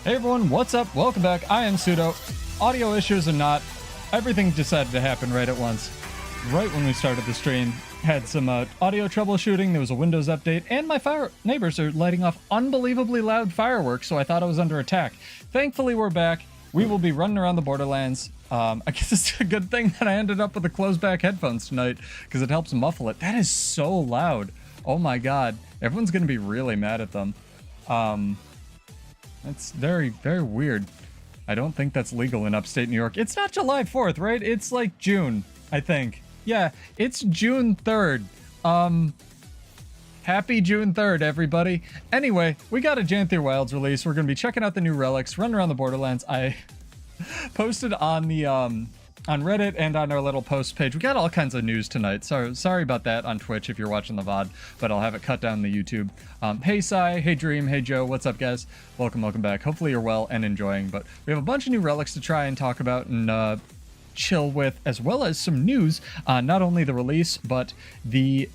Hey everyone, what's up? Welcome back. I am Pseudo. Audio issues or not, everything decided to happen right at once. Right when we started the stream, had some audio troubleshooting, there was a Windows update, and my neighbors are lighting off unbelievably loud fireworks, so I thought I was under attack. Thankfully, we're back. We will be running around the Borderlands. I guess it's a good thing that I ended up with the closed back headphones tonight, because it helps muffle it. That is so loud. Oh my god. Everyone's going to be really mad at them. That's very, very weird. I don't think that's legal in upstate New York. It's not July 4th, right? It's like June, I think. Yeah, it's June 3rd. Happy June 3rd, everybody. Anyway, we got a GW2 Wilds release. We're going to be checking out the new relics, running around the Borderlands. I posted on the on Reddit and on our little post page. We got all kinds of news tonight. So sorry about that on Twitch if you're watching the VOD, but I'll have it cut down the YouTube. Hey Sai, hey Dream, hey Joe, what's up guys? Welcome back. Hopefully you're well and enjoying, but we have a bunch of new relics to try and talk about and chill with, as well as some news on not only the release, but the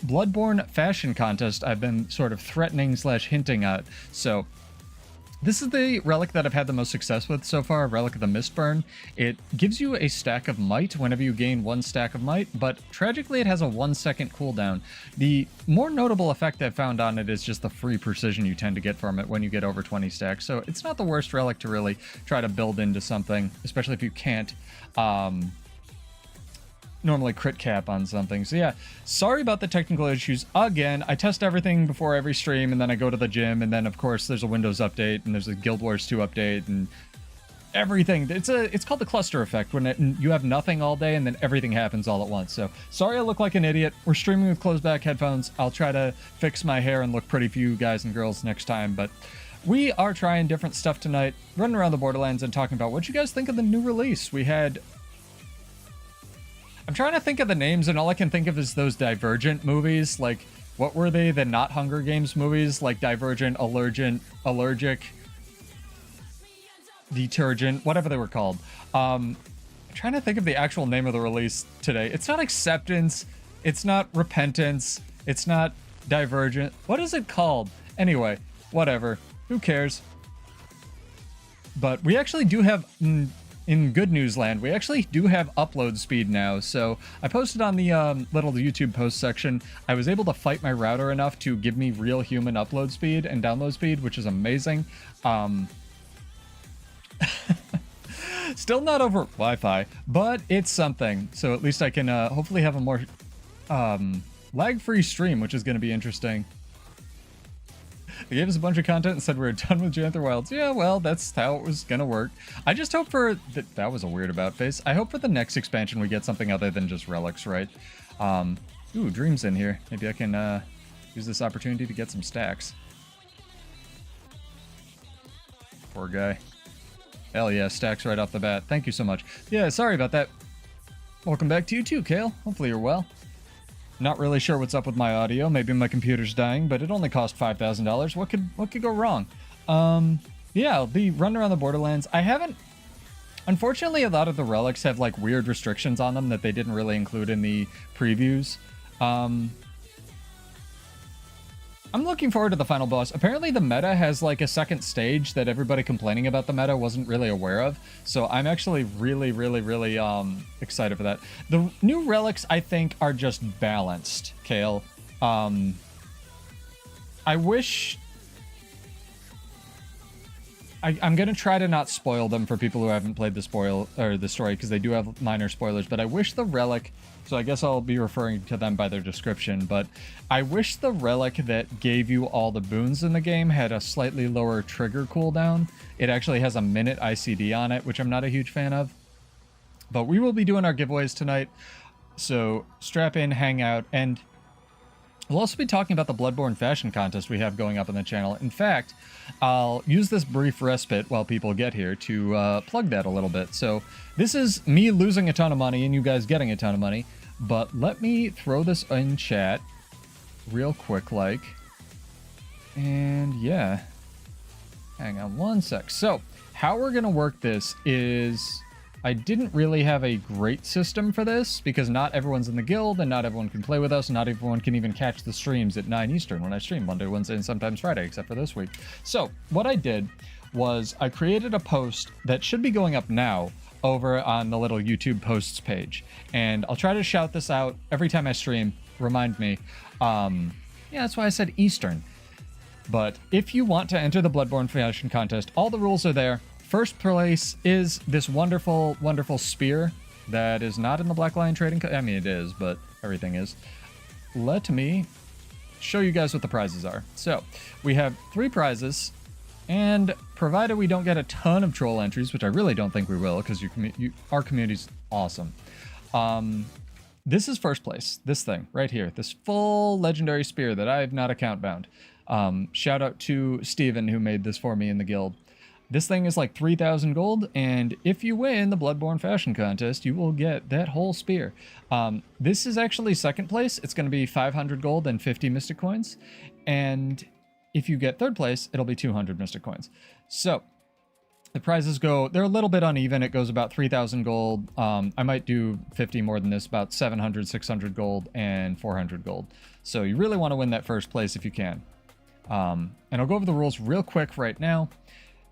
Bloodborne fashion contest I've been sort of threatening / hinting at. So this is the relic that I've had the most success with so far, Relic of the Mistburn. It gives you a stack of might whenever you gain 1 stack of might, but tragically it has a 1-second cooldown. The more notable effect I've found on it is just the free precision you tend to get from it when you get over 20 stacks. So it's not the worst relic to really try to build into something, especially if you can't normally crit cap on something. So yeah, sorry about the technical issues again. I test everything before every stream, and then I go to the gym, and then of course there's a Windows update, and there's a Guild Wars 2 update, and everything. It's called the cluster effect, when you have nothing all day and then everything happens all at once. So sorry I look like an idiot. We're streaming with closed back headphones. I'll try to fix my hair and look pretty for you guys and girls next time, but we are trying different stuff tonight, running around the Borderlands and talking about what you guys think of the new release. I'm trying to think of the names, and all I can think of is those Divergent movies. Like, what were they? The not Hunger Games movies? Like Divergent, Allergic, Detergent, whatever they were called. I'm trying to think of the actual name of the release today. It's not Acceptance. It's not Repentance. It's not Divergent. What is it called? Anyway, whatever. Who cares? But we actually do have... in good news land, we actually do have upload speed now. So I posted on the little YouTube post section, I was able to fight my router enough to give me real human upload speed and download speed, which is amazing. Still not over Wi-Fi, but it's something. So at least I can hopefully have a more lag-free stream, which is going to be interesting. They gave us a bunch of content and said we were done with GW2 Wilds. Yeah, well, that's how it was gonna work. I just hope for... That was a weird about face. I hope for the next expansion we get something other than just relics, right? Ooh, Dream's in here. Maybe I can use this opportunity to get some stacks. Poor guy. Hell yeah, stacks right off the bat. Thank you so much. Yeah, sorry about that. Welcome back to you too, Kale. Hopefully you're well. Not really sure what's up with my audio. Maybe my computer's dying, but it only cost $5,000. What could go wrong? Yeah, I'll be running around the Borderlands. I haven't... Unfortunately, a lot of the relics have like weird restrictions on them that they didn't really include in the previews. I'm looking forward to the final boss. Apparently the meta has like a second stage that everybody complaining about the meta wasn't really aware of. So I'm actually really excited for that. The new relics, I think, are just balanced, Kale. I wish... I'm going to try to not spoil them for people who haven't played the story, because they do have minor spoilers, but I wish the relic... So I guess I'll be referring to them by their description, but I wish the relic that gave you all the boons in the game had a slightly lower trigger cooldown. It actually has a minute ICD on it, which I'm not a huge fan of. But we will be doing our giveaways tonight, so strap in, hang out, and we'll also be talking about the Bloodborne fashion contest we have going up on the channel. In fact, I'll use this brief respite while people get here to plug that a little bit. So this is me losing a ton of money and you guys getting a ton of money, but let me throw this in chat real quick like. And yeah, hang on one sec. So how we're going to work this is... I didn't really have a great system for this because not everyone's in the guild and not everyone can play with us. Not everyone can even catch the streams at 9 Eastern when I stream Monday, Wednesday, and sometimes Friday, except for this week. So what I did was I created a post that should be going up now over on the little YouTube posts page. And I'll try to shout this out every time I stream. Remind me. Yeah, that's why I said Eastern. But if you want to enter the Bloodborne Fashion Contest, all the rules are there. First place is this wonderful, wonderful spear that is not in the Black Lion Trading I mean, it is, but everything is. Let me show you guys what the prizes are. So, we have 3 prizes, and provided we don't get a ton of troll entries, which I really don't think we will, because our community's awesome. This is first place. This thing right here. This full legendary spear that I have not account bound. Shout out to Steven who made this for me in the guild. This thing is like 3,000 gold, and if you win the Bloodborne Fashion Contest, you will get that whole spear. This is actually second place. It's going to be 500 gold and 50 mystic coins. And if you get third place, it'll be 200 mystic coins. So the prizes go, they're a little bit uneven. It goes about 3,000 gold. I might do 50 more than this, about 700, 600 gold, and 400 gold. So you really want to win that first place if you can. And I'll go over the rules real quick right now,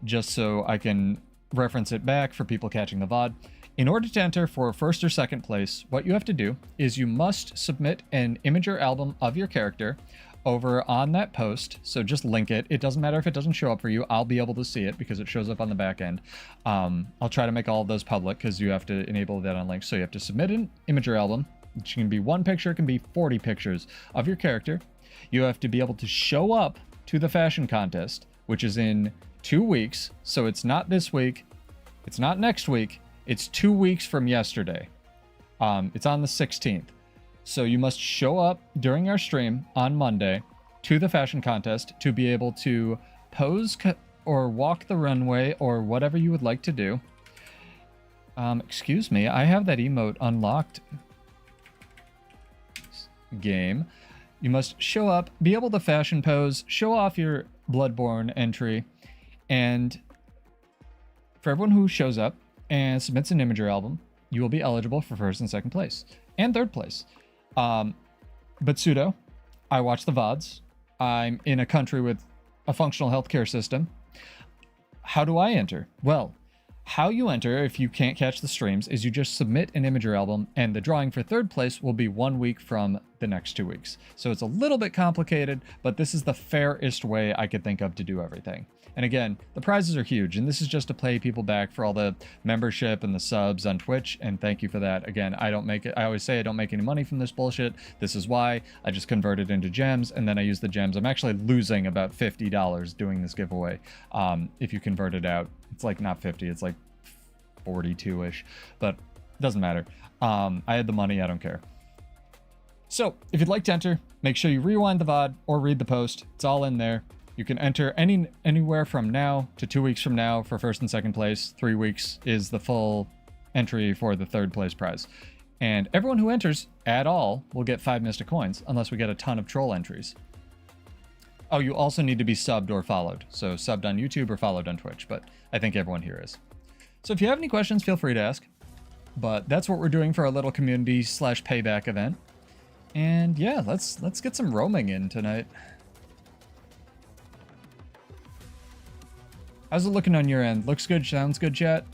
just so I can reference it back for people catching the VOD. In order to enter for first or second place, what you have to do is you must submit an image or album of your character over on that post. So just link it. It doesn't matter if it doesn't show up for you. I'll be able to see it because it shows up on the back end. I'll try to make all of those public because you have to enable that on links. So you have to submit an image or album, which can be 1 picture, it can be 40 pictures of your character. You have to be able to show up to the fashion contest, which is in 2 weeks. So it's not this week. It's not next week. It's 2 weeks from yesterday. It's on the 16th. So you must show up during our stream on Monday to the fashion contest to be able to pose or walk the runway or whatever you would like to do. Excuse me, I have that emote unlocked. Game. You must show up, be able to fashion pose, show off your Bloodborne entry, and for everyone who shows up and submits an image or album, you will be eligible for first and second place and third place. But pseudo, I watch the VODs. I'm in a country with a functional healthcare system. How do I enter? Well, how you enter if you can't catch the streams is you just submit an image or album, and the drawing for third place will be 1 week from the next 2 weeks. So it's a little bit complicated, but this is the fairest way I could think of to do everything. And again, the prizes are huge, and this is just to pay people back for all the membership and the subs on Twitch, and thank you for that. Again, I always say I don't make any money from this bullshit. This is why I just convert it into gems, and then I use the gems. I'm actually losing about $50 doing this giveaway. If you convert it out, it's like not 50, it's like 42-ish, but it doesn't matter. I had the money, I don't care. So if you'd like to enter, make sure you rewind the VOD or read the post. It's all in there. You can enter anywhere from now to 2 weeks from now for first and second place. 3 weeks is the full entry for the third place prize. And everyone who enters at all will get 5 mystic coins, unless we get a ton of troll entries. Oh, you also need to be subbed or followed. So subbed on YouTube or followed on Twitch, but I think everyone here is. So if you have any questions, feel free to ask. But that's what we're doing for our little community / payback event. And yeah, let's get some roaming in tonight. How's it looking on your end? Looks good, sounds good, chat?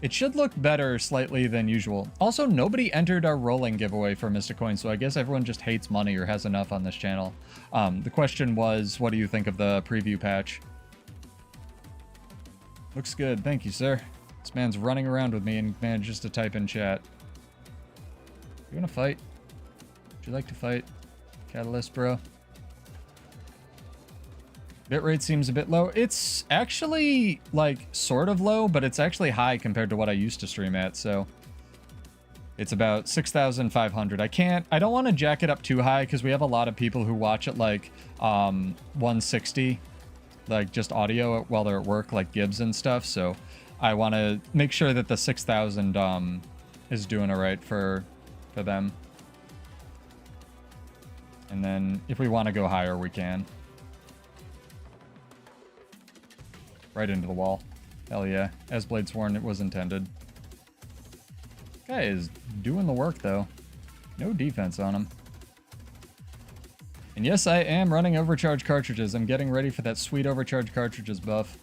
It should look better slightly than usual. Also, nobody entered our rolling giveaway for Mystic Coin, so I guess everyone just hates money or has enough on this channel. The question was, what do you think of the preview patch? Looks good, thank you, sir. This man's running around with me and manages to type in chat. You wanna fight? Would you like to fight? Catalyst, bro. Bitrate seems a bit low. It's actually, like, sort of low, but it's actually high compared to what I used to stream at, so... It's about 6,500. I don't want to jack it up too high, because we have a lot of people who watch at, like, 160, like, just audio while they're at work, like Gibbs and stuff, so I want to make sure that the 6,000, is doing alright for them. And then, if we want to go higher, we can. Right into the wall. Hell yeah. As Blade Sworn, it was intended. Guy is doing the work, though. No defense on him. And yes, I am running overcharge cartridges. I'm getting ready for that sweet overcharge cartridges buff.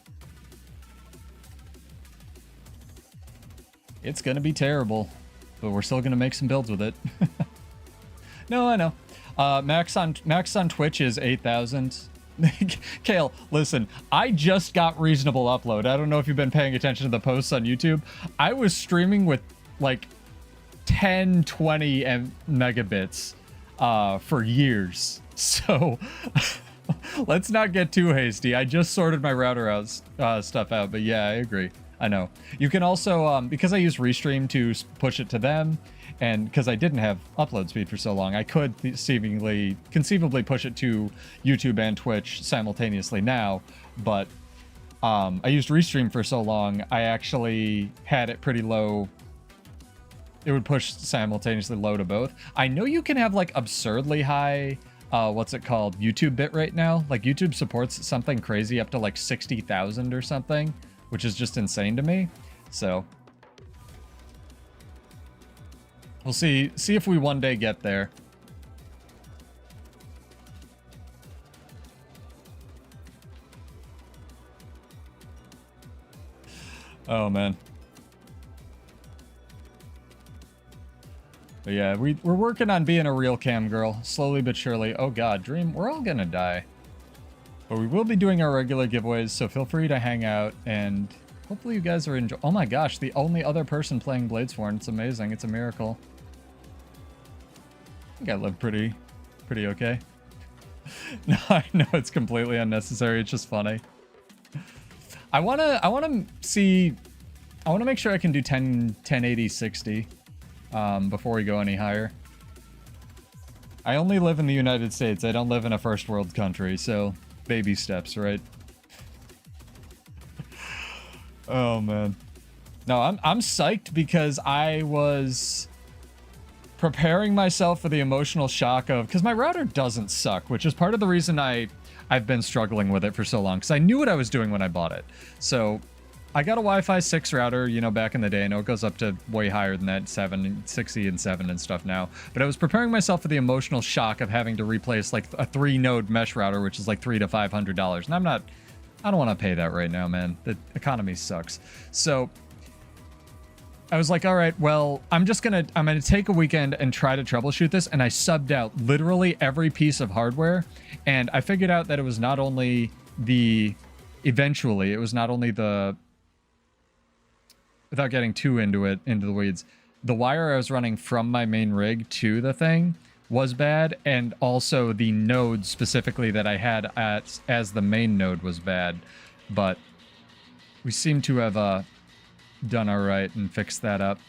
It's gonna be terrible, but we're still gonna make some builds with it. No, I know. Max on Twitch is 8,000. Kale, listen, I just got reasonable upload. I don't know if you've been paying attention to the posts on YouTube. I was streaming with like 10, 20 megabits for years. So let's not get too hasty. I just sorted my router out stuff out, but yeah, I agree. I know. You can also, because I use Restream to push it to them, and because I didn't have upload speed for so long, I could conceivably push it to YouTube and Twitch simultaneously now, but I used Restream for so long, I actually had it pretty low. It would push simultaneously low to both. I know you can have like absurdly high, what's it called, YouTube bitrate now. Like YouTube supports something crazy up to like 60,000 or something, which is just insane to me. So we'll see if we one day get there. Oh man. But yeah, we're working on being a real cam girl, slowly but surely. Oh god, Dream, we're all gonna die. But we will be doing our regular giveaways, so feel free to hang out, and hopefully you guys are enjoying. Oh my gosh, the only other person playing Bladesworn. It's amazing. It's a miracle. I think I live pretty okay. No, I know it's completely unnecessary. It's just funny. I wanna make sure I can do 1080 60 before we go any higher. I only live in the United States. I don't live in a first world country, so baby steps, right? Oh man. No, I'm psyched because I was preparing myself for the emotional shock of, because my router doesn't suck, which is part of the reason I've been struggling with it for so long, because I knew what I was doing when I bought it. So I got a Wi-Fi 6 router, you know, back in the day. I know it goes up to way higher than that, 60 and 7 and stuff now. But I was preparing myself for the emotional shock of having to replace like a 3-node mesh router, which is like $300 to $500. And I don't want to pay that right now, man. The economy sucks. So I was like, all right, well, I'm gonna take a weekend and try to troubleshoot this. And I subbed out literally every piece of hardware. And I figured out that it was not only eventually, it was not only the, without getting too into the weeds, the wire I was running from my main rig to the thing was bad, and also the node specifically that I had as the main node was bad. But we seem to have done all right and fixed that up.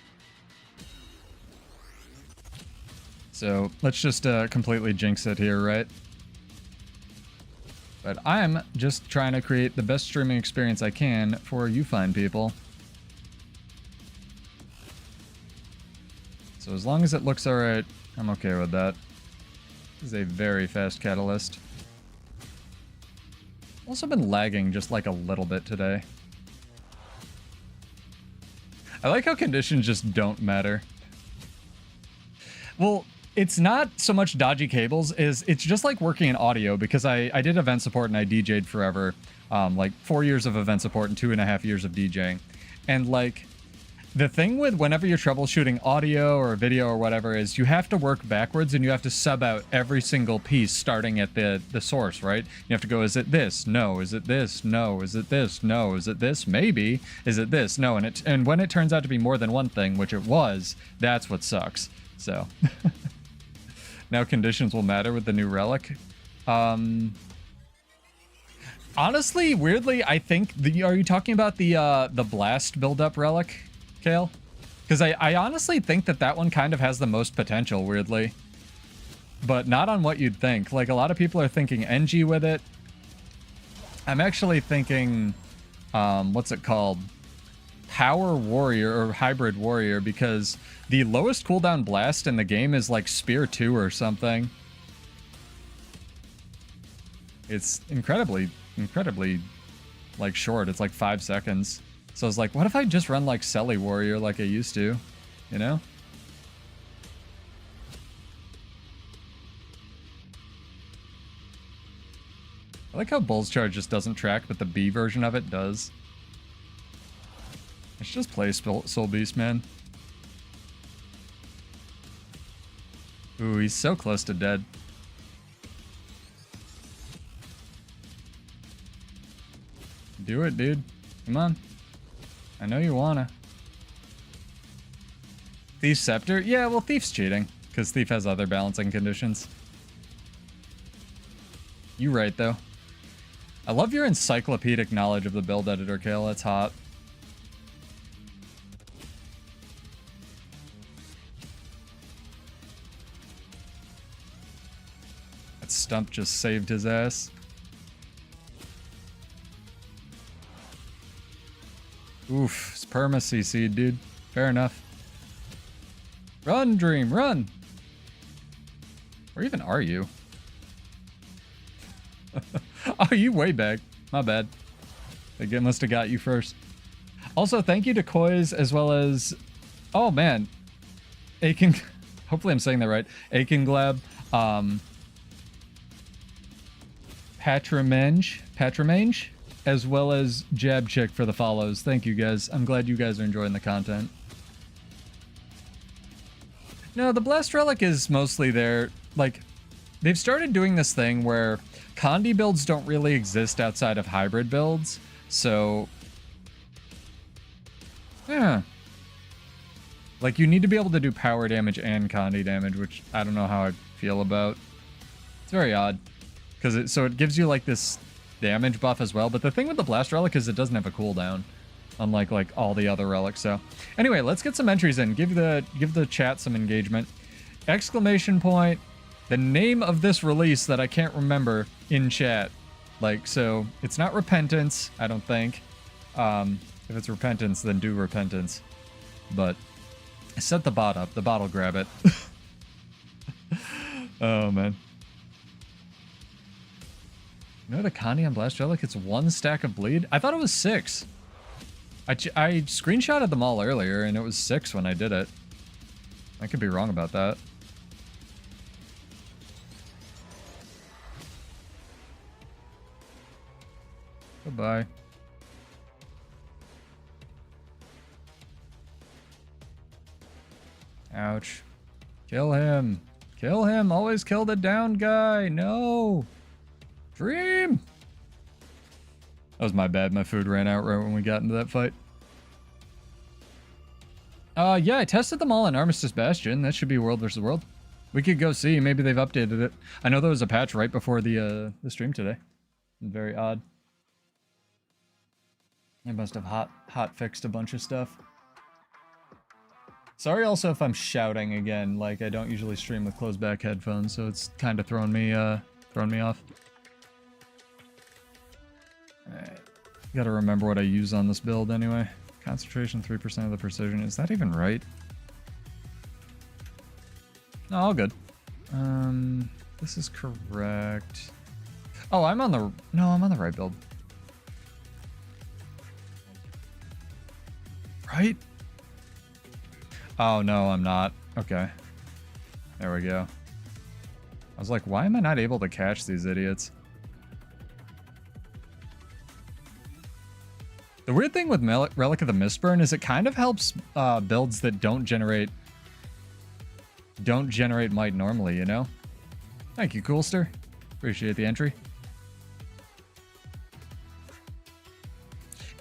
So let's just completely jinx it here, right? But I'm just trying to create the best streaming experience I can for you fine people. So as long as it looks alright, I'm okay with that. This is a very fast catalyst. Also been lagging just like a little bit today. I like how conditions just don't matter. Well, it's not so much dodgy cables, it's just like working in audio, because I did event support and I DJ'd forever. Like 4 years of event support and 2.5 years of DJing. And like, the thing with whenever you're troubleshooting audio or video or whatever is you have to work backwards and you have to sub out every single piece starting at the source, right? You have to go, is it this? No. Is it this? No. Is it this? No. Is it this? Maybe. Is it this? No. And when it turns out to be more than one thing, which it was, that's what sucks. So now conditions will matter with the new relic. Honestly, weirdly, I think are you talking about the blast build-up relic, Kale? Because I honestly think that one kind of has the most potential, weirdly. But not on what you'd think. Like, a lot of people are thinking NG with it. I'm actually thinking, what's it called? Power Warrior, or Hybrid Warrior, because the lowest cooldown blast in the game is like Spear 2 or something. It's incredibly, like, short. It's like 5 seconds. So I was like, what if I just run like Selly Warrior like I used to, you know? I like how Bull's Charge just doesn't track, but the B version of it does. Let's just play Soul Beast, man. Ooh, he's so close to dead. Do it, dude. Come on. I know you wanna. Thief Scepter? Yeah, well, Thief's cheating, because Thief has other balancing conditions. You right, though. I love your encyclopedic knowledge of the build editor, Kale. That's hot. That stump just saved his ass. Oof, it's perma CC, dude. Fair enough. Run, Dream, run! Where even are you? Oh, you way back. My bad. They must have got you first. Also, thank you to Koiz as well as... Oh, man. Aiken... Hopefully I'm saying that right. Aikenglab. Patramange. As well as Jab Chick for the follows. Thank you, guys. I'm glad you guys are enjoying the content. No, the Blast Relic is mostly there. Like, they've started doing this thing where Condi builds don't really exist outside of hybrid builds. So, yeah. Like, you need to be able to do power damage and Condi damage, which I don't know how I feel about. It's very odd. Because so it gives you, like, this damage buff as well, but the thing with the Blast Relic is it doesn't have a cooldown, unlike like all the other relics. So anyway, let's get some entries in. Give the chat some engagement. Exclamation point, the name of this release that I can't remember in chat. Like, so it's not Repentance, I don't think. If it's Repentance, then do Repentance. But set the bot up. The bot will grab it. Oh man. You know the Condi on Blast Relic? It's 1 stack of bleed? I thought it was 6. I screenshotted them all earlier, and it was 6 when I did it. I could be wrong about that. Goodbye. Ouch. Kill him. Kill him. Always kill the down guy. No. Dream! That was my bad. My food ran out right when we got into that fight. Yeah, I tested them all in Armistice Bastion. That should be World vs. World. We could go see. Maybe they've updated it. I know there was a patch right before the stream today. Very odd. They must have hot fixed a bunch of stuff. Sorry also if I'm shouting again. Like, I don't usually stream with closed back headphones, so it's kind of thrown me off. Alright. Gotta remember what I use on this build anyway. Concentration 3% of the precision. Is that even right? No, all good. This is correct. Oh, I'm on the... No, I'm on the right build. Right? Oh, no, I'm not. Okay. There we go. I was like, why am I not able to catch these idiots? The weird thing with Relic of the Mistburn is it kind of helps builds that don't generate might normally, you know? Thank you, Coolster. Appreciate the entry.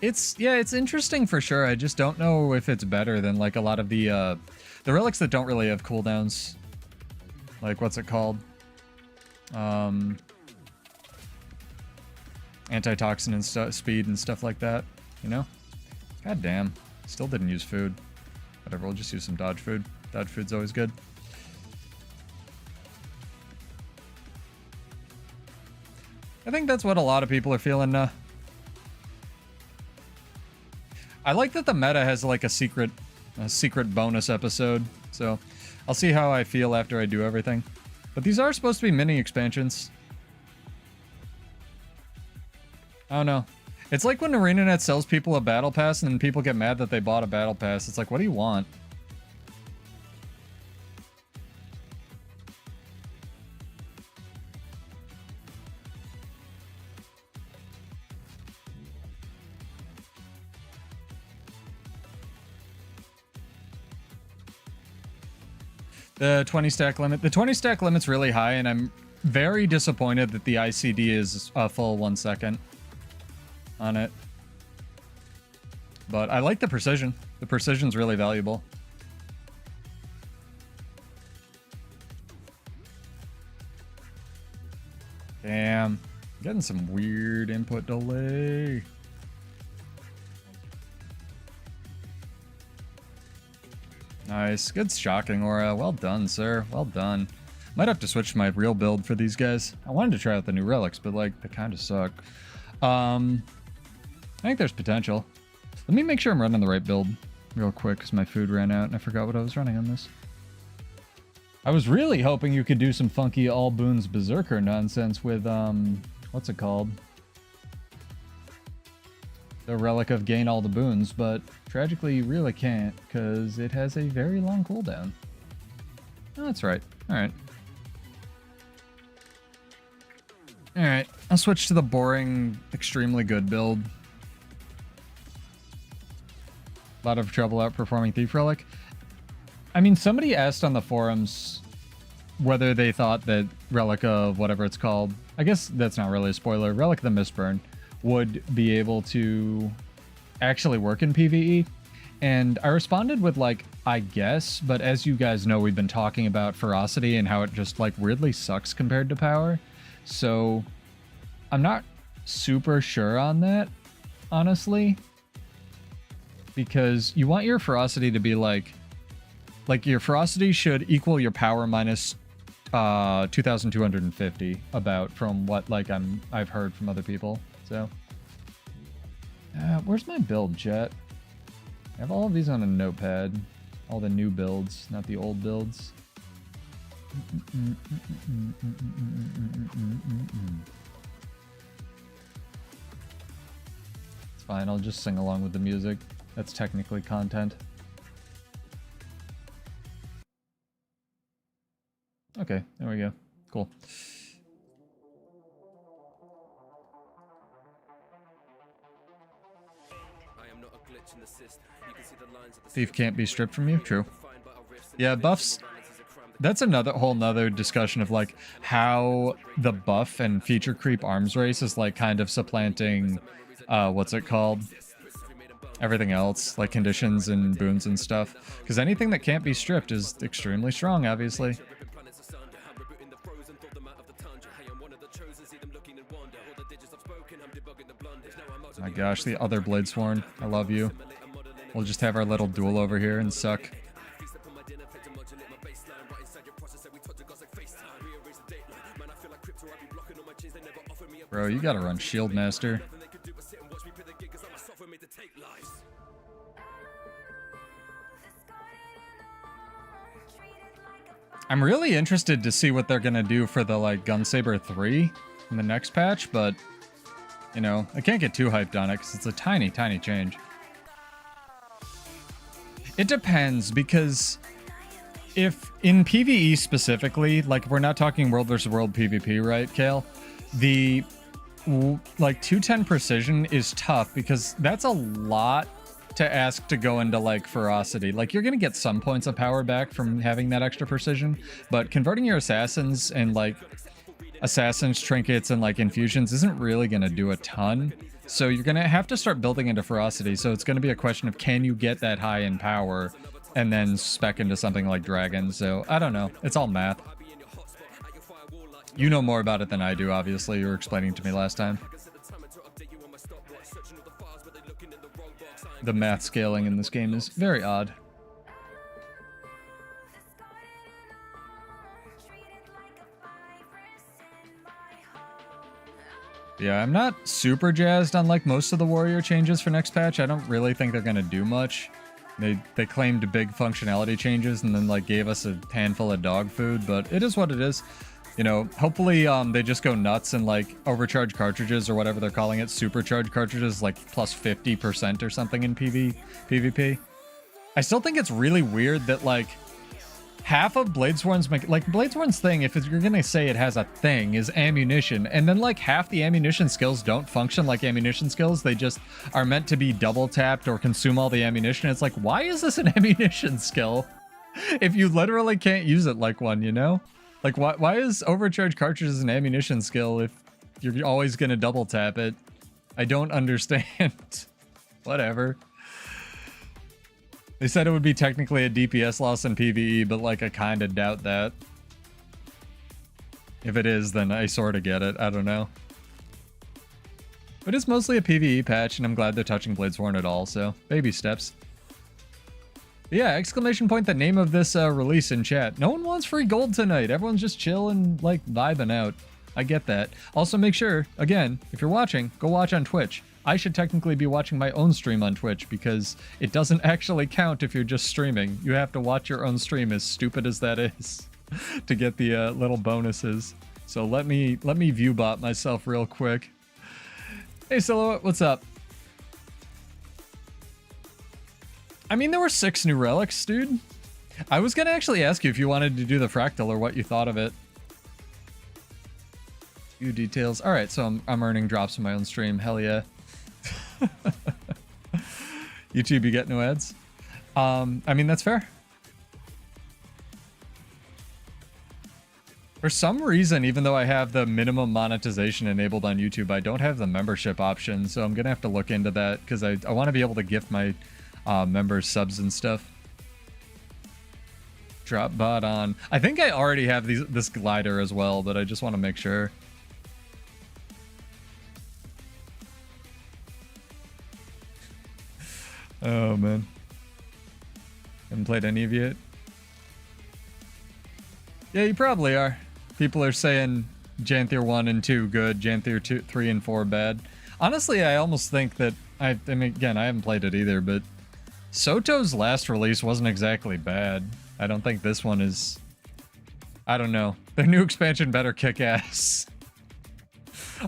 It's interesting for sure. I just don't know if it's better than like a lot of the relics that don't really have cooldowns. Like, what's it called? Antitoxin and speed and stuff like that. You know? God damn. Still didn't use food. Whatever, we'll just use some dodge food. Dodge food's always good. I think that's what a lot of people are feeling now. I like that the meta has like a secret bonus episode. So I'll see how I feel after I do everything. But these are supposed to be mini expansions. I don't know. It's like when ArenaNet sells people a battle pass and then people get mad that they bought a battle pass. It's like, what do you want? The 20 stack limit. The 20 stack limit's really high, and I'm very disappointed that the ICD is a full 1 second on it. But I like the precision. The precision's really valuable. Damn. Getting some weird input delay. Nice. Good shocking aura. Well done, sir. Well done. Might have to switch to my real build for these guys. I wanted to try out the new relics, but like they kind of suck. I think there's potential. Let me make sure I'm running the right build real quick because my food ran out and I forgot what I was running on this. I was really hoping you could do some funky all boons berserker nonsense with what's it called? The relic of gain all the boons, but tragically you really can't because it has a very long cooldown. Oh, that's right. Alright. Alright, I'll switch to the boring, extremely good build. A lot of trouble outperforming Thief Relic. I mean, somebody asked on the forums whether they thought that Relic of whatever it's called, I guess that's not really a spoiler, Relic of the Mistburn, would be able to actually work in PvE. And I responded with like, I guess, but as you guys know, we've been talking about ferocity and how it just like weirdly sucks compared to power. So I'm not super sure on that, honestly, because you want your ferocity to be like your ferocity should equal your power minus 2,250 about from what like I've heard from other people. So where's my build, chat? I have all of these on a notepad. All the new builds, not the old builds. It's fine, I'll just sing along with the music. That's technically content. Okay, there we go. Cool. Thief can't be stripped from you? True. Yeah, buffs. That's another whole nother discussion of like how the buff and feature creep arms race is like kind of supplanting what's it called? Everything else, like conditions and boons and stuff. Because anything that can't be stripped is extremely strong, obviously. My gosh, the other Bladesworn. I love you. We'll just have our little duel over here and suck. Bro, you gotta run Shield Master. I'm really interested to see what they're gonna do for the like Gunsaber 3 in the next patch, but you know, I can't get too hyped on it because it's a tiny, tiny change. It depends, because if in PvE specifically, like we're not talking world versus world PvP, right, Kale? The like 210 precision is tough because that's a lot to ask to go into like ferocity. Like you're gonna get some points of power back from having that extra precision, but converting your assassins and like assassins, trinkets, and like infusions isn't really gonna do a ton. So you're gonna have to start building into ferocity. So it's gonna be a question of can you get that high in power and then spec into something like dragon. So I don't know. It's all math. You know more about it than I do, obviously. You were explaining to me last time. The math scaling in this game is very odd. Yeah, I'm not super jazzed on like most of the warrior changes for next patch. I don't really think they're gonna do much. They claimed big functionality changes and then like gave us a handful of dog food, but it is what it is. You know, hopefully they just go nuts and like overcharge cartridges or whatever they're calling it, supercharge cartridges like plus 50% or something in PvP. I still think it's really weird that like half of Bladesworn's like Bladesworn's thing, if you're gonna say it has a thing, is ammunition, and then like half the ammunition skills don't function like ammunition skills. They just are meant to be double tapped or consume all the ammunition. It's like, why is this an ammunition skill? If you literally can't use it like one, you know? Like, why is overcharge cartridges an ammunition skill if you're always gonna double tap it? I don't understand. Whatever. They said it would be technically a DPS loss in PvE, but like I kind of doubt that. If it is, then I sort of get it. I don't know. But it's mostly a PvE patch, and I'm glad they're touching Bladesworn at all, so baby steps. But yeah, exclamation point the name of this release in chat. No one wants free gold tonight. Everyone's just chilling, like, vibing out. I get that. Also, make sure, again, if you're watching, go watch on Twitch. I should technically be watching my own stream on Twitch because it doesn't actually count if you're just streaming. You have to watch your own stream, as stupid as that is, to get the little bonuses. So let me viewbot myself real quick. Hey, Silhouette, what's up? I mean, there were 6 new relics, dude. I was gonna actually ask you if you wanted to do the fractal or what you thought of it. Few details. All right, so I'm earning drops in my own stream. Hell yeah. YouTube, you get no ads. I mean, that's fair. For some reason, even though I have the minimum monetization enabled on YouTube, I don't have the membership option, so I'm gonna have to look into that because I want to be able to gift my members subs and stuff. Drop bot on. I think I already have this glider as well, but I just want to make sure. Oh man, haven't played any of you yet. Yeah, you probably are. People are saying Janthier 1 and 2 good, Janthier 2, 3 and 4 bad. Honestly, I almost think that I mean, again, I haven't played it either, but Soto's last release wasn't exactly bad. I don't think this one is. I don't know. Their new expansion better kick ass.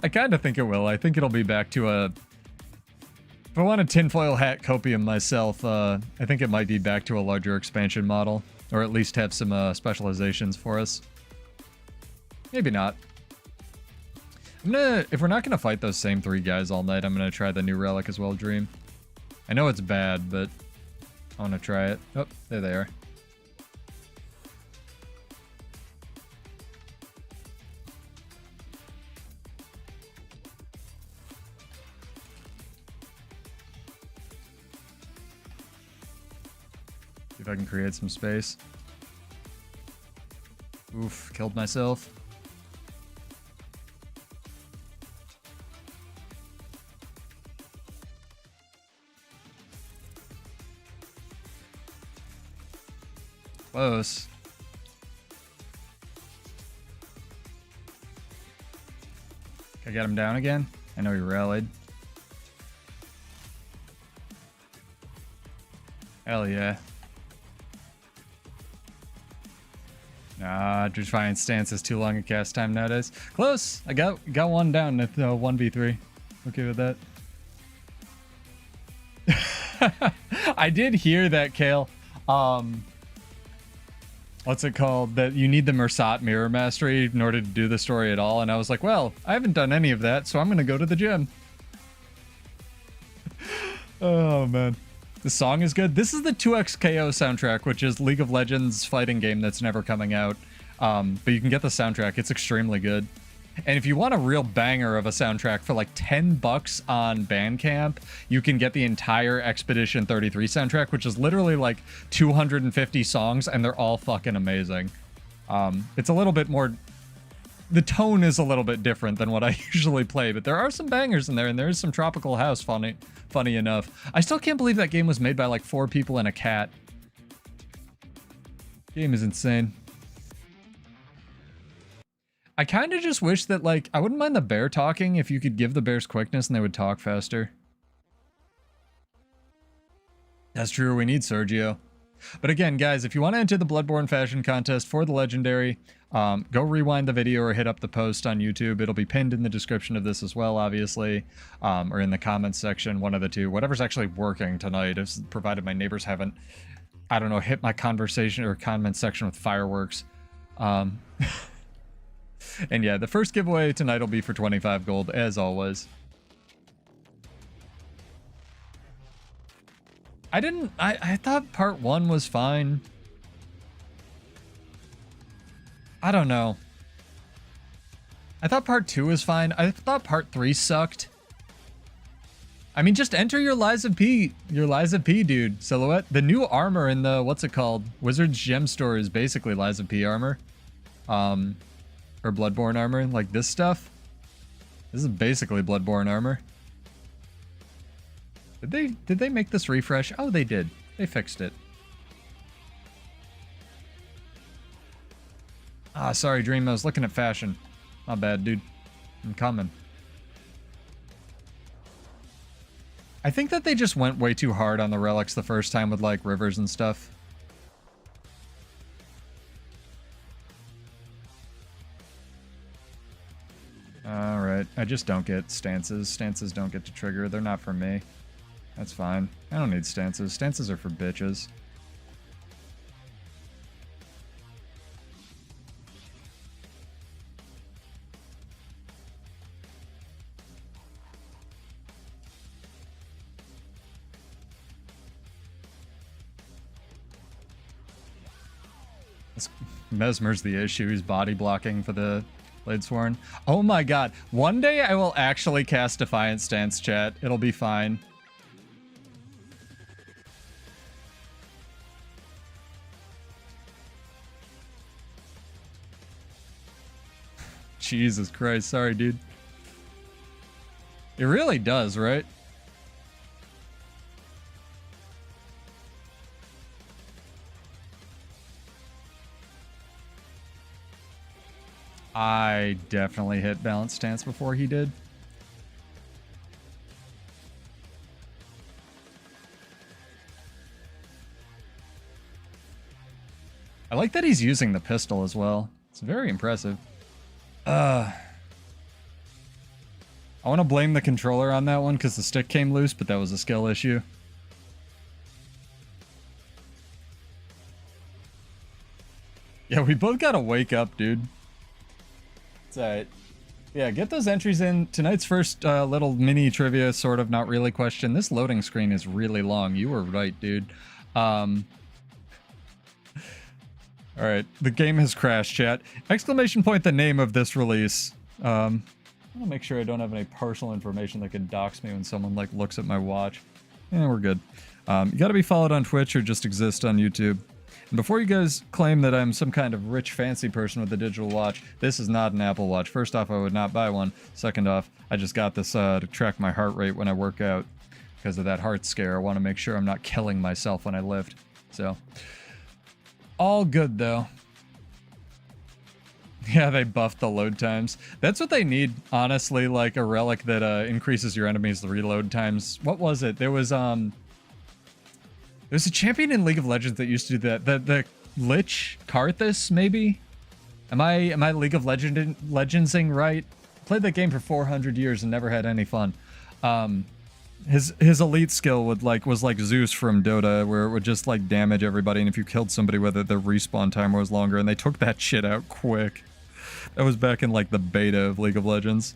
I kind of think it will. I think it'll be back to a. If I want a tinfoil hat copium myself, I think it might be back to a larger expansion model, or at least have some specializations for us. Maybe not. If we're not gonna fight those same 3 guys all night, I'm gonna try the new relic as well, Dream. I know it's bad, but I want to try it. Oh, there they are. See if I can create some space. Oof, killed myself. Close. Can I get him down again? I know he rallied. Hell yeah. Nah, Defiant stance is too long a cast time nowadays. Close! I got one down at 1v3. Okay with that. I did hear that, Kale. What's it called? That you need the Mersat mirror mastery in order to do the story at all. And I was like, well, I haven't done any of that, so I'm going to go to the gym. Oh, man. The song is good. This is the 2XKO soundtrack, which is League of Legends fighting game that's never coming out. But you can get the soundtrack. It's extremely good. And if you want a real banger of a soundtrack for like $10 on Bandcamp, you can get the entire Expedition 33 soundtrack, which is literally like 250 songs, and they're all fucking amazing. It's a little bit more... The tone is a little bit different than what I usually play, but there are some bangers in there, and there is some tropical house, funny enough. I still can't believe that game was made by like 4 people and a cat. Game is insane. I kind of just wish that, like, I wouldn't mind the bear talking if you could give the bears quickness and they would talk faster. That's true, we need Sergio. But again, guys, if you want to enter the Bloodborne Fashion Contest for the Legendary, go rewind the video or hit up the post on YouTube. It'll be pinned in the description of this as well, obviously, or in the comments section, one of the two. Whatever's actually working tonight, provided my neighbors haven't, I don't know, hit my conversation or comment section with fireworks. And yeah, the first giveaway tonight will be for 25 gold, as always. I thought part 1 was fine. I don't know. I thought part 2 was fine. I thought part 3 sucked. I mean, just enter your Lies of P, dude. Silhouette. The new armor in the, what's it called? Wizard's Gem Store is basically Lies of P armor. Or Bloodborne armor, like this stuff. This is basically Bloodborne armor. Did they make this refresh? Oh, they did. They fixed it. Ah, sorry, Dream. I was looking at fashion. Not bad, dude. I'm coming. I think that they just went way too hard on the relics the first time with, like, rivers and stuff. Alright, I just don't get stances. Stances don't get to trigger. They're not for me. That's fine. I don't need stances. Stances are for bitches. Mesmer's the issue. He's body blocking for the Bladesworn. Oh my god. One day I will actually cast Defiant Stance, chat. It'll be fine. Jesus Christ. Sorry, dude. It really does, right? I definitely hit Balanced Stance before he did. I like that he's using the pistol as well. It's very impressive. I want to blame the controller on that one because the stick came loose, but that was a skill issue. Yeah, we both gotta wake up, dude. It's alright. Yeah, get those entries in. Tonight's first little mini trivia, sort of, not really question. This loading screen is really long. You were right, dude. Alright, the game has crashed, chat. Exclamation point the name of this release. I want to make sure I don't have any personal information that could dox me when someone, like, looks at my watch. Yeah, we're good. You gotta be followed on Twitch or just exist on YouTube. And before you guys claim that I'm some kind of rich, fancy person with a digital watch, this is not an Apple Watch. First off, I would not buy one. Second off, I just got this to track my heart rate when I work out. Because of that heart scare, I want to make sure I'm not killing myself when I lift. So, all good, though. Yeah, they buffed the load times. That's what they need, honestly, like a relic that increases your enemies' reload times. What was it? There's a champion in League of Legends that used to do that. The Lich Karthus, maybe? Am I League of Legendsing right? Played that game for 400 years and never had any fun. His elite skill was like Zeus from Dota, where it would just like damage everybody, and if you killed somebody with it, the respawn timer was longer, and they took that shit out quick. That was back in like the beta of League of Legends.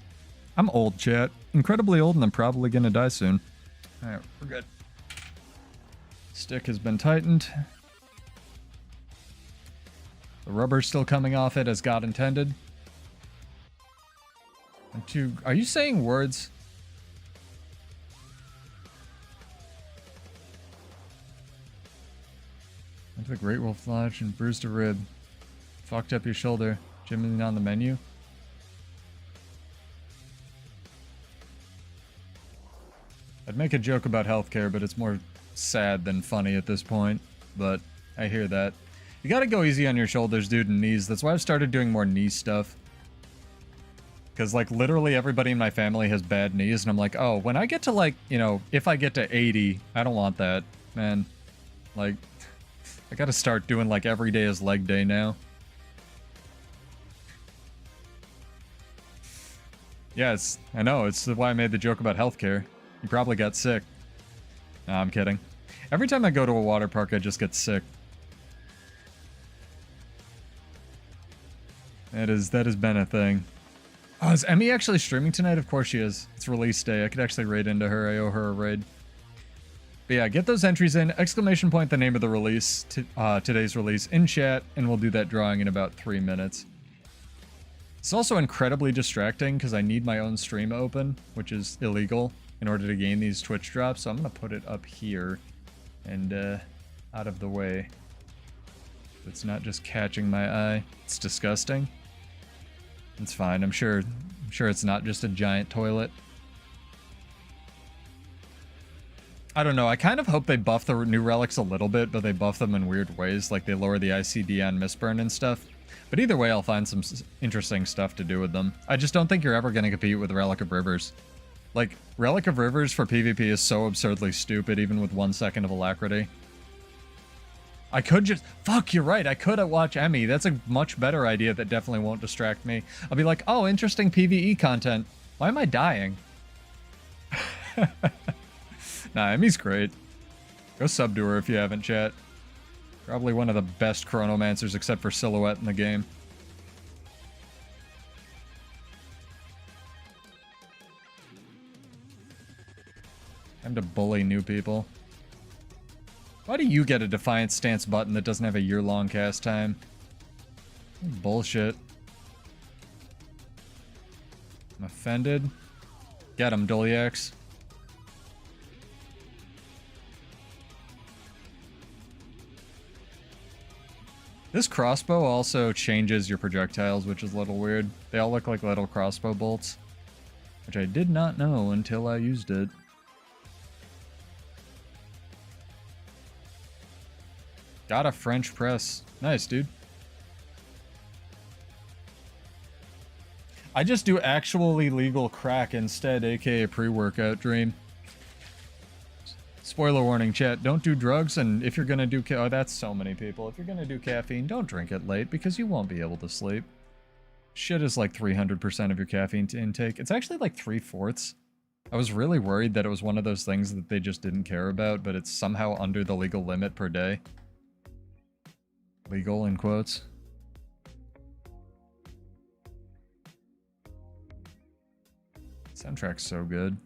I'm old, chat. Incredibly old, and I'm probably gonna die soon. Alright, we're good. Stick has been tightened. The rubber's still coming off it as God intended. Are you saying words? Went to the Great Wolf Lodge and bruised a rib. Fucked up your shoulder. Jimmying on the menu. I'd make a joke about healthcare, but it's more sad than funny at this point. But I hear that. You gotta go easy on your shoulders, dude, and knees. That's why I've started doing more knee stuff. Because, like, literally everybody in my family has bad knees, and I'm like, oh, when I get to, like, you know, if I get to 80, I don't want that, man. Like, I gotta start doing, like, every day is leg day now. Yes, I know, it's why I made the joke about healthcare. You probably got sick. Nah, I'm kidding. Every time I go to a water park, I just get sick. That has been a thing. Oh, is Emmy actually streaming tonight? Of course she is. It's release day. I could actually raid into her. I owe her a raid. But yeah, get those entries in. Exclamation point the name of the release, today's release, in chat, and we'll do that drawing in about 3 minutes. It's also incredibly distracting because I need my own stream open, which is illegal, in order to gain these Twitch drops. So I'm going to put it up here and out of the way. It's not just catching my eye. It's disgusting. It's fine. I'm sure it's not just a giant toilet. I don't know. I kind of hope they buff the new relics a little bit, but they buff them in weird ways, like they lower the ICD on misburn and stuff. But either way, I'll find some interesting stuff to do with them. I just don't think you're ever going to compete with Relic of Rivers. Like, Relic of Rivers for PvP is so absurdly stupid, even with 1 second of alacrity. I could just... Fuck, you're right. I could watch Emmy. That's a much better idea that definitely won't distract me. I'll be like, oh, interesting PvE content. Why am I dying? Nah, Emmy's great. Go subdue her if you haven't, chat. Probably one of the best chronomancers except for Silhouette in the game. Time to bully new people. Why do you get a Defiant Stance button that doesn't have a year-long cast time? Bullshit. I'm offended. Get him, Doliax. This crossbow also changes your projectiles, which is a little weird. They all look like little crossbow bolts, which I did not know until I used it. Got a French press. Nice, dude. I just do actually legal crack instead, aka pre-workout dream. Spoiler warning, chat, don't do drugs, and if you're gonna do oh, that's so many people. If you're gonna do caffeine, don't drink it late, because you won't be able to sleep. Shit is like 300% of your caffeine intake. It's actually like 3/4. I was really worried that it was one of those things that they just didn't care about, but it's somehow under the legal limit per day. Legal, in quotes. Soundtrack's so good.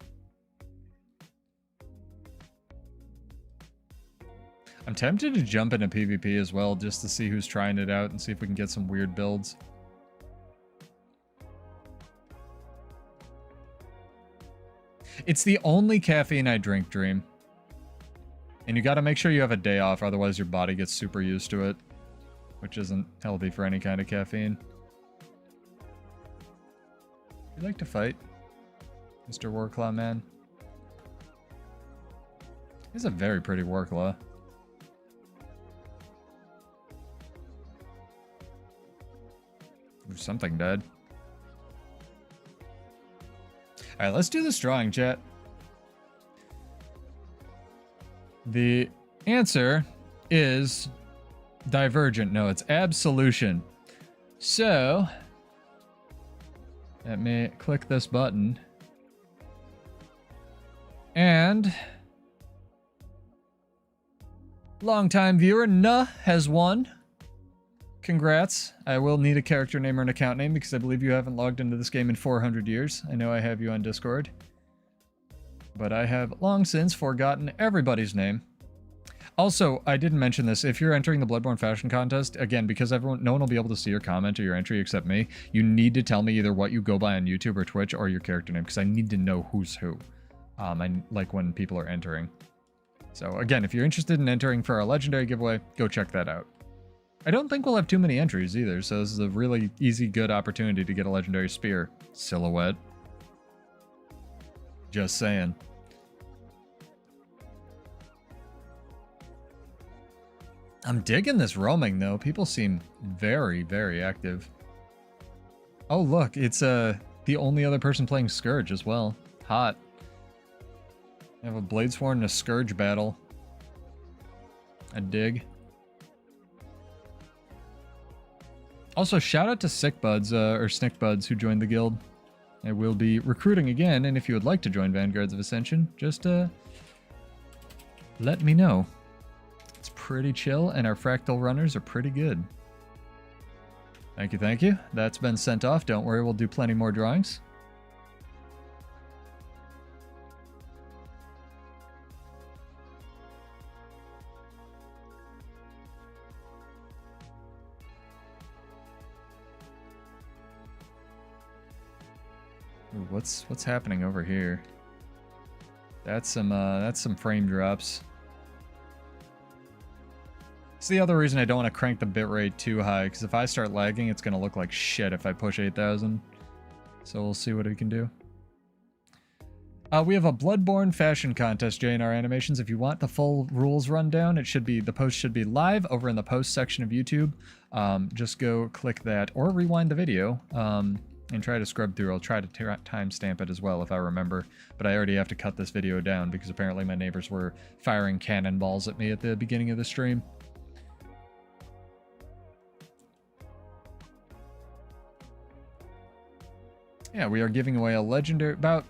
I'm tempted to jump into PvP as well, just to see who's trying it out and see if we can get some weird builds. It's the only caffeine I drink, Dream. And you gotta make sure you have a day off, otherwise your body gets super used to it. Which isn't healthy for any kind of caffeine. You like to fight, Mr. Warclaw man? He's a very pretty Warclaw. Ooh, something dead. Alright, let's do this drawing, chat. The answer is Divergent. No, it's Absolution. So, let me click this button. And longtime viewer Nuh has won. Congrats. I will need a character name or an account name because I believe you haven't logged into this game in 400 years. I know I have you on Discord, but I have long since forgotten everybody's name. Also, I didn't mention this. If you're entering the Bloodborne Fashion Contest, again, because no one will be able to see your comment or your entry except me, you need to tell me either what you go by on YouTube or Twitch or your character name because I need to know who's who. Like when people are entering. So again, if you're interested in entering for our legendary giveaway, go check that out. I don't think we'll have too many entries either, so this is a really easy, good opportunity to get a legendary spear. Silhouette. Just saying. I'm digging this roaming, though. People seem very, very active. Oh, look, it's the only other person playing Scourge as well. Hot. I have a Bladesworn and a Scourge battle. A dig. Also, shout out to Sickbuds, or Snickbuds, who joined the guild. I will be recruiting again, and if you would like to join Vanguards of Ascension, just let me know. It's pretty chill, and our fractal runners are pretty good. Thank you, thank you. That's been sent off. Don't worry, we'll do plenty more drawings. Ooh, what's happening over here? That's some frame drops. It's the other reason I don't want to crank the bitrate too high, because if I start lagging, it's going to look like shit if I push 8,000. So we'll see what we can do. We have a Bloodborne fashion contest, JNR Animations. If you want the full rules rundown, the post should be live over in the post section of YouTube. Just go click that or rewind the video and try to scrub through. I'll try to timestamp it as well if I remember, but I already have to cut this video down because apparently my neighbors were firing cannonballs at me at the beginning of the stream. Yeah, we are giving away a legendary, about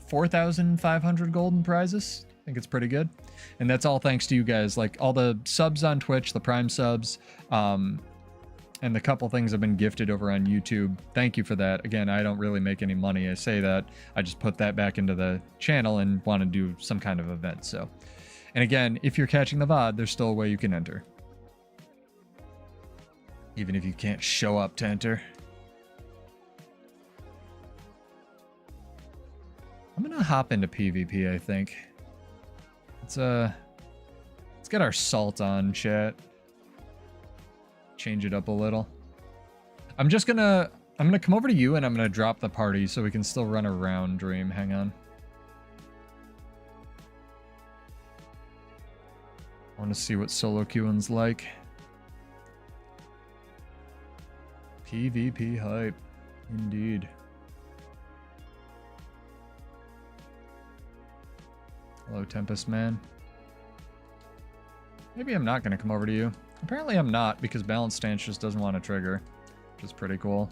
4,500 golden prizes. I think it's pretty good. And that's all thanks to you guys. Like all the subs on Twitch, the Prime subs, and the couple things have been gifted over on YouTube. Thank you for that. Again, I don't really make any money. I say that. I just put that back into the channel and want to do some kind of event. So, and again, if you're catching the VOD, there's still a way you can enter. Even if you can't show up to enter. I'm gonna hop into PvP, I think. Let's get our salt on, chat. Change it up a little. I'm gonna come over to you and I'm gonna drop the party so we can still run around Dream. Hang on. I want to see what solo queuing's like. PvP hype, indeed. Hello, Tempest Man. Maybe I'm not going to come over to you. Apparently I'm not, because Balance Stance just doesn't want to trigger, which is pretty cool.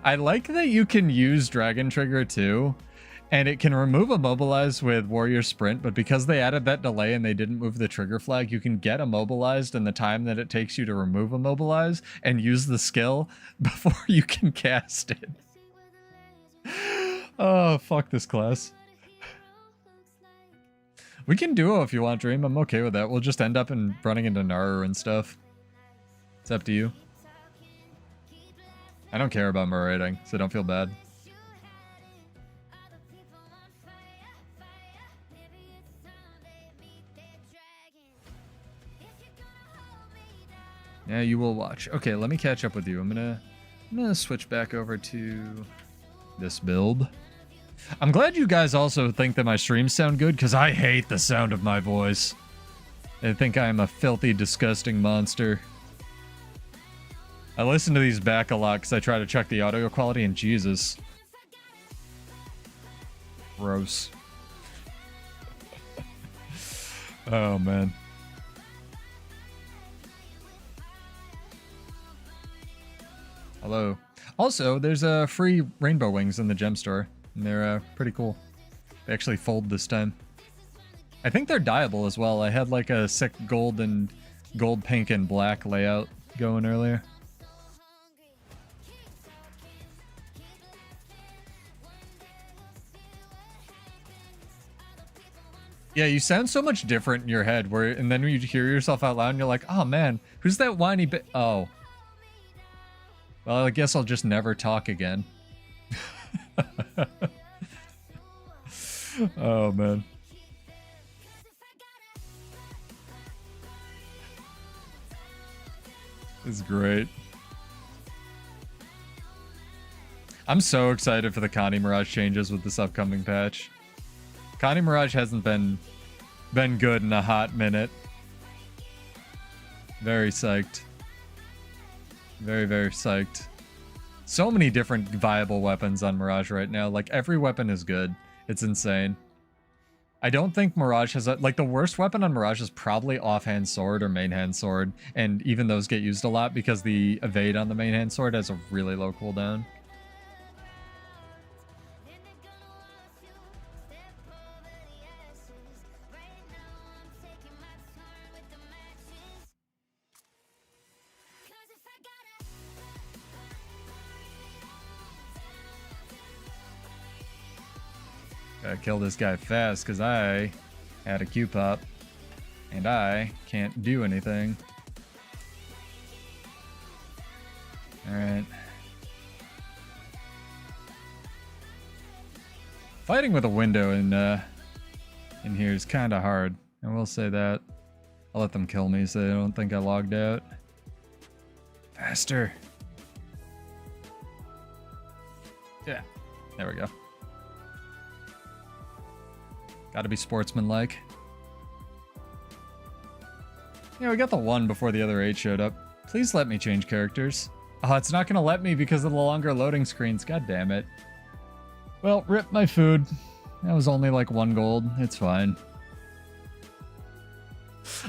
I like that you can use Dragon Trigger too, and it can remove Immobilize with Warrior Sprint, but because they added that delay and they didn't move the trigger flag, you can get immobilized in the time that it takes you to remove Immobilize and use the skill before you can cast it. Oh, fuck this class. We can duo if you want, Dream. I'm okay with that. We'll just end up running into Naru and stuff. It's up to you. I don't care about Marauding, so don't feel bad. Yeah, you will watch. Okay, let me catch up with you. I'm gonna switch back over to this build. I'm glad you guys also think that my streams sound good, because I hate the sound of my voice. I think I am a filthy, disgusting monster. I listen to these back a lot because I try to check the audio quality, and Jesus. Gross. Oh, man. Hello. Also, there's free rainbow wings in the gem store. And they're pretty cool. They actually fold this time. I think they're dyeable as well. I had like a sick gold, pink, and black layout going earlier. Yeah, you sound so much different in your head, and then when you hear yourself out loud and you're like, oh man, who's that whiny bit? Oh. Well, I guess I'll just never talk again. Oh, man. This is great. I'm so excited for the Connie Mirage changes with this upcoming patch. Connie Mirage hasn't been good in a hot minute. Very psyched. Very, very psyched. So many different viable weapons on Mirage right now. Like, every weapon is good. It's insane. I don't think Mirage has like, the worst weapon on Mirage is probably offhand sword or main hand sword. And even those get used a lot because the evade on the main hand sword has a really low cooldown. Gotta kill this guy fast because I had a Q-pop and I can't do anything. Alright. Fighting with a window in here is kind of hard. I will say that. I'll let them kill me so they don't think I logged out. Faster. Yeah. There we go. Gotta be sportsmanlike. Yeah, we got the 1 before the other 8 showed up. Please let me change characters. Oh, it's not gonna let me because of the longer loading screens. God damn it. Well, rip my food. That was only like 1 gold. It's fine.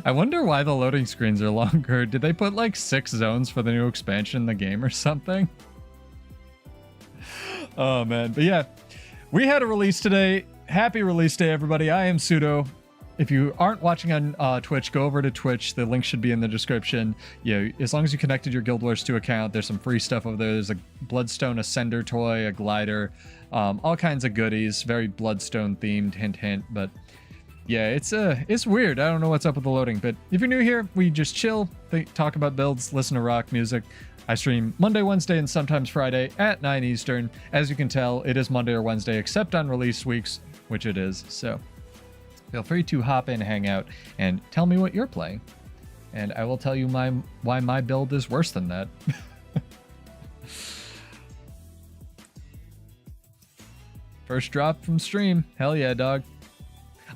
I wonder why the loading screens are longer. Did they put like 6 zones for the new expansion in the game or something? Oh man, but yeah, we had a release today. Happy release day, everybody. I am Pseudo. If you aren't watching on Twitch, go over to Twitch. The link should be in the description. Yeah, as long as you connected your Guild Wars 2 account, there's some free stuff over there. There's a Bloodstone Ascender toy, a glider, all kinds of goodies. Very Bloodstone themed, hint hint. But yeah, it's weird. I don't know what's up with the loading. But if you're new here, we just chill, talk about builds, listen to rock music. I stream Monday, Wednesday, and sometimes Friday at 9 Eastern. As you can tell, it is Monday or Wednesday, except on release weeks, which it is. So feel free to hop in, hang out, and tell me what you're playing. And I will tell you why my build is worse than that. First drop from stream. Hell yeah, dog.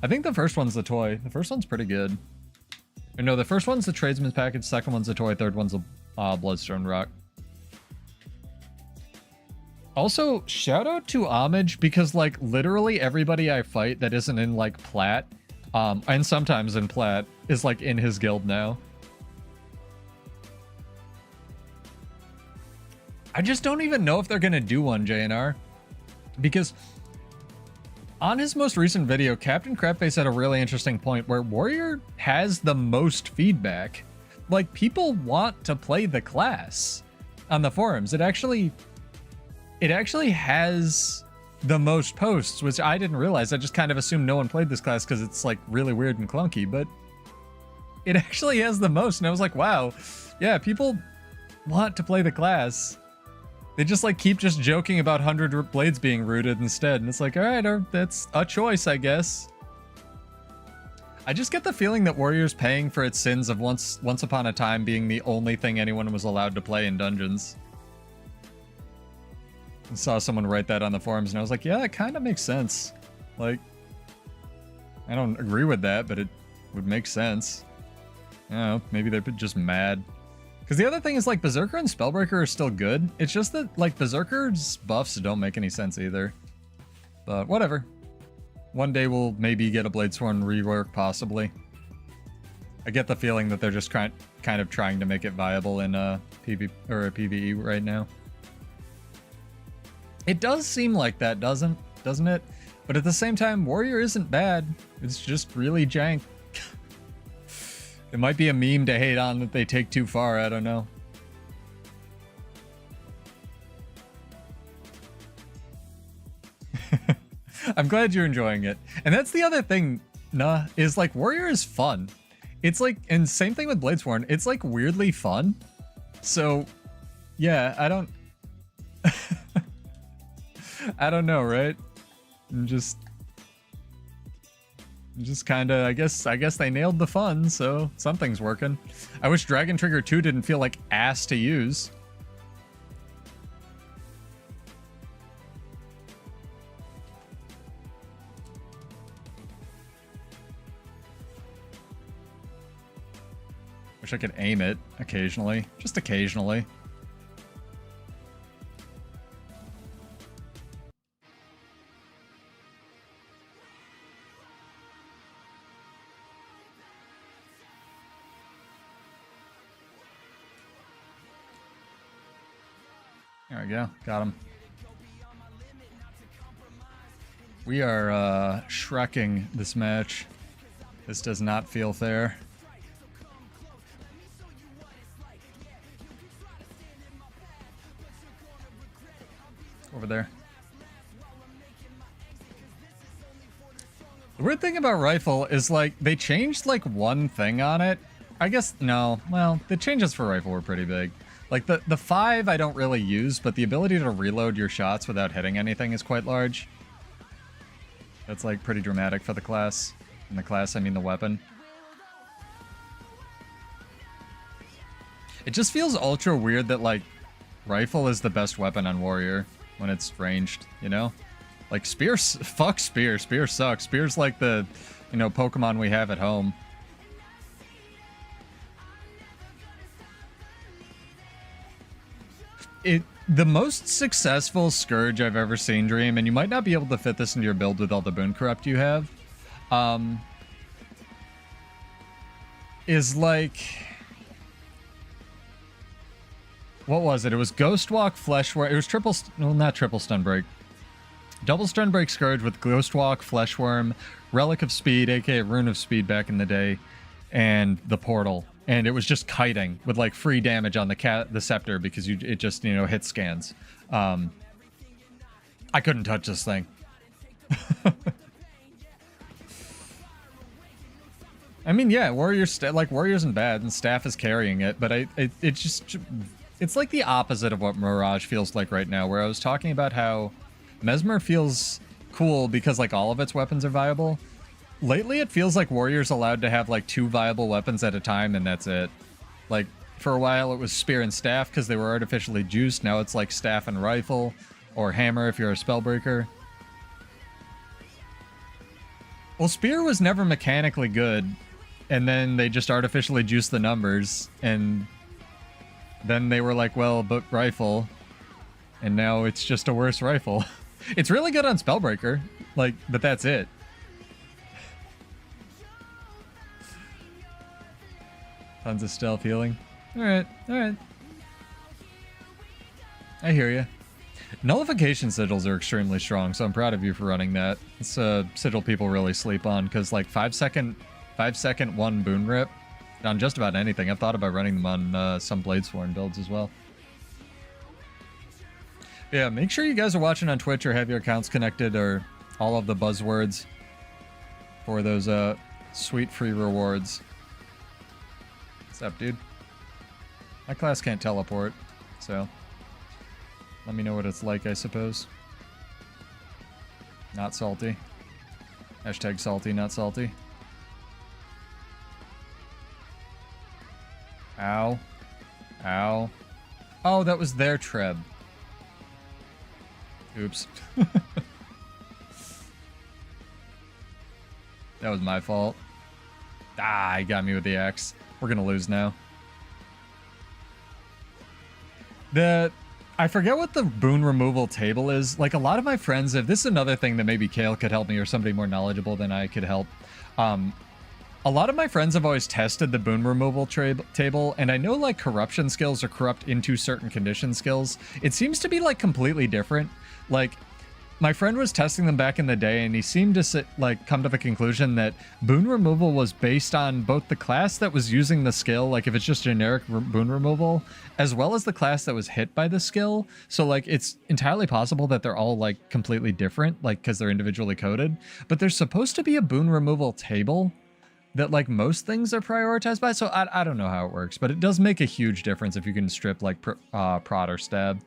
I think the first one's the toy. The first one's pretty good. Or no, the first one's the tradesman's package, second one's the toy, third one's the Bloodstone rock. Also, shout out to Homage, because like literally everybody I fight that isn't in like Plat, and sometimes in Plat, is like in his guild now. I just don't even know if they're gonna do one, JNR, because on his most recent video, Captain Crabface had a really interesting point where Warrior has the most feedback. Like, people want to play the class on the forums. It actually has the most posts, which I didn't realize. I just kind of assumed no one played this class because it's like really weird and clunky, but it actually has the most. And I was like, wow, yeah, people want to play the class. They just like keep just joking about 100 blades being rooted instead. And it's like, all right, that's a choice, I guess. I just get the feeling that Warrior's paying for its sins of once upon a time being the only thing anyone was allowed to play in dungeons. I saw someone write that on the forums and I was like, yeah, that kind of makes sense. Like, I don't agree with that, but it would make sense. I don't know, maybe they're just mad. Because the other thing is like Berserker and Spellbreaker are still good. It's just that like Berserker's buffs don't make any sense either. But whatever. One day we'll maybe get a Bladesworn rework, possibly. I get the feeling that they're just kind of trying to make it viable in a PvE right now. It does seem like that, doesn't it? But at the same time, Warrior isn't bad. It's just really jank. It might be a meme to hate on that they take too far, I don't know. I'm glad you're enjoying it. And that's the other thing, is like Warrior is fun. It's like, and same thing with Bladesworn, it's like weirdly fun. So, yeah, I don't know, right? I'm just kind of, I guess they nailed the fun, so something's working. I wish Dragon Trigger 2 didn't feel like ass to use. Wish I could aim it occasionally, just occasionally. There we go, got him. We are shrekking this match. This does not feel fair. Over there. The weird thing about Rifle is like they changed like one thing on it. I guess no, well, the changes for Rifle were pretty big. Like the 5 I don't really use, but the ability to reload your shots without hitting anything is quite large. That's like pretty dramatic for the class. In the class, I mean the weapon. It just feels ultra weird that like rifle is the best weapon on warrior when it's ranged, you know? Like spear, fuck spear. Spear sucks. Spear's like the, you know, Pokemon we have at home. The most successful Scourge I've ever seen, Dream, and you might not be able to fit this into your build with all the Boon Corrupt you have, is like... What was it? It was Ghost Walk, Flesh Worm. It was triple... Well, not triple Stun Break. Double Stun Break Scourge with Ghost Walk, Flesh Worm, Relic of Speed, aka Rune of Speed back in the day, and the Portal. And it was just kiting with like free damage on the scepter because it just, you know, hit scans. I couldn't touch this thing. I mean, yeah, Warriors isn't bad and Staff is carrying it, but it's like the opposite of what Mirage feels like right now, where I was talking about how Mesmer feels cool because like all of its weapons are viable. Lately, it feels like Warrior's allowed to have like 2 viable weapons at a time, and that's it. Like, for a while, it was Spear and Staff because they were artificially juiced. Now it's like Staff and Rifle, or Hammer if you're a Spellbreaker. Well, Spear was never mechanically good, and then they just artificially juiced the numbers, and then they were like, well, but Rifle, and now it's just a worse Rifle. It's really good on Spellbreaker, like, but that's it. Tons of stealth healing. Alright, alright. I hear you. Nullification sigils are extremely strong, so I'm proud of you for running that. It's a sigil people really sleep on, because like 5-second 1 boon rip on just about anything. I've thought about running them on some Bladesworn builds as well. Yeah, make sure you guys are watching on Twitch or have your accounts connected or all of the buzzwords for those sweet free rewards. What's up, dude? My class can't teleport, so let me know what it's like, I suppose. Not salty. Hashtag salty, not salty. Ow. Ow. Oh, that was their Treb. Oops. That was my fault. Ah, he got me with the axe. We're gonna lose now. I forget what the boon removal table is. Like, a lot of my friends have... This is another thing that maybe Kale could help me or somebody more knowledgeable than I could help. A lot of my friends have always tested the boon removal table, and I know, like, corruption skills are corrupt into certain condition skills. It seems to be, like, completely different. Like, my friend was testing them back in the day, and he seemed to come to the conclusion that boon removal was based on both the class that was using the skill, like if it's just generic boon removal, as well as the class that was hit by the skill. So like it's entirely possible that they're all like completely different, like because they're individually coded. But there's supposed to be a boon removal table that like most things are prioritized by. So I don't know how it works, but it does make a huge difference if you can strip like prod or stab.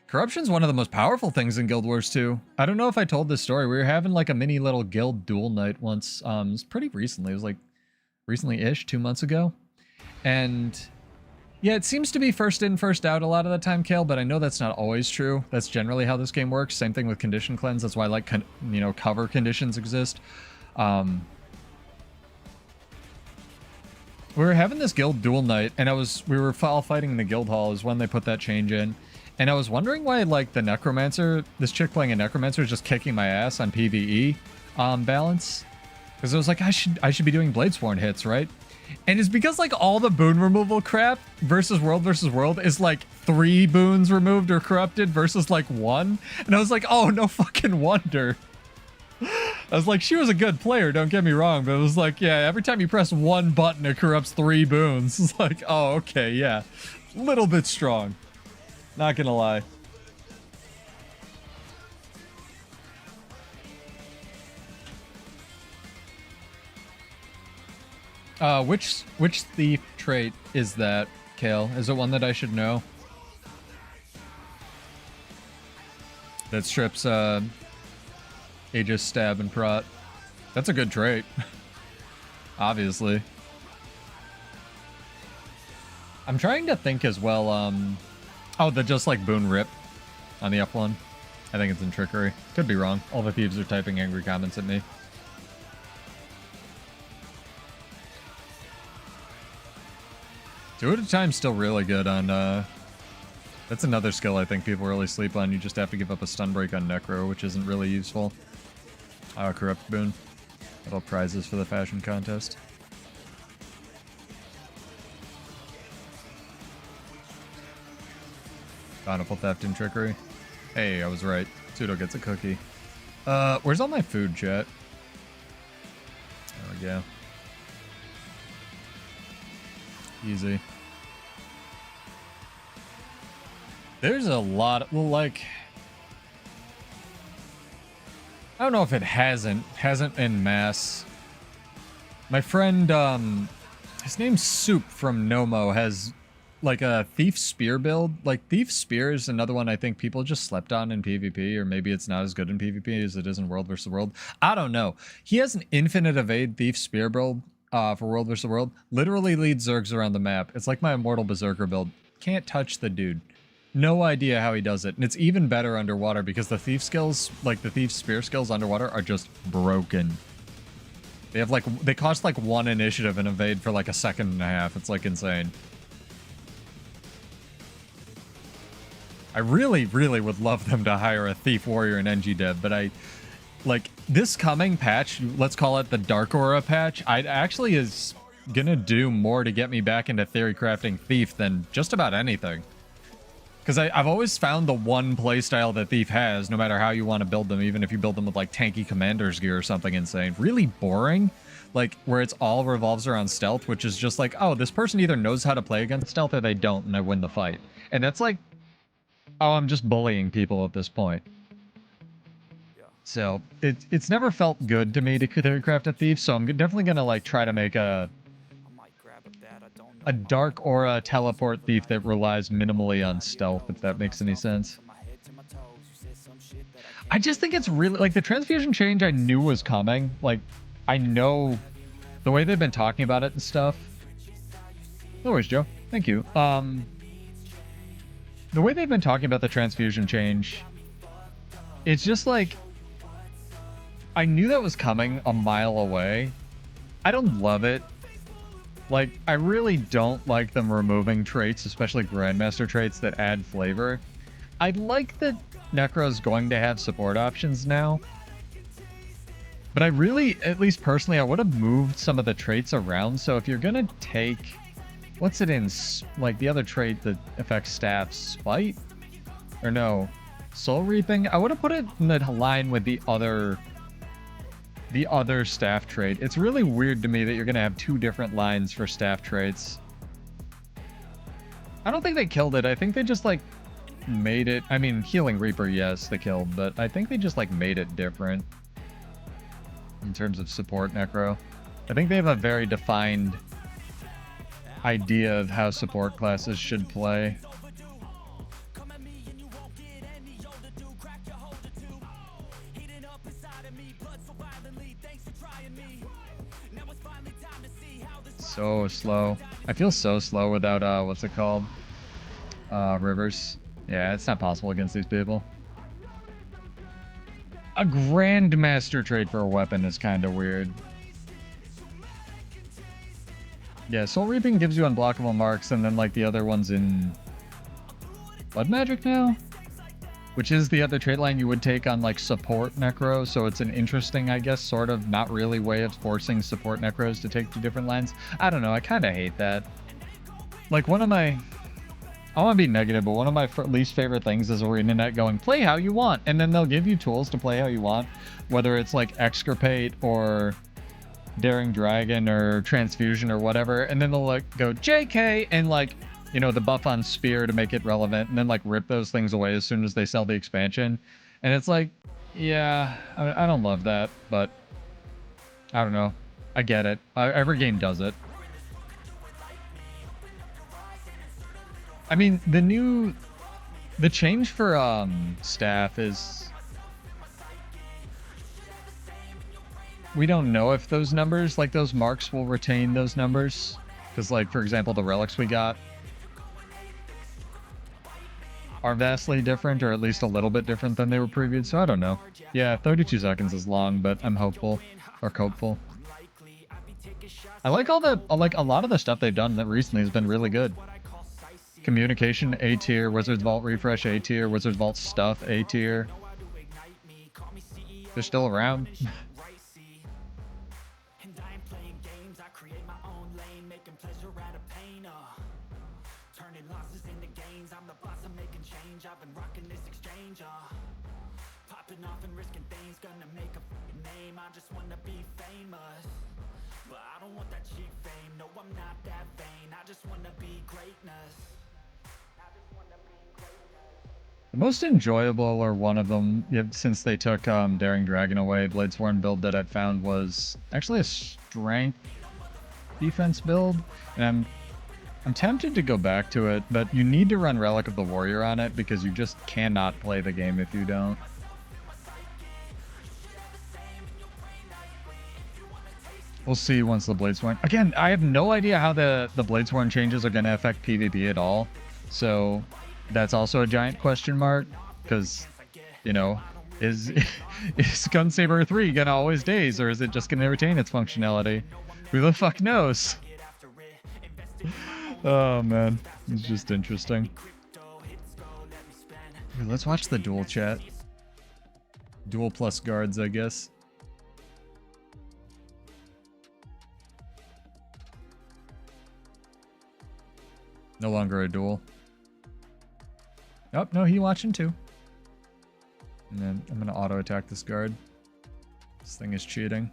Corruption's one of the most powerful things in Guild Wars 2. I don't know if I told this story. We were having like a mini little guild duel night once. It was pretty recently. It was like recently-ish, 2 months ago. And yeah, it seems to be first in, first out a lot of the time, Kale, but I know that's not always true. That's generally how this game works. Same thing with condition cleanse. That's why like, cover conditions exist. We were having this guild duel night, and we were all fighting in the guild hall is when they put that change in. And I was wondering why, like, the Necromancer, this chick playing a Necromancer is just kicking my ass on PvE balance. Because I was like, I should be doing Bladesworn hits, right? And it's because, like, all the boon removal crap versus world is, like, 3 boons removed or corrupted versus, like, 1. And I was like, oh, no fucking wonder. I was like, she was a good player, don't get me wrong, but it was like, yeah, every time you press 1 button, it corrupts 3 boons. It's like, oh, okay, yeah. Little bit strong. Not gonna lie. Which thief trait is that, Kale? Is it one that I should know? That strips Aegis, Stab, and Prot. That's a good trait. Obviously. I'm trying to think as well, oh, the just like Boon Rip on the F1. I think it's in Trickery. Could be wrong. All the thieves are typing angry comments at me. Two at a time still really good on, that's another skill I think people really sleep on. You just have to give up a stun break on Necro, which isn't really useful. Corrupt Boon. Little prizes for the fashion contest. Bountiful Theft and Trickery. Hey, I was right. Pseudo gets a cookie. Where's all my food, chat? There we go. Easy. There's a lot of, well, like, I don't know if it hasn't en masse. My friend, his name's Soup from Nomo, has like a Thief Spear build. Like, Thief Spear is another one I think people just slept on in PvP, or maybe it's not as good in PvP as it is in World vs. World. I don't know. He has an infinite evade Thief Spear build for World vs. World. Literally leads Zergs around the map. It's like my Immortal Berserker build. Can't touch the dude. No idea how he does it. And it's even better underwater because the Thief skills, like the Thief Spear skills underwater, are just broken. They have like, they cost like 1 initiative and evade for like a second and a half. It's like insane. I really, really would love them to hire a Thief Warrior in NG Dev, but I, like, this coming patch, let's call it the Dark Aura patch, I actually is gonna do more to get me back into theory crafting Thief than just about anything. Because I've always found the one playstyle that Thief has, no matter how you want to build them, even if you build them with like tanky commander's gear or something insane, really boring. Like, where it's all revolves around stealth, which is just like, oh, this person either knows how to play against stealth or they don't, and I win the fight. And that's like, oh, I'm just bullying people at this point. Yeah. So it's never felt good to me to theory craft a Thief, so I'm definitely gonna like try to make a Dark Aura teleport Thief that relies minimally on stealth, if that makes any sense. I just think it's really, like, the transfusion change I knew was coming. Like, I know the way they've been talking about it and stuff. No worries, Joe. Thank you. The way they've been talking about the transfusion change, it's just like, I knew that was coming a mile away. I don't love it. Like, I really don't like them removing traits, especially Grandmaster traits that add flavor. I like that Necro's going to have support options now. But I really, at least personally, I would have moved some of the traits around. So if you're going to take, what's it in, like the other trait that affects staff, Spite? Or no, Soul Reaping? I would have put it in the line with the other staff trait. It's really weird to me that you're going to have 2 different lines for staff traits. I don't think they killed it. I think they just, like, made it... I mean, Healing Reaper, yes, they killed, but I think they just, like, made it different in terms of support Necro. I think they have a very defined idea of how support classes should play. So slow. I feel so slow without, what's it called? Rivers. Yeah, it's not possible against these people. A Grandmaster trait for a weapon is kind of weird. Yeah, Soul Reaping gives you unblockable marks, and then, like, the other one's in Blood Magic now? Which is the other trait line you would take on, like, support Necro, so it's an interesting, I guess, sort of not really way of forcing support Necros to take 2 different lines. I don't know, I kind of hate that. Like, one of my... I want to be negative, but one of my least favorite things is ArenaNet going, play how you want, and then they'll give you tools to play how you want, whether it's, like, Extirpate or Daring Dragon or Transfusion or whatever, and then they'll, like, go, JK, and, like... you know, the buff on Spear to make it relevant, and then, like, rip those things away as soon as they sell the expansion. And it's like, yeah, I don't love that, but I don't know. I get it. Every game does it. I mean, the change for staff is, we don't know if those numbers, like those marks, will retain those numbers. Because, like, for example, the relics we got are vastly different, or at least a little bit different than they were previewed, so I don't know. Yeah, 32 seconds is long, but I'm hopeful. Or hopeful. I like a lot of the stuff they've done that recently has been really good. Communication, A tier. Wizards Vault Refresh, A tier. Wizards Vault Stuff, A tier. They're still around. The most enjoyable, or one of them, since they took Daring Dragon away, Bladesworn build that I found was actually a strength defense build, and I'm tempted to go back to it, but you need to run Relic of the Warrior on it because you just cannot play the game if you don't. We'll see once the Bladesworn... Again, I have no idea how the Bladesworn changes are going to affect PvP at all, so that's also a giant question mark, because, you know, is Gunsaber 3 going to always daze, or is it just going to retain its functionality? Who the fuck knows? Oh, man. It's just interesting. Here, let's watch the duel chat. Duel plus guards, I guess. No longer a duel. Oh, no, he watching too. And then I'm gonna auto-attack this guard. This thing is cheating.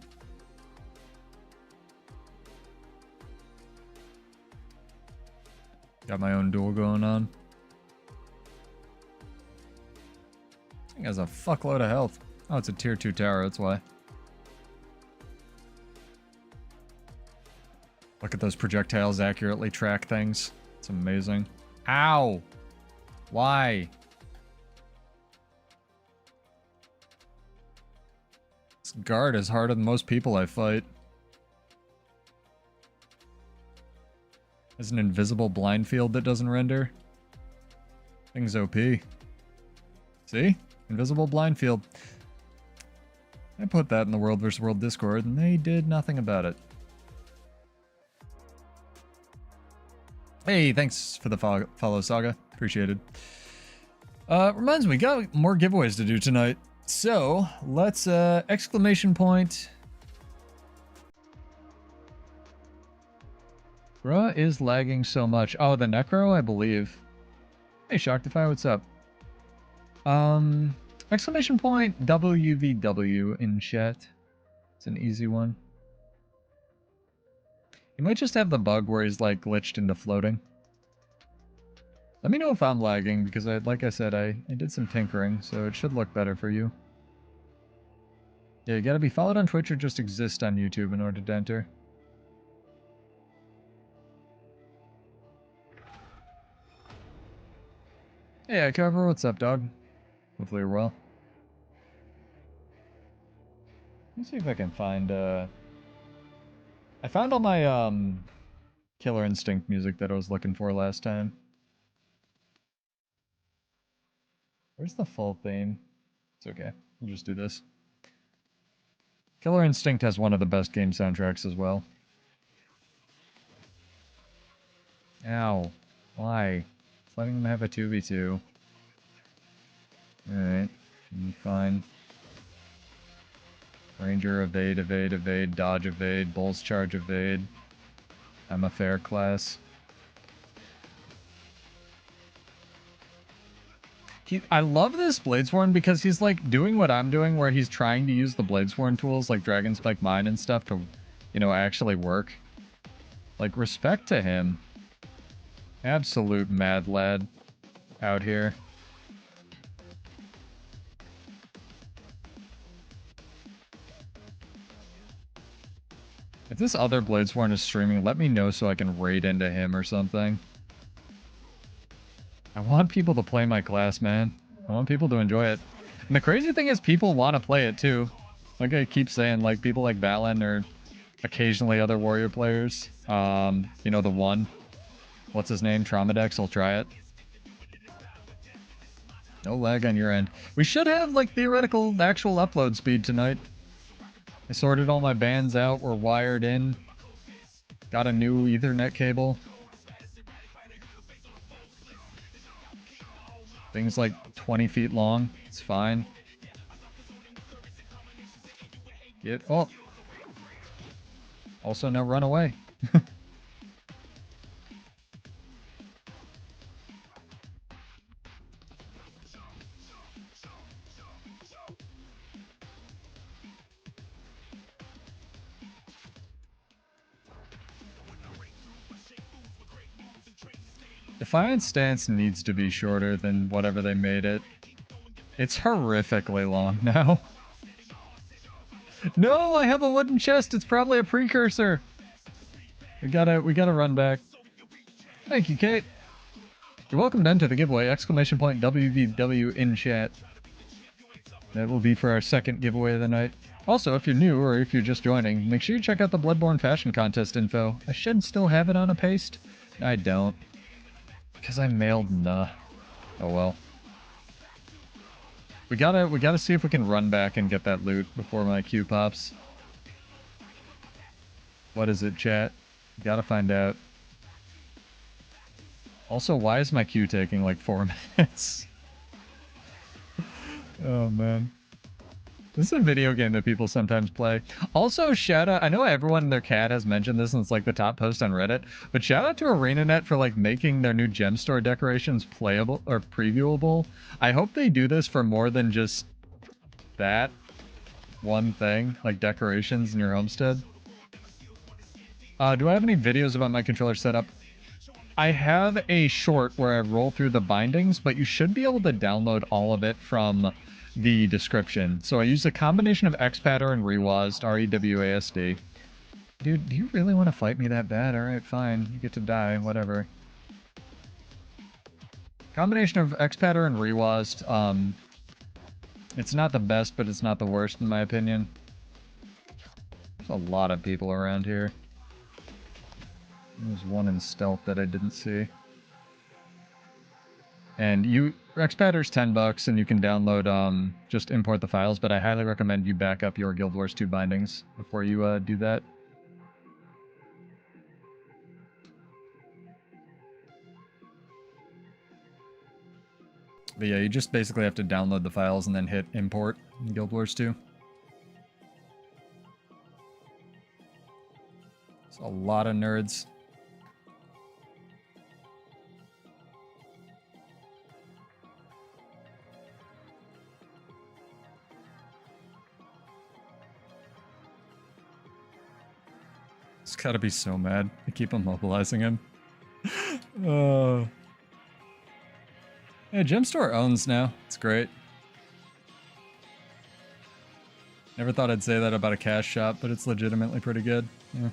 Got my own duel going on. This thing has a fuckload of health. Oh, it's a tier 2 tower, that's why. Look at those projectiles accurately track things. It's amazing. Ow! Why? This guard is harder than most people I fight. There's an invisible blind field that doesn't render. Thing's OP. See? Invisible blind field. I put that in the World vs. World Discord and they did nothing about it. Hey, thanks for the follow, Saga. Appreciated. Reminds me, we got more giveaways to do tonight. So, let's, exclamation point. Bruh is lagging so much. Oh, the Necro, I believe. Hey, Shocktify, what's up? Exclamation point WVW in chat. It's an easy one. He might just have the bug where he's like glitched into floating. Let me know if I'm lagging, because like I said, I did some tinkering, so it should look better for you. Yeah, you gotta be followed on Twitch or just exist on YouTube in order to enter. Hey, Cover, what's up, dog? Hopefully you're well. Let's see if I can find, I found all my, Killer Instinct music that I was looking for last time. Where's the full theme? It's okay. We'll just do this. Killer Instinct has one of the best game soundtracks as well. Ow. Why? It's letting them have a 2v2. Alright. Fine. Ranger, evade, evade, evade, dodge, evade, Bulls charge, evade. I'm a fair class. I love this Bladesworn because he's like doing what I'm doing, where he's trying to use the Bladesworn tools like Dragon Spike Mine and stuff to, you know, actually work. Like, respect to him. Absolute mad lad out here. If this other Bladesworn is streaming, let me know so I can raid into him or something. I want people to play my class, man. I want people to enjoy it. And the crazy thing is people want to play it too. Like I keep saying, like people like Valen or occasionally other warrior players. You know, the one. What's his name? Traumadex will try it. No lag on your end. We should have like theoretical actual upload speed tonight. I sorted all my bands out. We're wired in. Got a new Ethernet cable. Thing's like 20 feet long. It's fine. Get oh. Also, no run away. Defiant stance needs to be shorter than whatever they made it. It's horrifically long now. No, I have a wooden chest. It's probably a precursor. We gotta run back. Thank you, Kate. You're welcome to enter the giveaway. Exclamation point WVW in chat. That will be for our second giveaway of the night. Also, if you're new or if you're just joining, make sure you check out the Bloodborne Fashion Contest info. I should still have it on a paste. I don't. Because I mailed nah. Oh well. We gotta see if we can run back and get that loot before my queue pops. What is it, chat? Gotta find out. Also, why is my queue taking like 4 minutes? Oh man. This is a video game that people sometimes play. Also, shout out, I know everyone and their cat has mentioned this and it's like the top post on Reddit, but shout out to ArenaNet for like making their new gem store decorations playable or previewable. I hope they do this for more than just that one thing, like decorations in your homestead. Do I have any videos about my controller setup? I have a short where I roll through the bindings, but you should be able to download all of it from the description. So I use a combination of XPadder and reWASD, reWASD. Dude, do you really want to fight me that bad? Alright, fine. You get to die, whatever. Combination of XPadder and reWASD. It's not the best, but it's not the worst in my opinion. There's a lot of people around here. There's one in stealth that I didn't see. And XPadder's $10 and you can download, just import the files, but I highly recommend you back up your Guild Wars 2 bindings before you, do that. But yeah, you just basically have to download the files and then hit import in Guild Wars 2. It's a lot of nerds. It's gotta be so mad. I keep immobilizing him. Yeah, Gem Store owns now. It's great. Never thought I'd say that about a cash shop, but it's legitimately pretty good. Yeah.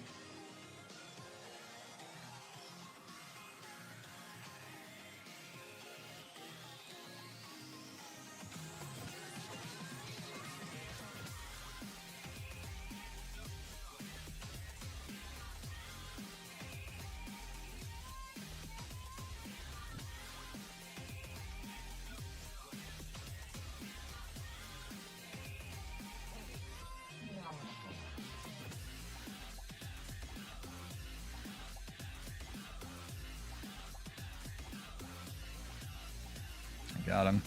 Got him.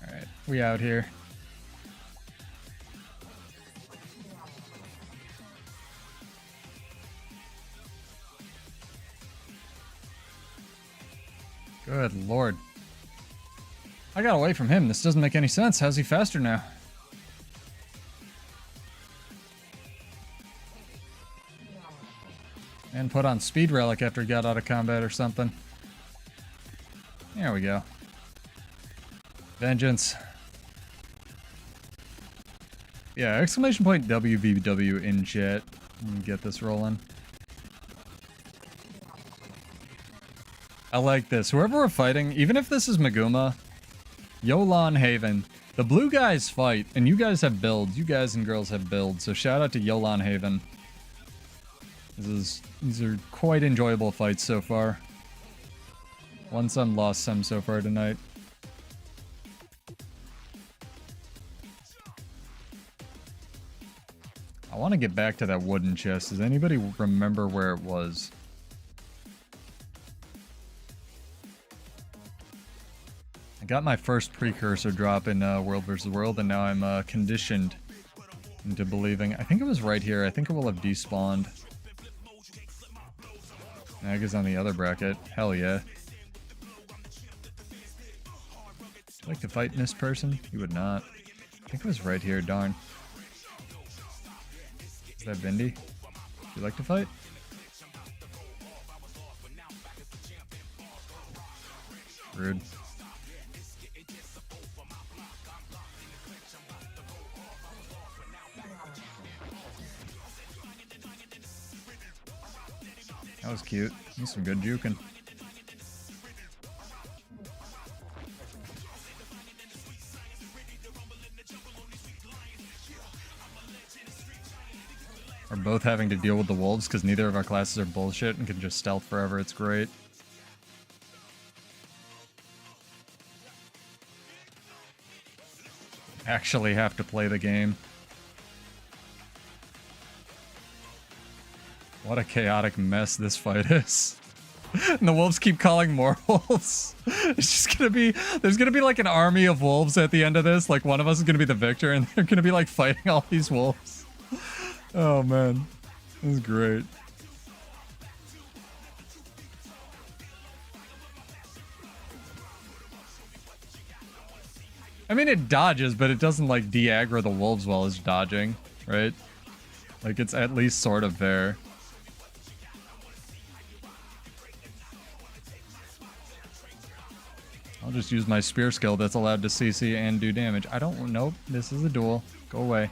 Alright, we out here. Good lord. I got away from him. This doesn't make any sense. How's he faster now? And put on speed relic after he got out of combat or something. There we go. Vengeance. Yeah, exclamation point WVW in chat. Let me get this rolling. I like this. Whoever we're fighting, even if this is Maguma, Yolan Haven. The blue guys fight, and you guys have builds. You guys and girls have builds, so shout out to Yolan Haven. These are quite enjoyable fights so far. Won some, lost some so far tonight. I want to get back to that wooden chest. Does anybody remember where it was? I got my first precursor drop in World vs. World, and now I'm conditioned into believing. I think it was right here. I think it will have despawned. Nag is on the other bracket. Hell yeah. Would you like to fight this person? You would not. I think it was right here. Darn. Is that Vindy? Would you like to fight? Rude. That was cute. That's some good juking. We're both having to deal with the wolves because neither of our classes are bullshit and can just stealth forever. It's great. Actually have to play the game. What a chaotic mess this fight is. And the wolves keep calling more wolves. It's just gonna be, there's gonna be like an army of wolves at the end of this. Like one of us is gonna be the victor and they're gonna be like fighting all these wolves. Oh man, this is great. I mean, it dodges, but it doesn't like de-aggro the wolves while it's dodging, right? Like it's at least sort of fair. I'll just use my spear skill that's allowed to CC and do damage. I don't... Nope. This is a duel. Go away.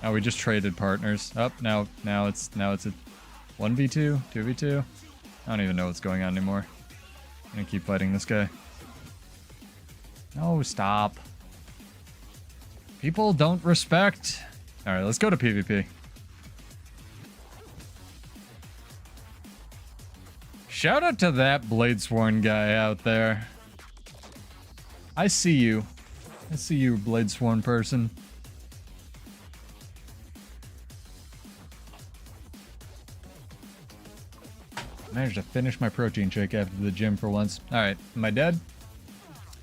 Oh, we just traded partners. Up. Now it's a 1v2, 2v2. I don't even know what's going on anymore. I'm gonna keep fighting this guy. No, stop. People don't respect. Alright, let's go to PvP. Shout out to that Bladesworn guy out there. I see you. I see you, Bladesworn person. Managed to finish my protein shake after the gym for once. Alright, am I dead?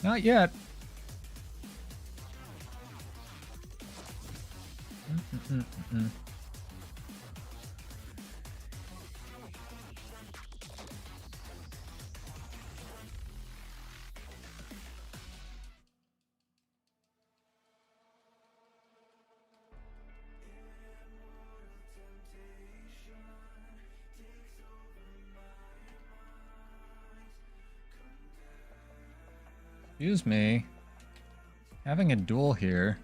Not yet. Excuse me. Having a duel here.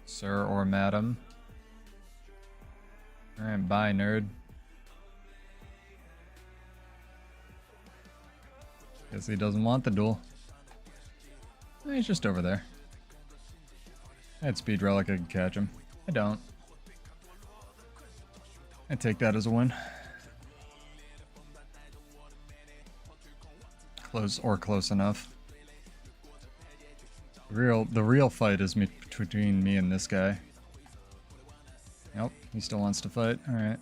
Sir or madam. Alright, bye, nerd. Guess he doesn't want the duel. He's just over there. I had speed relic, I could catch him. I don't. I take that as a win. Close enough. The real fight is between me and this guy. Nope, he still wants to fight. Alright.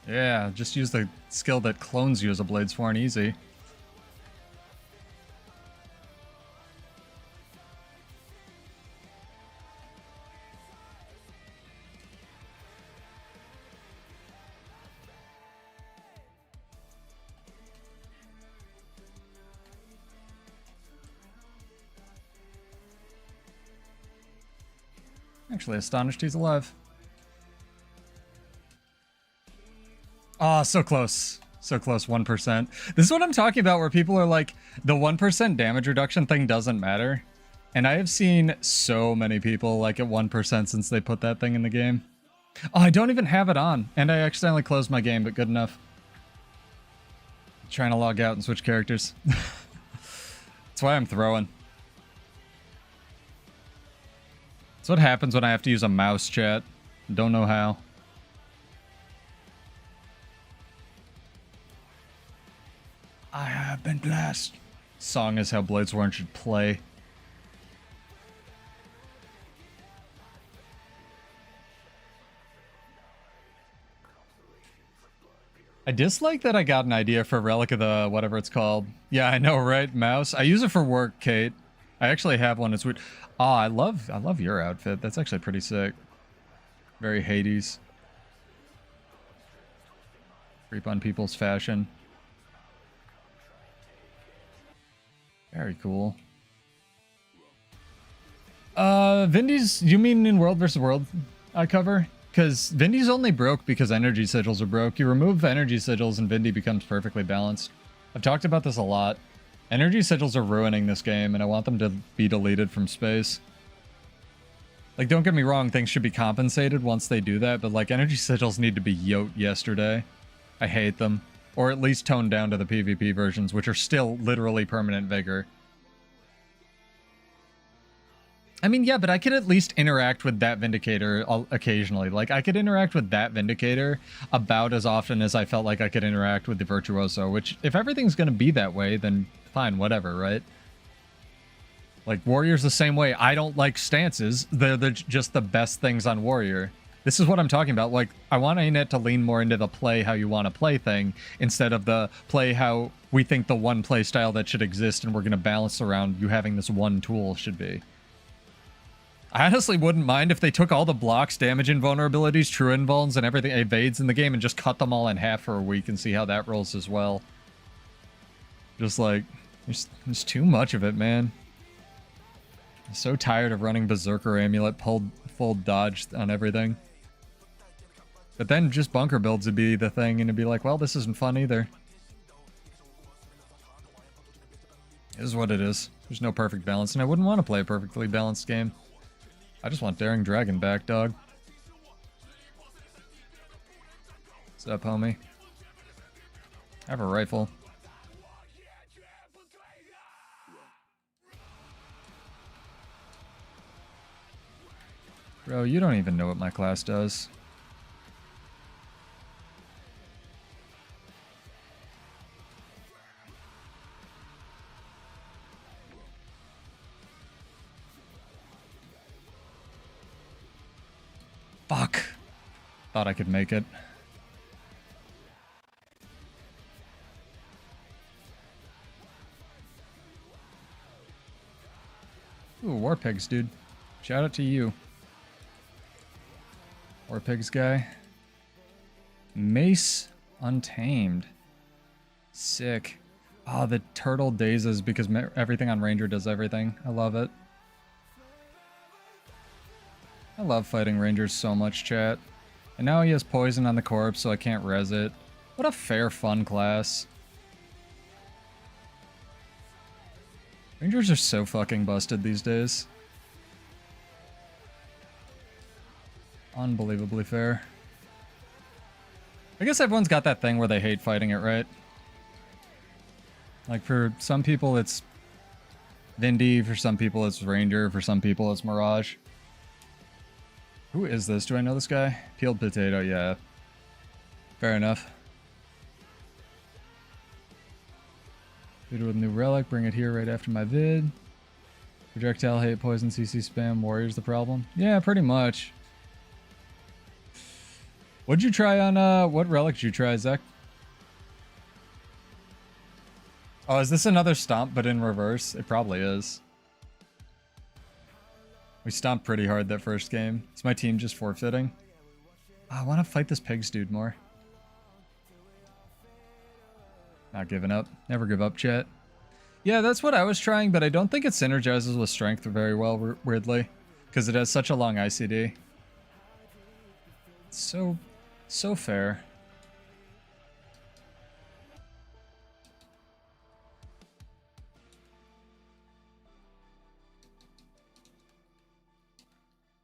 Yeah, just use the skill that clones you as a Bladesworn easy. Actually astonished he's alive. Oh, so close. So close, 1%. This is what I'm talking about, where people are like, the 1% damage reduction thing doesn't matter. And I have seen so many people like at 1% since they put that thing in the game. Oh, I don't even have it on. And I accidentally closed my game, but good enough. Trying to log out and switch characters. That's why I'm throwing. That's what happens when I have to use a mouse, chat. Don't know how. I have been blessed. Song is how Bladesworn should play. I dislike that I got an idea for Relic of the whatever it's called. Yeah, I know, right? Mouse. I use it for work, Kate. I actually have one. It's weird. Oh, I love your outfit. That's actually pretty sick. Very Hades. Creep on people's fashion. Very cool. Vindy's, you mean in World vs. World cover? Because Vindy's only broke because energy sigils are broke. You remove energy sigils and Vindy becomes perfectly balanced. I've talked about this a lot. Energy sigils are ruining this game, and I want them to be deleted from space. Like, don't get me wrong, things should be compensated once they do that, but like, energy sigils need to be yoked yesterday. I hate them. Or at least toned down to the PvP versions, which are still literally permanent vigor. I mean, yeah, but I could at least interact with that Vindicator occasionally. Like, I could interact with that Vindicator about as often as I felt like I could interact with the Virtuoso, which, if everything's going to be that way, then fine, whatever, right? Like, Warrior's the same way. I don't like stances. They're just the best things on Warrior. This is what I'm talking about. Like, I want Anet to lean more into the play how you want to play thing, instead of the play how we think the one play style that should exist and we're going to balance around you having this one tool should be. I honestly wouldn't mind if they took all the blocks, damage invulnerabilities, true invulns, and everything evades in the game and just cut them all in half for a week and see how that rolls as well. Just like, there's too much of it, man. I'm so tired of running Berserker Amulet, full dodge on everything. But then just bunker builds would be the thing, and it'd be like, well, this isn't fun either. It is what it is. There's no perfect balance, and I wouldn't want to play a perfectly balanced game. I just want Daring Dragon back, dog. What's up, homie? I have a rifle. Bro, you don't even know what my class does. Fuck. Thought I could make it. Ooh, War Pigs, dude. Shout out to you. War Pigs guy. Mace Untamed. Sick. Oh, the turtle dazes because everything on Ranger does everything. I love it. I love fighting Rangers so much, chat. And now he has poison on the corpse, so I can't res it. What a fair, fun class. Rangers are so fucking busted these days. Unbelievably fair. I guess everyone's got that thing where they hate fighting it, right? Like, for some people it's Vindy, for some people it's Ranger, for some people it's Mirage. Who is this? Do I know this guy? Peeled Potato, yeah. Fair enough. Video with new relic, bring it here right after my vid. Projectile hate, poison, CC spam, warrior's the problem? Yeah, pretty much. What'd you try on, what relic did you try, Zach? Oh, is this another stomp but in reverse? It probably is. We stomped pretty hard that first game. Is my team just forfeiting? Oh, I want to fight this pigs dude more. Not giving up. Never give up, chat. Yeah, that's what I was trying, but I don't think it synergizes with strength very well, weirdly. Because it has such a long ICD. So fair.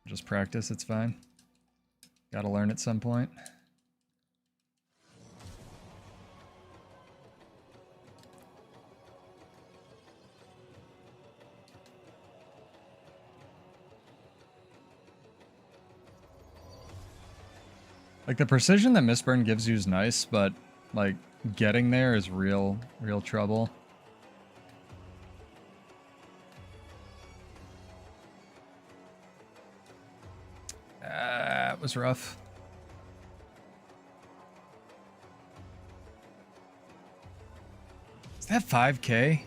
Just practice, it's fine. Gotta learn at some point. Like, the precision that Mistburn gives you is nice, but, like, getting there is real trouble. That was rough. Is that 5K?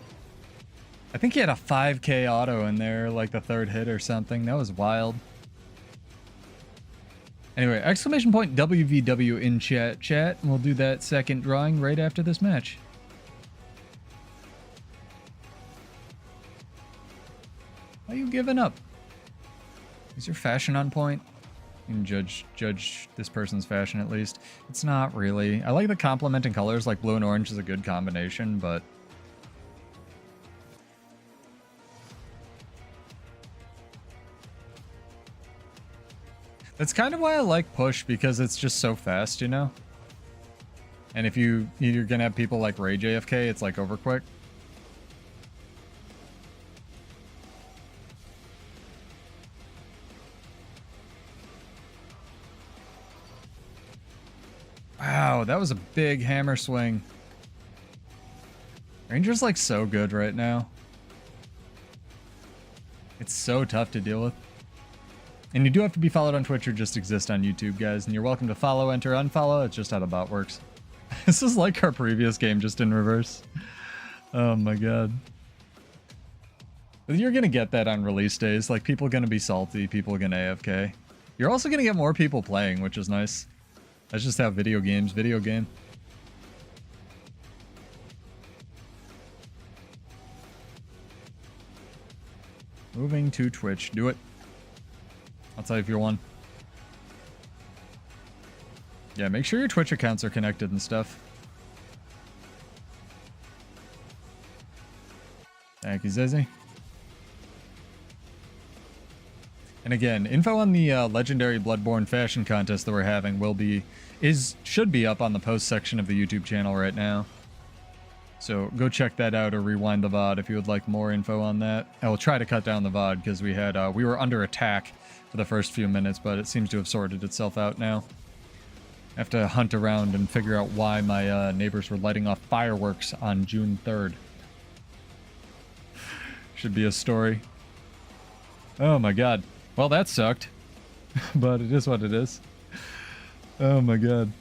I think he had a 5K auto in there, like the third hit or something. That was wild. Anyway, exclamation point WVW in chat. And we'll do that second drawing right after this match. Why are you giving up? Is your fashion on point? You can judge this person's fashion at least. It's not really. I like the complementing colors, like blue and orange is a good combination, but... That's kind of why I like push, because it's just so fast, you know? And if you're gonna have people like Ray JFK, it's like over quick. Wow, that was a big hammer swing. Ranger's like so good right now. It's so tough to deal with. And you do have to be followed on Twitch or just exist on YouTube, guys. And you're welcome to follow, enter, unfollow. It's just how the bot works. This is like our previous game, just in reverse. Oh my god. But you're going to get that on release days. Like, people are going to be salty, people are going to AFK. You're also going to get more people playing, which is nice. That's just how video game. Moving to Twitch. Do it. I'll tell you if you're one. Yeah, make sure your Twitch accounts are connected and stuff. Thank you, Zizzy. And again, info on the legendary Bloodborne fashion contest that we're having should be up on the post section of the YouTube channel right now. So go check that out or rewind the VOD if you would like more info on that. I will try to cut down the VOD because we were under attack for the first few minutes, but it seems to have sorted itself out now. I have to hunt around and figure out why my neighbors were lighting off fireworks on June 3rd. Should be a story. Oh my god. Well, that sucked. But it is what it is. Oh my god.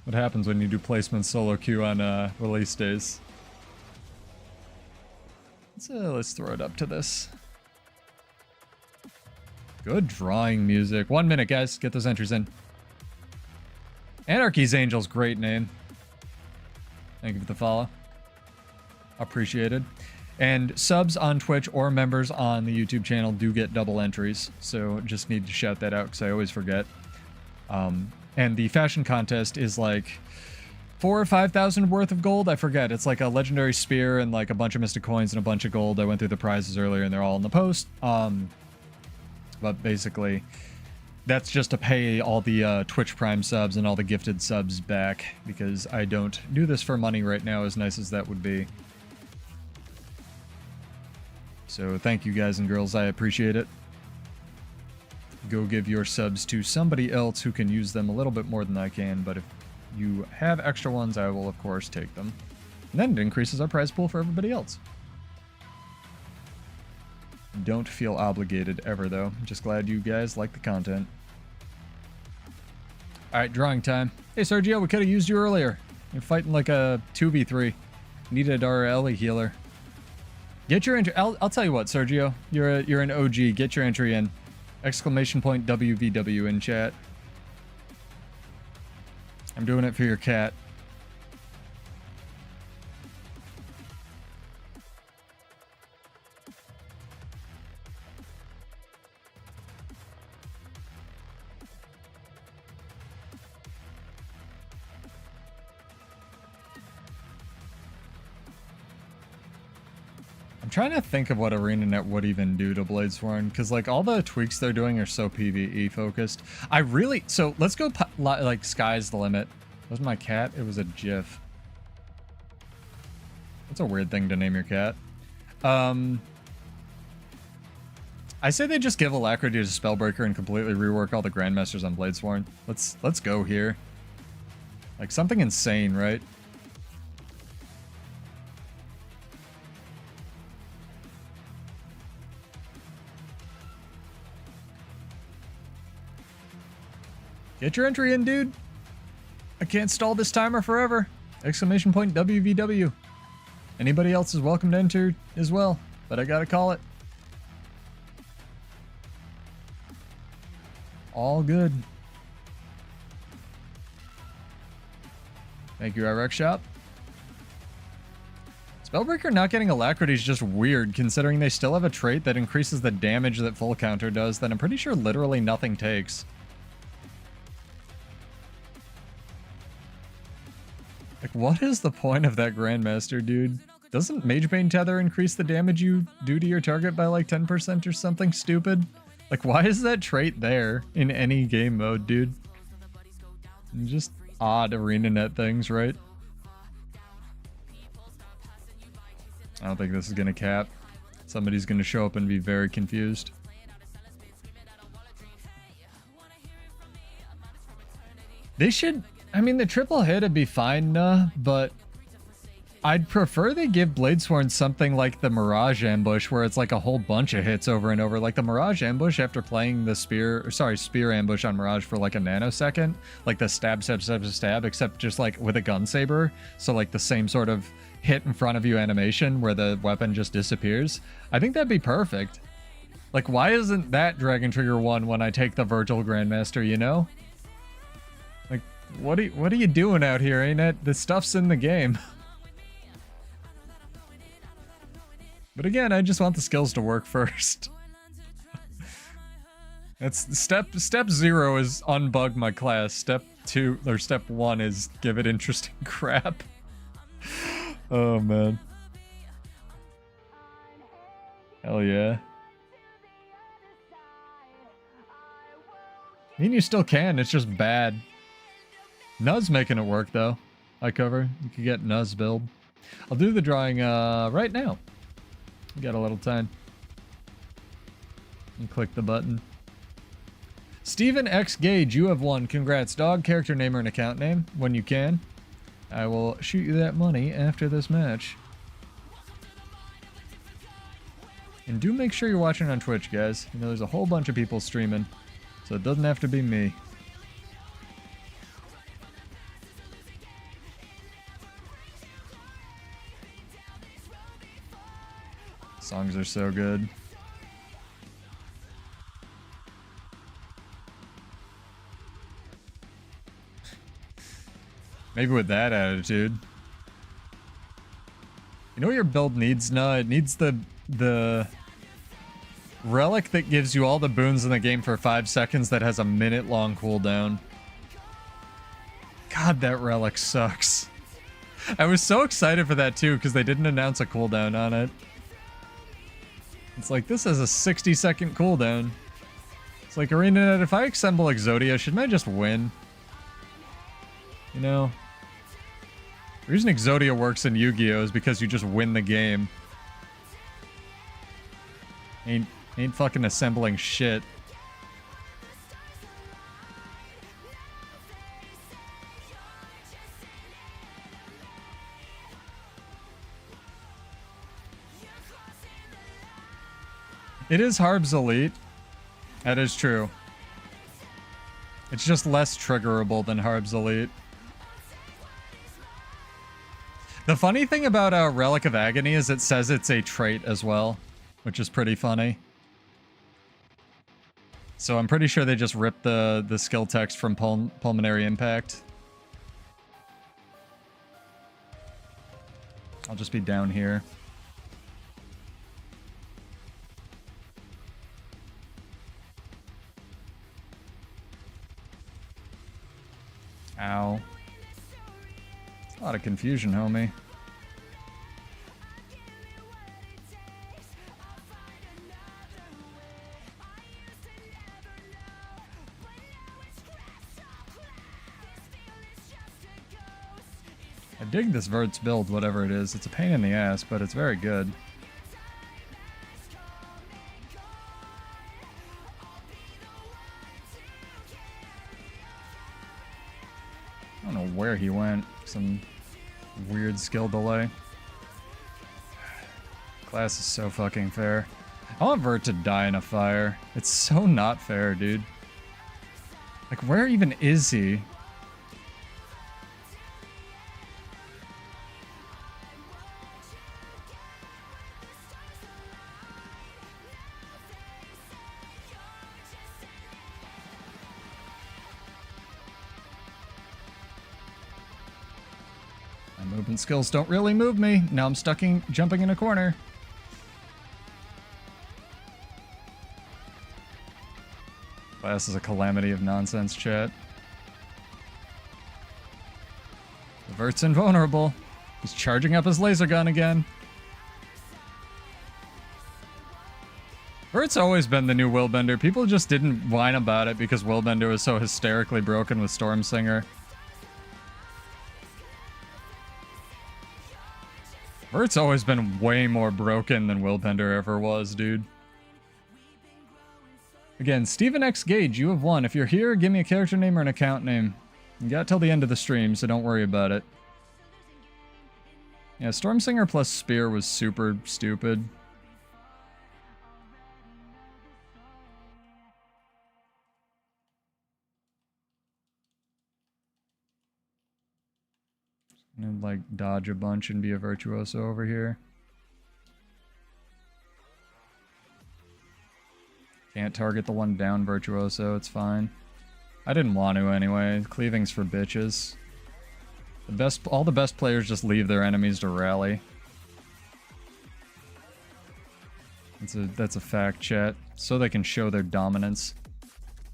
What happens when you do placement solo queue on release days? Let's throw it up to this. Good drawing music. 1 minute, guys. Get those entries in. Anarchy's Angel's great name. Thank you for the follow. Appreciated. And subs on Twitch or members on the YouTube channel do get double entries. So just need to shout that out because I always forget. And the fashion contest is like 4,000 or 5,000 worth of gold. I forget. It's like a legendary spear and like a bunch of mystic coins and a bunch of gold. I went through the prizes earlier and they're all in the post. But basically, that's just to pay all the Twitch Prime subs and all the gifted subs back, because I don't do this for money right now, as nice as that would be. So thank you guys and girls, I appreciate it. Go give your subs to somebody else who can use them a little bit more than I can, but if you have extra ones, I will of course take them. And then it increases our prize pool for everybody else. Don't feel obligated ever, though. I'm just glad you guys like the content. Alright, drawing time. Hey, Sergio, we could have used you earlier. You're fighting like a 2v3. Needed our Ellie healer. Get your entry. I'll tell you what, Sergio. You're an OG. Get your entry in. Exclamation point WVW in chat. I'm doing it for your cat. trying to think of what ArenaNet would even do to Bladesworn, because like all the tweaks they're doing are so PvE focused. So let's go like sky's the limit. Wasn't my cat? It was a GIF. That's a weird thing to name your cat. I say they just give Alacrity to Spellbreaker and completely rework all the Grandmasters on Bladesworn. Let's go here. Like something insane, right? Get your entry in, dude. I can't stall this timer forever. Exclamation point WVW. Anybody else is welcome to enter as well, but I gotta call it. All good. Thank you, RX Shop. Spellbreaker not getting Alacrity is just weird, considering they still have a trait that increases the damage that Full Counter does that I'm pretty sure literally nothing takes. Like, what is the point of that Grandmaster, dude? Doesn't Magebane Tether increase the damage you do to your target by like 10% or something stupid? Like, why is that trait there in any game mode, dude? Just odd ArenaNet things, right? I don't think this is gonna cap. Somebody's gonna show up and be very confused. They should... I mean, the triple hit would be fine, but I'd prefer they give Bladesworn something like the Mirage Ambush, where it's like a whole bunch of hits over and over. Like the Mirage Ambush after playing the Spear Ambush on Mirage for like a nanosecond. Like the stab, stab, stab, stab, except just like with a gun saber. So like the same sort of hit in front of you animation where the weapon just disappears. I think that'd be perfect. Like, why isn't that Dragon Trigger 1 when I take the Virgil Grandmaster, you know? What are you doing out here, ain't it? The stuff's in the game. But again, I just want the skills to work first. That's step 0 is unbug my class. Step 2 or step 1 is give it interesting crap. Oh man. Hell yeah. I mean, you still can, it's just bad. Nuz making it work though. I cover. You can get Nuz build. I'll do the drawing right now. We got a little time. And click the button. Steven X Gage, you have won. Congrats, dog. Character name or an account name when you can. I will shoot you that money after this match. And do make sure you're watching on Twitch, guys. You know, there's a whole bunch of people streaming, so it doesn't have to be me. Songs are so good. Maybe with that attitude. You know what your build needs now? It needs the relic that gives you all the boons in the game for 5 seconds that has a minute-long cooldown. God, that relic sucks. I was so excited for that too, because they didn't announce a cooldown on it. It's like, this has a 60-second cooldown. It's like, ArenaNet, if I assemble Exodia, shouldn't I just win? You know? The reason Exodia works in Yu-Gi-Oh! Is because you just win the game. Ain't fucking assembling shit. It is Harb's Elite. That is true. It's just less triggerable than Harb's Elite. The funny thing about Relic of Agony is it says it's a trait as well, which is pretty funny. So I'm pretty sure they just ripped the skill text from Pulmonary Impact. I'll just be down here. Ow. A lot of confusion, homie. I dig this Vert's build, whatever it is. It's a pain in the ass, but it's very good. I don't know where he went. Some weird skill delay. Class is so fucking fair. I want Vert to die in a fire. It's so not fair, dude. Like, where even is he? My movement skills don't really move me. Now I'm jumping in a corner. Class is a calamity of nonsense, chat. The Vert's invulnerable. He's charging up his laser gun again. Vert's always been the new Willbender. People just didn't whine about it because Willbender was so hysterically broken with Stormsinger. Vert's always been way more broken than Willbender ever was, dude. Again, Stephen X Gage, you have won. If you're here, give me a character name or an account name. You got till the end of the stream, so don't worry about it. Yeah, Stormsinger plus Spear was super stupid. And like dodge a bunch and be a virtuoso over here. Can't target the one down virtuoso, it's fine. I didn't want to anyway. Cleaving's for bitches. All the best players just leave their enemies to rally. That's a fact, chat. So they can show their dominance.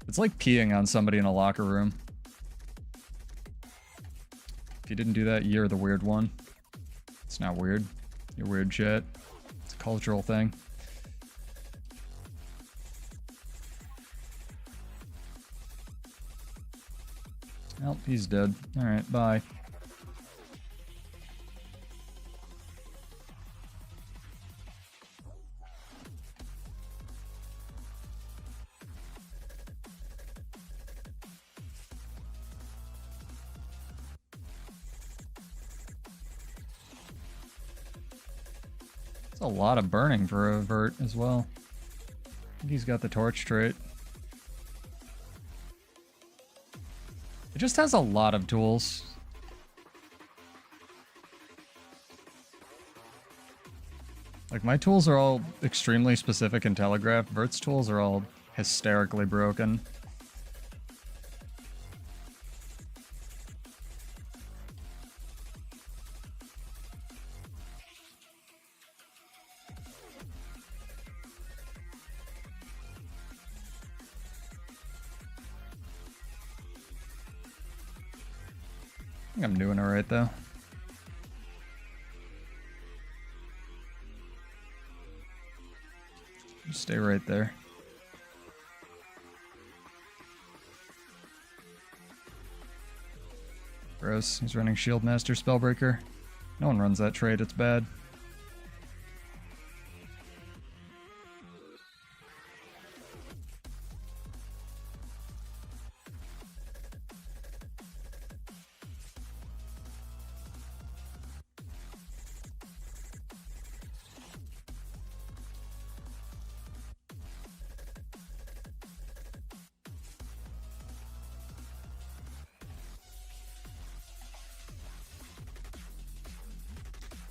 It's like peeing on somebody in a locker room. If you didn't do that, you're the weird one. It's not weird. You're weird, chat. It's a cultural thing. Oh, he's dead. Alright, bye. It's a lot of burning for a Vert as well. I think he's got the torch trait. It just has a lot of tools. Like, my tools are all extremely specific and telegraphed. Vert's tools are all hysterically broken. I think I'm doing alright though. Just stay right there. Gross. He's running Shield Master Spellbreaker. No one runs that trait, it's bad.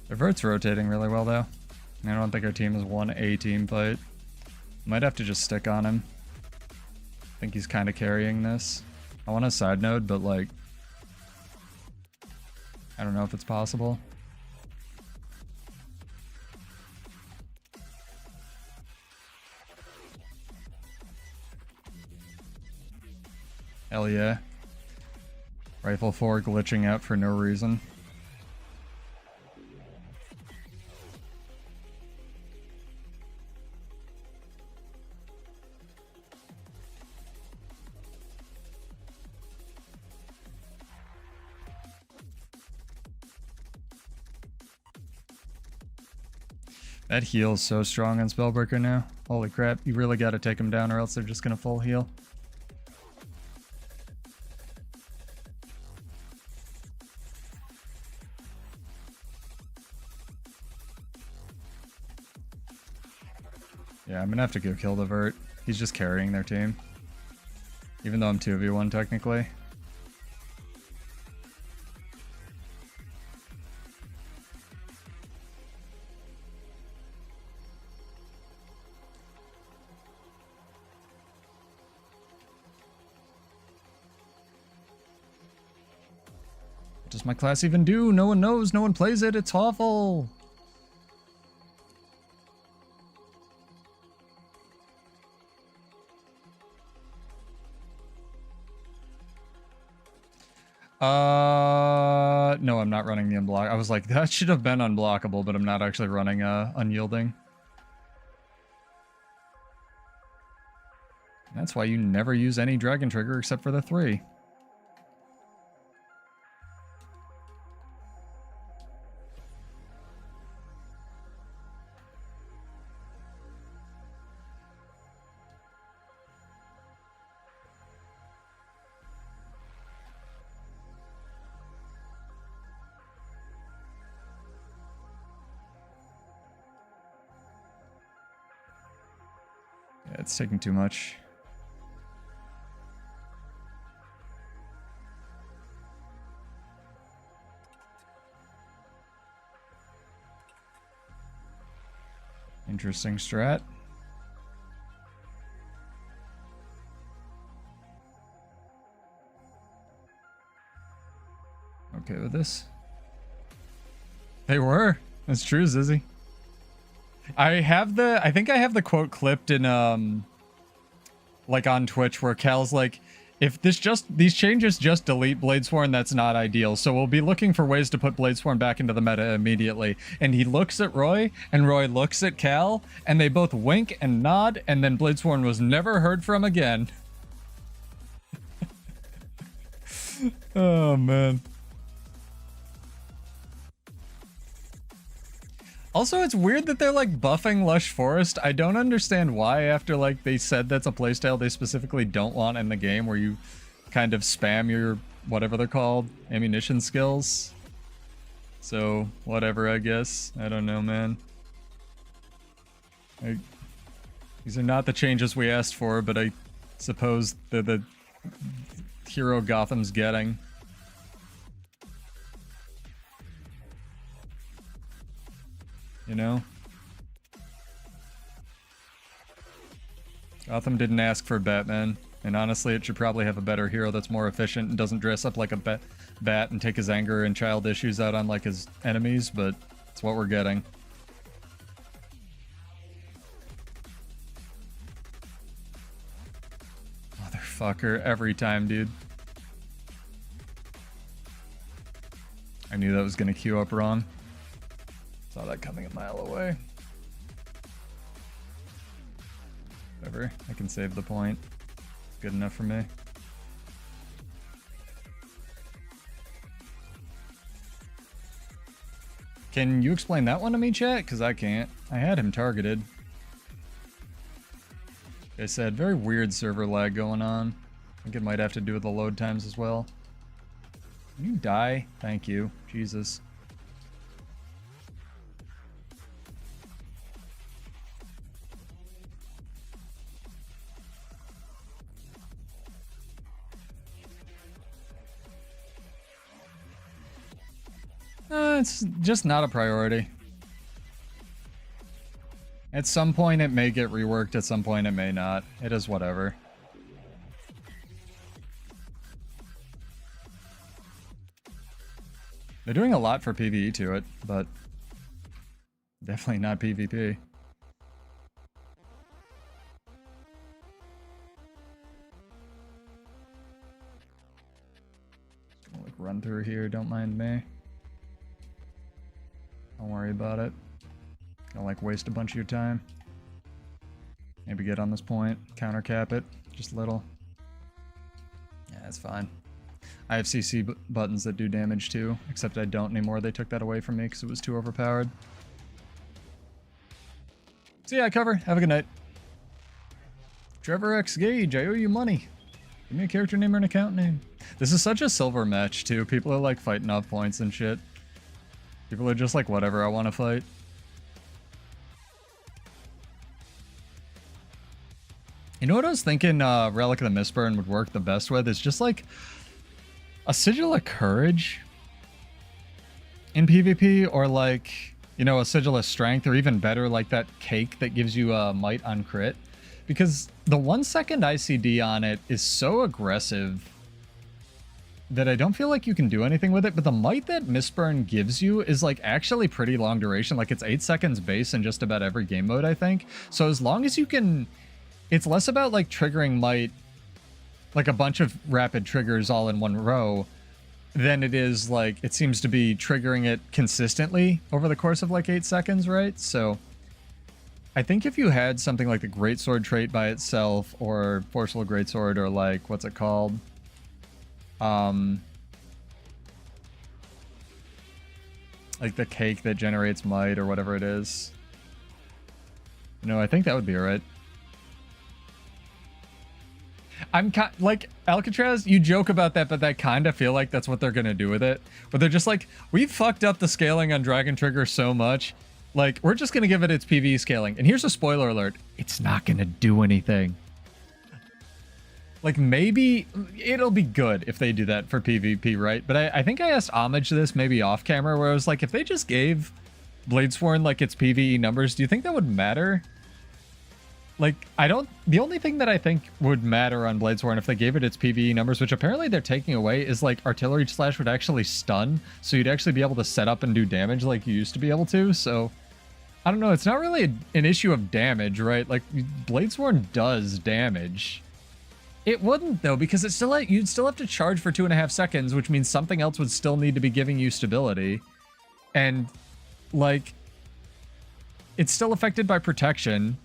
Their Vert's rotating really well, though. I don't think our team has won a team fight. Might have to just stick on him. I think he's kind of carrying this. I want a side node, but, like, I don't know if it's possible. Hell yeah. Rifle 4 glitching out for no reason. That heal's so strong on Spellbreaker now. Holy crap, you really gotta take them down or else they're just gonna full heal. Yeah, I'm gonna have to go kill the Vert. He's just carrying their team. Even though I'm 2v1 technically. What does my class even do? No one knows, no one plays it, it's awful! No, I'm not running the unblock. I was like, that should have been unblockable, but I'm not actually running unyielding. That's why you never use any dragon trigger except for the 3. Yeah, it's taking too much. Interesting strat. Okay with this? They were. That's true, Zizzy. I think I have the quote clipped in like on Twitch where Cal's like, if these changes just delete Bladesworn, that's not ideal. So we'll be looking for ways to put Bladesworn back into the meta immediately. And he looks at Roy, and Roy looks at Cal, and they both wink and nod, and then Bladesworn was never heard from again. Oh, man. Also, it's weird that they're like buffing Lush Forest. I don't understand why after like they said that's a playstyle they specifically don't want in the game where you kind of spam your whatever they're called, ammunition skills. So, whatever, I guess. I don't know, man. These are not the changes we asked for, but I suppose they're the hero Gotham's getting. You know? Gotham didn't ask for Batman, and honestly it should probably have a better hero that's more efficient and doesn't dress up like a bat and take his anger and child issues out on like his enemies, but it's what we're getting. Motherfucker, every time, dude. I knew that was gonna queue up wrong. Saw that coming a mile away. Whatever, I can save the point. Good enough for me. Can you explain that one to me, chat? Because I can't. I had him targeted. Like I said, very weird server lag going on. I think it might have to do with the load times as well. Can you die? Thank you. Jesus. It's just not a priority. At some point it may get reworked, at some point it may not. It is whatever. They're doing a lot for PvE to it, but definitely not PvP. Gonna like run through here, don't mind me. Don't worry about it. Gonna like waste a bunch of your time. Maybe get on this point, counter cap it, just a little. Yeah, that's fine. I have CC buttons that do damage too, except I don't anymore. They took that away from me because it was too overpowered. See ya, Cover. Have a good night. Trevor X Gage, I owe you money. Give me a character name or an account name. This is such a silver match, too. People are, like, fighting off points and shit. People are just like, whatever, I want to fight. You know what I was thinking Relic of the Mistburn would work the best with? Is just, like, a Sigil of Courage in PvP, or, like, you know, a Sigil of Strength, or even better, like that cake that gives you Might on crit. Because the 1 second ICD on it is so aggressive that I don't feel like you can do anything with it, but the might that Mistburn gives you is like actually pretty long duration. Like it's 8 seconds base in just about every game mode, I think. So as long as you can, it's less about like triggering might, like a bunch of rapid triggers all in one row, than it is like, it seems to be triggering it consistently over the course of like 8 seconds, right? So I think if you had something like the Greatsword trait by itself, or Forceful Greatsword, or like, what's it called? Like the cake that generates might or whatever it is. No, I think that would be alright. I'm like, Alcatraz, you joke about that, but I kind of feel like that's what they're gonna do with it. But they're just like, we've fucked up the scaling on Dragon Trigger so much, like, we're just gonna give it its PvE scaling. And here's a spoiler alert, it's not gonna do anything. Like, maybe it'll be good if they do that for PvP, right? But I think I asked Homage this maybe off camera, where I was like, if they just gave Bladesworn like its PvE numbers, do you think that would matter? Like, the only thing that I think would matter on Bladesworn if they gave it its PvE numbers, which apparently they're taking away, is like Artillery Slash would actually stun, so you'd actually be able to set up and do damage like you used to be able to. So I don't know, it's not really an issue of damage, right? Like, Bladesworn does damage. It wouldn't, though, because it's still you'd still have to charge for 2.5 seconds, which means something else would still need to be giving you stability. And, like, it's still affected by protection.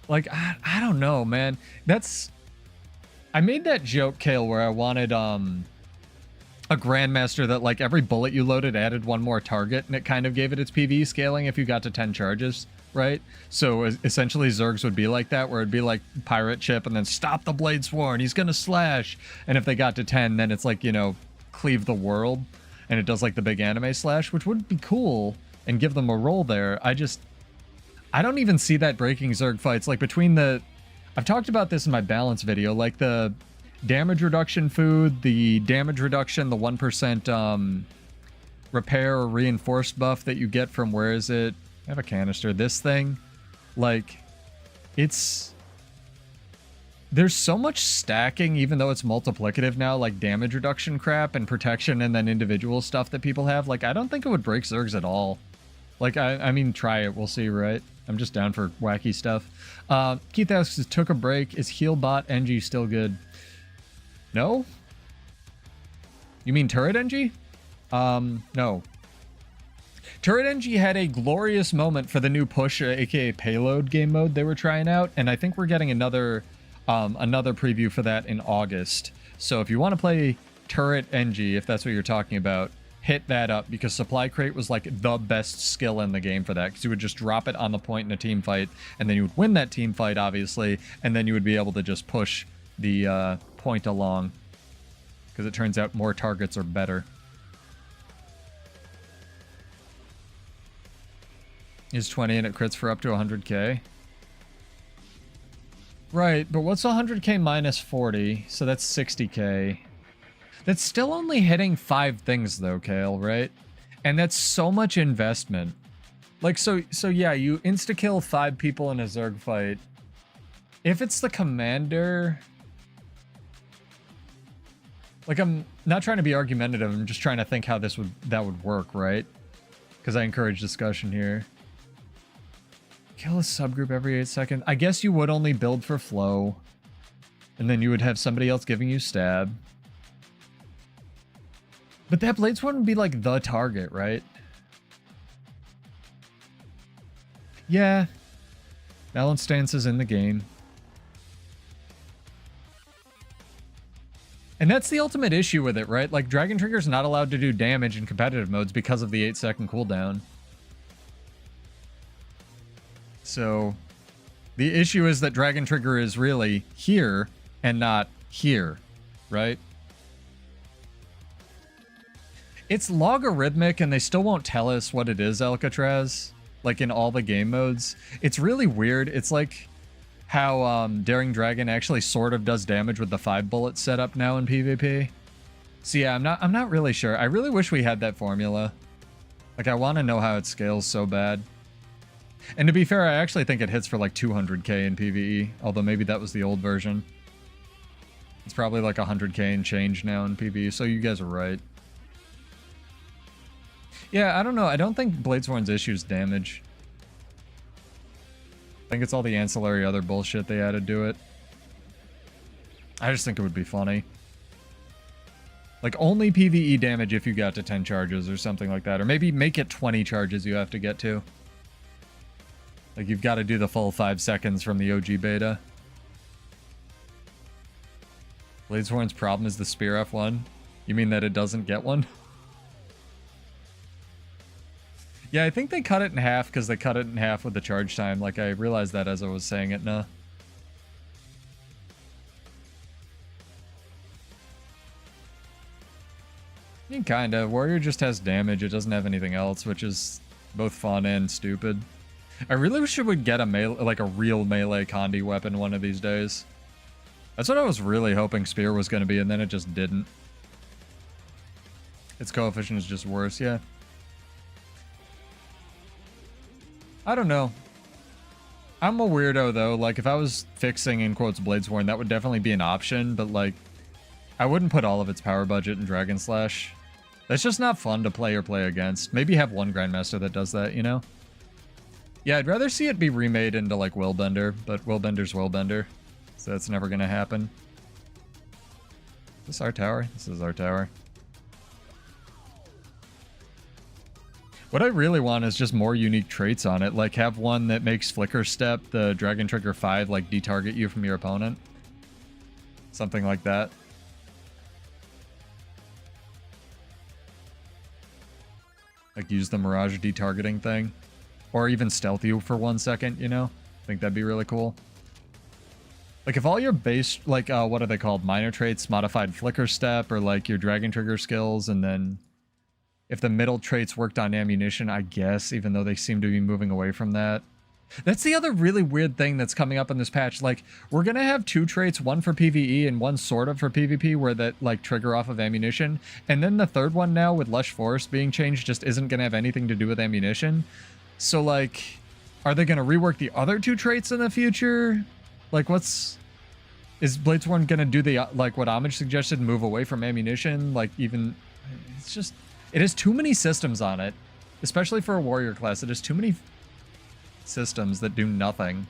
Like, I don't know, man. I made that joke, Kale, where I wanted, a Grandmaster that, like, every bullet you loaded added one more target, and it kind of gave it its PvE scaling if you got to 10 charges. Right? So essentially Zergs would be like that, where it'd be like pirate chip and then stop the Bladesworn, he's gonna slash. And if they got to 10, then it's like, you know, cleave the world, and it does like the big anime slash, which would be cool and give them a role there. I don't even see that breaking Zerg fights. Like, between I've talked about this in my balance video, like the damage reduction food, the damage reduction, the 1% repair or reinforced buff that you get from, where is it? I have a canister. This thing, like, there's so much stacking, even though it's multiplicative now, like damage reduction crap and protection and then individual stuff that people have. Like, I don't think it would break Zergs at all. Like, I mean, try it. We'll see, right? I'm just down for wacky stuff. Keith asks, took a break. Is Healbot NG still good? No? You mean Turret NG? No. Turret NG had a glorious moment for the new push, aka payload game mode they were trying out, and I think we're getting another preview for that in August. So if you want to play Turret NG, if that's what you're talking about, hit that up, because Supply Crate was like the best skill in the game for that, because you would just drop it on the point in a team fight, and then you would win that team fight, obviously, and then you would be able to just push the point along, because it turns out more targets are better. Is 20 and it crits for up to 100k. Right, but what's 100k minus 40? So that's 60k. That's still only hitting 5 things though, Kale, right? And that's so much investment. Like, so yeah, you insta-kill 5 people in a Zerg fight. If it's the commander... Like, I'm not trying to be argumentative, I'm just trying to think how that would work, right? Because I encourage discussion here. Kill a subgroup every 8 seconds. I guess you would only build for flow. And then you would have somebody else giving you stab. But that Bladesworn would be like the target, right? Yeah. Balance stance is in the game. And that's the ultimate issue with it, right? Like, Dragon Trigger's not allowed to do damage in competitive modes because of the 8-second cooldown. So the issue is that Dragon Trigger is really here and not here, right? It's logarithmic and they still won't tell us what it is, Alcatraz, like in all the game modes. It's really weird. It's like how Daring Dragon actually sort of does damage with the 5 bullet setup now in PvP. So yeah, I'm not really sure. I really wish we had that formula. Like, I want to know how it scales so bad. And to be fair, I actually think it hits for like 200k in PvE, although maybe that was the old version. It's probably like 100k and change now in PvE, so you guys are right. Yeah, I don't know. I don't think Bladesworn's issue is damage. I think it's all the ancillary other bullshit they added to it. I just think it would be funny. Like, only PvE damage if you got to 10 charges or something like that. Or maybe make it 20 charges you have to get to. Like, you've got to do the full 5 seconds from the OG beta. Bladesworn's problem is the Spear F1? You mean that it doesn't get one? Yeah, I think they cut it in half because they cut it in half with the charge time. Like, I realized that as I was saying it, nah. I mean, kinda. Warrior just has damage. It doesn't have anything else, which is both fun and stupid. I really wish it would get a melee, like a real melee Condi weapon one of these days. That's what I was really hoping Spear was going to be, and then it just didn't. Its coefficient is just worse, yeah. I don't know. I'm a weirdo, though. Like, if I was fixing, in quotes, Bladesworn, that would definitely be an option, but, like, I wouldn't put all of its power budget in Dragon Slash. That's just not fun to play or play against. Maybe have one Grandmaster that does that, you know? Yeah, I'd rather see it be remade into, like, Willbender, but Willbender's Willbender, so that's never gonna happen. Is this our tower? This is our tower. What I really want is just more unique traits on it, like have one that makes Flicker Step, the Dragon Trigger 5, like, detarget you from your opponent. Something like that. Like, use the Mirage detargeting thing. Or even stealth you for 1 second, you know? I think that'd be really cool. Like, if all your base, like, what are they called? Minor traits, modified Flicker Step, or, like, your Dragon Trigger skills, and then if the middle traits worked on ammunition, I guess, even though they seem to be moving away from that. That's the other really weird thing that's coming up in this patch. Like, we're gonna have 2 traits, one for PvE and one sort of for PvP, where that, like, trigger off of ammunition. And then the third one now, with Lush Forest being changed, just isn't gonna have anything to do with ammunition. So, like, are they gonna rework the other 2 traits in the future? Like, is Bladesworn gonna do the, like, what Homage suggested, move away from ammunition? Like, even, it's just, it has too many systems on it, especially for a warrior class. It has too many systems that do nothing.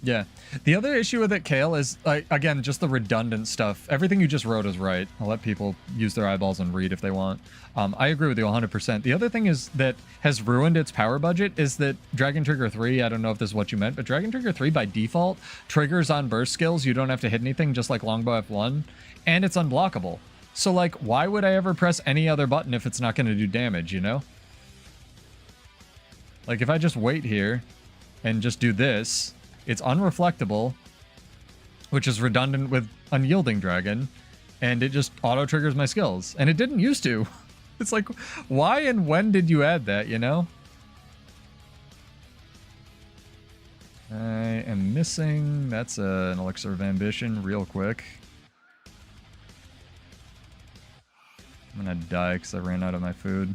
Yeah. The other issue with it, Kale, is, again, just the redundant stuff. Everything you just wrote is right. I'll let people use their eyeballs and read if they want. I agree with you 100%. The other thing is that has ruined its power budget is that Dragon Trigger 3, I don't know if this is what you meant, but Dragon Trigger 3 by default triggers on burst skills. You don't have to hit anything, just like Longbow F1, and it's unblockable. So, like, why would I ever press any other button if it's not going to do damage, you know? Like, if I just wait here and just do this, it's unreflectable, which is redundant with Unyielding Dragon, and it just auto-triggers my skills. And it didn't used to. It's like, why and when did you add that, you know? I am missing... That's an Elixir of Ambition, real quick. I'm gonna die because I ran out of my food.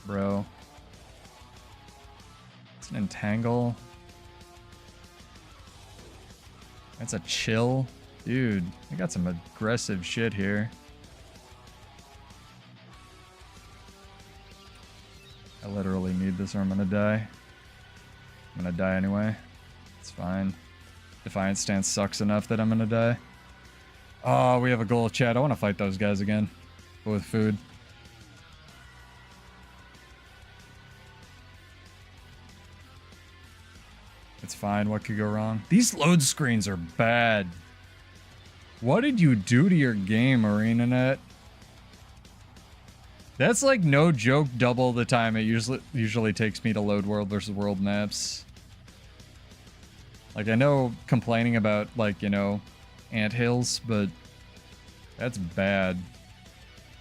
Bro. It's an Entangle. That's a Chill. Dude, I got some aggressive shit here. I literally need this or I'm gonna die. I'm gonna die anyway. It's fine. Defiant Stance sucks enough that I'm gonna die. Oh, we have a goal, chat. I want to fight those guys again. But with food. It's fine. What could go wrong? These load screens are bad. What did you do to your game, ArenaNet? That's like no joke double the time it usually takes me to load world versus world maps. Like, I know complaining about, like, you know, anthills, but that's bad.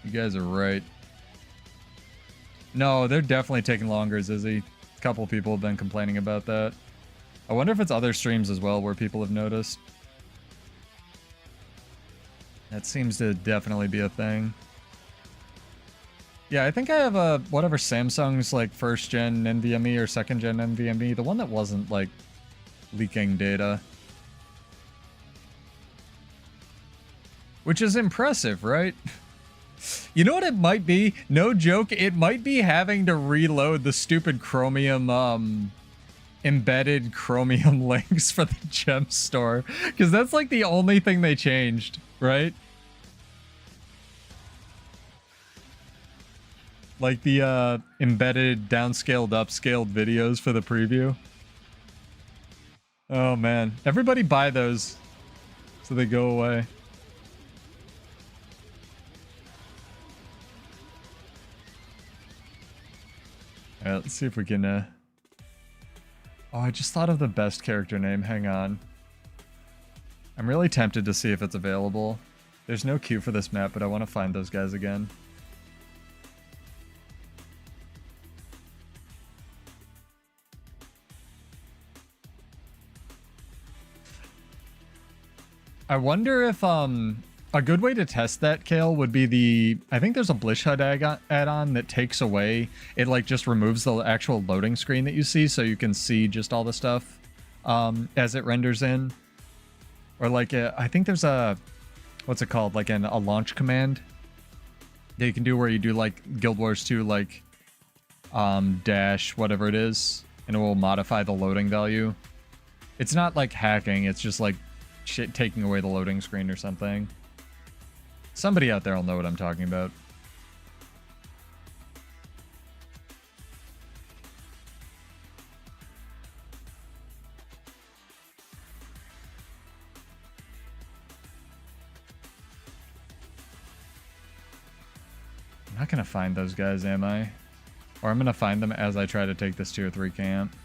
You guys are right. No, they're definitely taking longer, Zizzy. A couple people have been complaining about that. I wonder if it's other streams as well where people have noticed. That seems to definitely be a thing. Yeah, I think I have a whatever Samsung's like first gen NVMe or second gen NVMe, the one that wasn't like leaking data. Which is impressive, right? You know what it might be? No joke, it might be having to reload the stupid Chromium embedded Chromium links for the gem store, because that's like the only thing they changed, right? Like the embedded downscaled upscaled videos for the preview. Oh man, everybody buy those so they go away. Alright, let's see if we can oh, I just thought of the best character name. Hang on. I'm really tempted to see if it's available. There's no queue for this map, but I want to find those guys again. I wonder if a good way to test that, Kale, would be the... I think there's a Blish HUD add-on that takes away... It, like, just removes the actual loading screen that you see, so you can see just all the stuff as it renders in. Or, like, I think there's a... What's it called? Like, a launch command that you can do where you do, like, Guild Wars 2, like, dash whatever it is, and it will modify the loading value. It's not, like, hacking. It's just, like, shit taking away the loading screen or something. Somebody out there will know what I'm talking about. I'm not gonna find those guys, am I? Or I'm gonna find them as I try to take this tier 3 camp.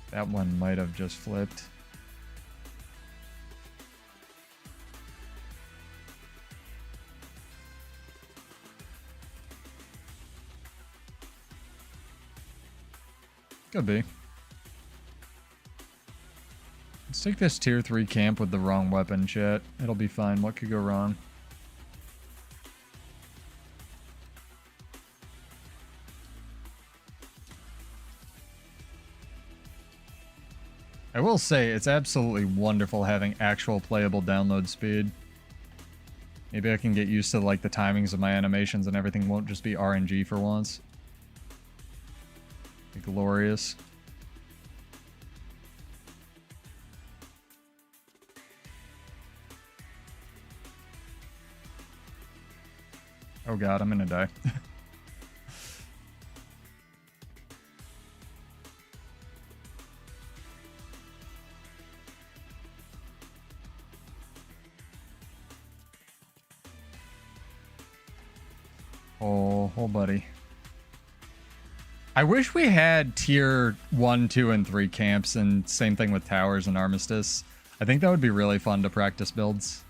That one might have just flipped. Could be. Let's take this tier 3 camp with the wrong weapon, chat. It'll be fine. What could go wrong? I will say, it's absolutely wonderful having actual playable download speed. Maybe I can get used to like the timings of my animations and everything won't just be RNG for once. Glorious. Oh god, I'm gonna die. Oh buddy. I wish we had tier 1, 2, and 3 camps, and same thing with towers and Armistice. I think that would be really fun to practice builds.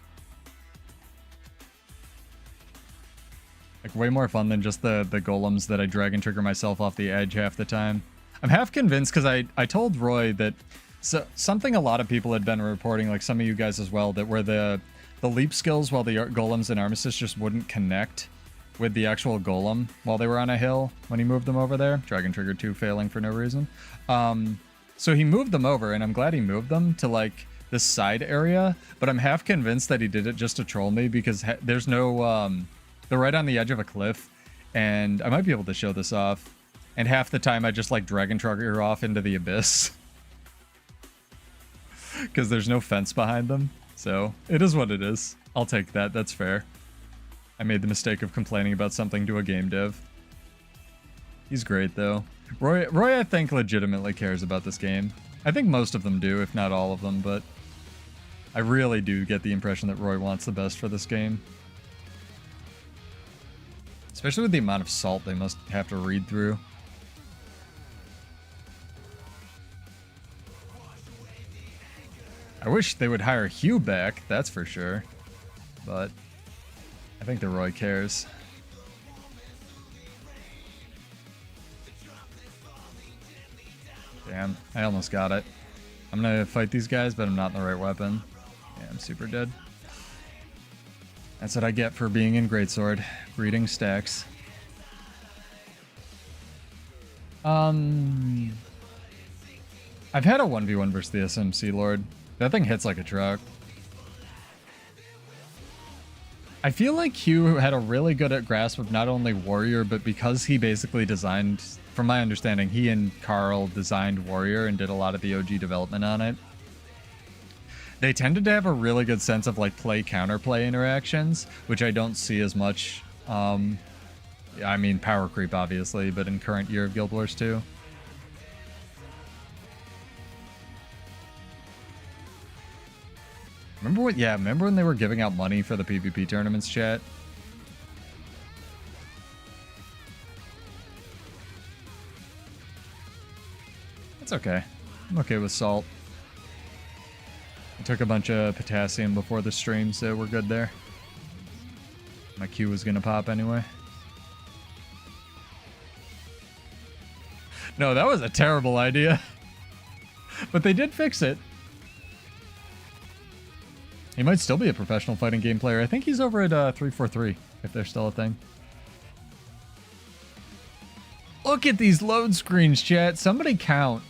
Like, way more fun than just the golems that I drag and trigger myself off the edge half the time. I'm half convinced, because I told Roy that something a lot of people had been reporting, like some of you guys as well, that where the leap skills while the golems and Armistice just wouldn't connect with the actual golem while they were on a hill when he moved them over there. Dragon Trigger 2 failing for no reason. So he moved them over, and I'm glad he moved them to, like, this side area, but I'm half convinced that he did it just to troll me, because there's no... they're right on the edge of a cliff, and I might be able to show this off, and half the time I just, like, Dragon Trigger off into the abyss. Because there's no fence behind them, so it is what it is. I'll take that, that's fair. I made the mistake of complaining about something to a game dev. He's great, though. Roy, I think, legitimately cares about this game. I think most of them do, if not all of them, but I really do get the impression that Roy wants the best for this game. Especially with the amount of salt they must have to read through. I wish they would hire Hugh back, that's for sure. But I think that Roy cares. Damn, I almost got it. I'm gonna fight these guys, but I'm not in the right weapon. Yeah, I'm super dead. That's what I get for being in Greatsword. Reading stacks. I've had a 1v1 versus the SMC Lord. That thing hits like a truck. I feel like Hugh had a really good grasp of not only Warrior, but because he basically designed, from my understanding, he and Carl designed Warrior and did a lot of the OG development on it. They tended to have a really good sense of like play-counterplay interactions, which I don't see as much. I mean, power creep, obviously, but in current year of Guild Wars 2. Remember what? Yeah, remember when they were giving out money for the PvP tournaments, chat? It's okay. I'm okay with salt. I took a bunch of potassium before the stream, so we're good there. My Q was gonna pop anyway. No, that was a terrible idea. But they did fix it. He might still be a professional fighting game player. I think he's over at 343, if they're still a thing. Look at these load screens, chat. Somebody count.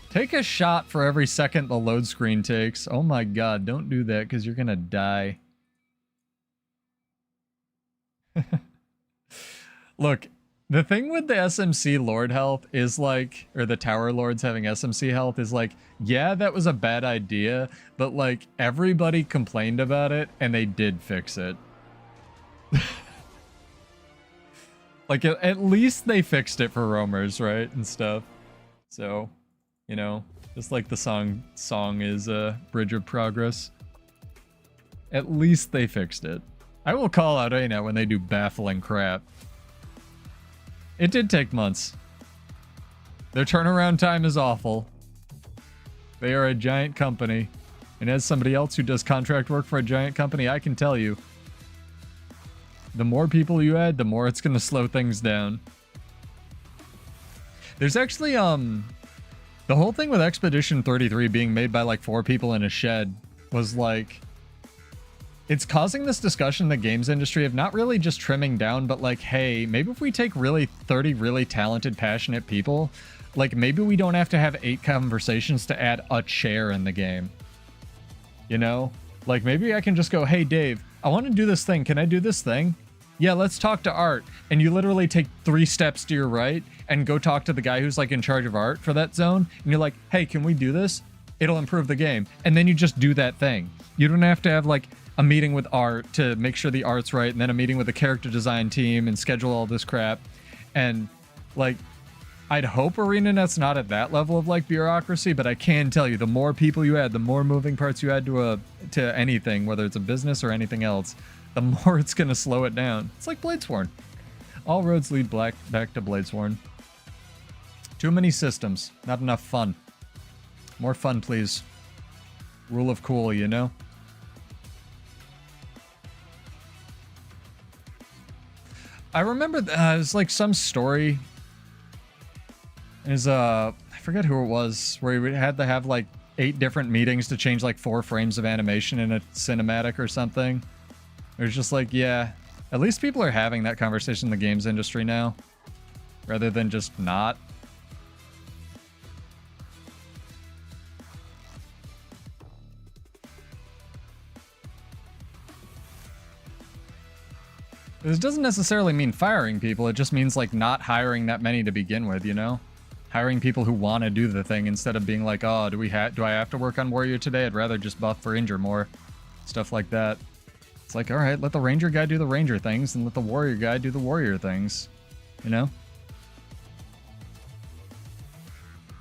Take a shot for every second the load screen takes. Oh my god, don't do that because you're gonna die. Look, the thing with the SMC Lord health is like, or the Tower Lords having SMC health is like, yeah, that was a bad idea, but like everybody complained about it and they did fix it. Like at least they fixed it for roamers, right? And stuff. So, you know, just like the song is Bridge of Progress. At least they fixed it. I will call out ANET when they do baffling crap. It did take months. Their turnaround time is awful. They are a giant company. And as somebody else who does contract work for a giant company, I can tell you, the more people you add, the more it's going to slow things down. There's actually, the whole thing with Expedition 33 being made by like 4 people in a shed was like, it's causing this discussion in the games industry of not really just trimming down, but like, hey, maybe if we take 30 really talented, passionate people, like maybe we don't have to have 8 conversations to add a chair in the game. You know? Like maybe I can just go, hey Dave, I want to do this thing. Can I do this thing? Yeah, let's talk to Art. And you literally take 3 steps to your right and go talk to the guy who's like in charge of art for that zone. And you're like, hey, can we do this? It'll improve the game. And then you just do that thing. You don't have to have like a meeting with art to make sure the art's right, and then a meeting with the character design team and schedule all this crap. And like, I'd hope ArenaNet's not at that level of like bureaucracy, but I can tell you, the more people you add, the more moving parts you add to anything, whether it's a business or anything else, the more it's gonna slow it down. It's like Bladesworn. All roads lead back to Bladesworn. Too many systems, not enough fun. More fun, please. Rule of cool, you know? I remember it was like some story. Is I forget who it was, where we had to have like 8 different meetings to change like 4 frames of animation in a cinematic or something. It was just like, yeah, at least people are having that conversation in the games industry now, rather than just not. This doesn't necessarily mean firing people, it just means like not hiring that many to begin with, you know? Hiring people who want to do the thing instead of being like, oh, do I have to work on Warrior today? I'd rather just buff or injure more. Stuff like that. It's like, alright, let the Ranger guy do the Ranger things and let the Warrior guy do the Warrior things. You know?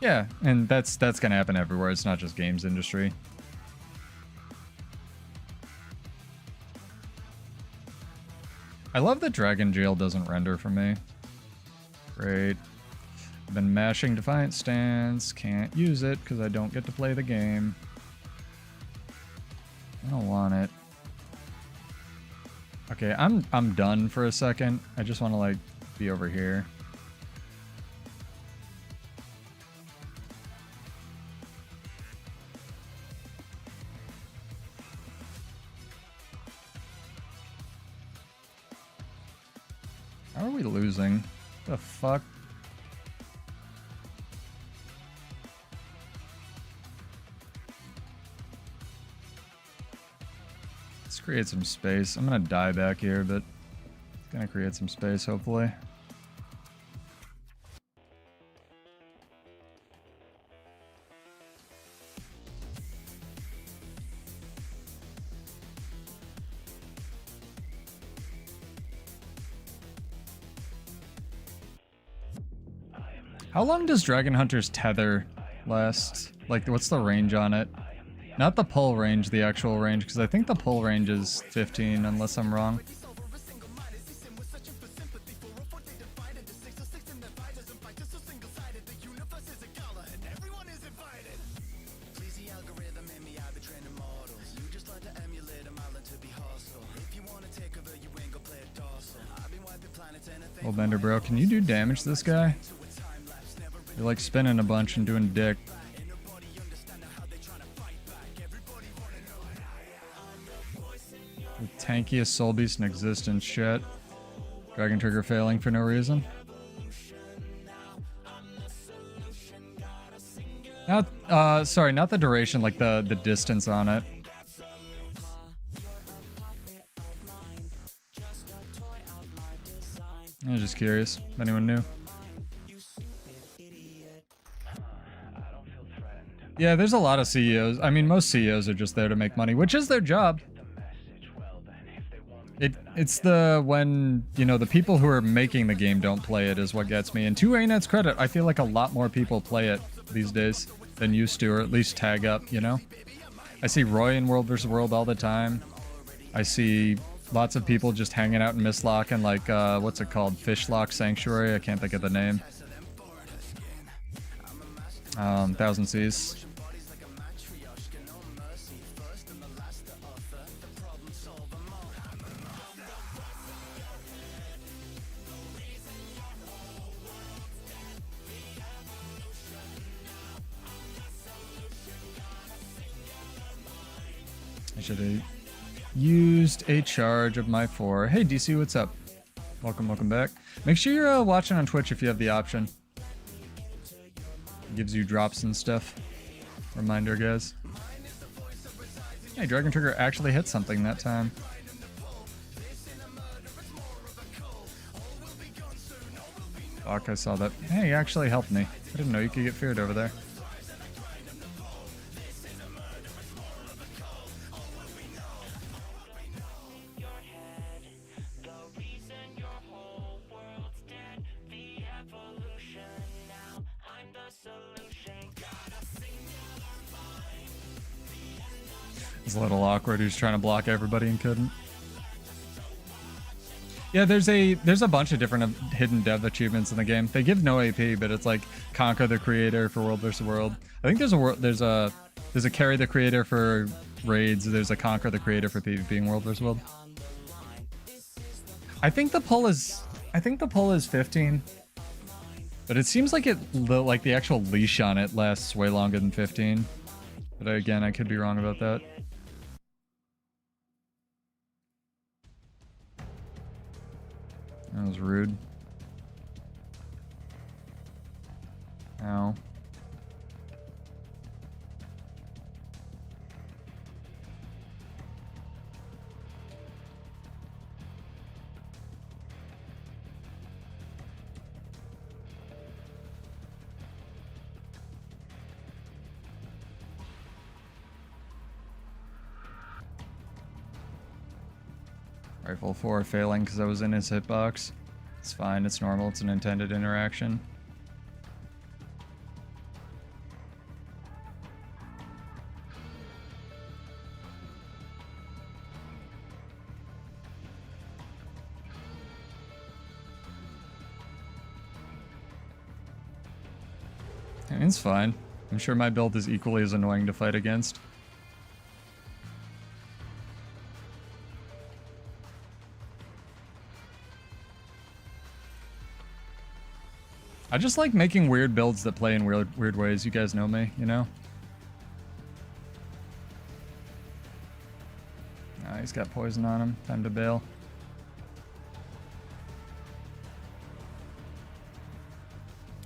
Yeah, and that's gonna happen everywhere. It's not just games industry. I love that Dragon Jail doesn't render for me. Great. I've been mashing Defiant Stance. Can't use it because I don't get to play the game. I don't want it. Okay, I'm done for a second. I just want to like be over here. How are we losing? The fuck? Let's create some space. I'm gonna die back here, but it's gonna create some space, hopefully. How long does Dragon Hunter's tether last? Like, what's the range on it? Not the pull range, the actual range, because I think the pull range is 15, unless I'm wrong. Old Bender bro, can you do damage to this guy? You're like spinning a bunch and doing dick. The tankiest soul beast in existence, shit. Dragon Trigger failing for no reason. Not, sorry, not the duration, like the distance on it. I was just curious if anyone knew. Yeah, there's a lot of CEOs. I mean, most CEOs are just there to make money, which is their job. It's the when, you know, the people who are making the game don't play it is what gets me. And to ANET's credit, I feel like a lot more people play it these days than used to, or at least tag up, you know? I see Roy in World vs. World all the time. I see lots of people just hanging out in Mistlock and like, what's it called? Fishlock Sanctuary? I can't think of the name. Thousand Seas. I should have used a charge of my 4. Hey DC, what's up? Welcome back. Make sure you're watching on Twitch if you have the option. It gives you drops and stuff. Reminder, guys. Hey, Dragon Trigger actually hit something that time. Fuck, I saw that. Hey, he actually helped me. I didn't know you could get feared over there. It's a little awkward. He was trying to block everybody and couldn't. Yeah, there's a bunch of different hidden dev achievements in the game. They give no AP, but it's like conquer the creator for World vs. World. I think there's a carry the creator for raids. There's a conquer the creator for PvP in World vs. World. I think the pull is 15, but it seems like the actual leash on it lasts way longer than 15. But again, I could be wrong about that. That was rude. Ow. Rifle 4 failing because I was in his hitbox. It's fine, it's normal, it's an intended interaction. It's fine. I'm sure my build is equally as annoying to fight against. I just like making weird builds that play in weird ways. You guys know me, you know? Ah, he's got poison on him. Time to bail.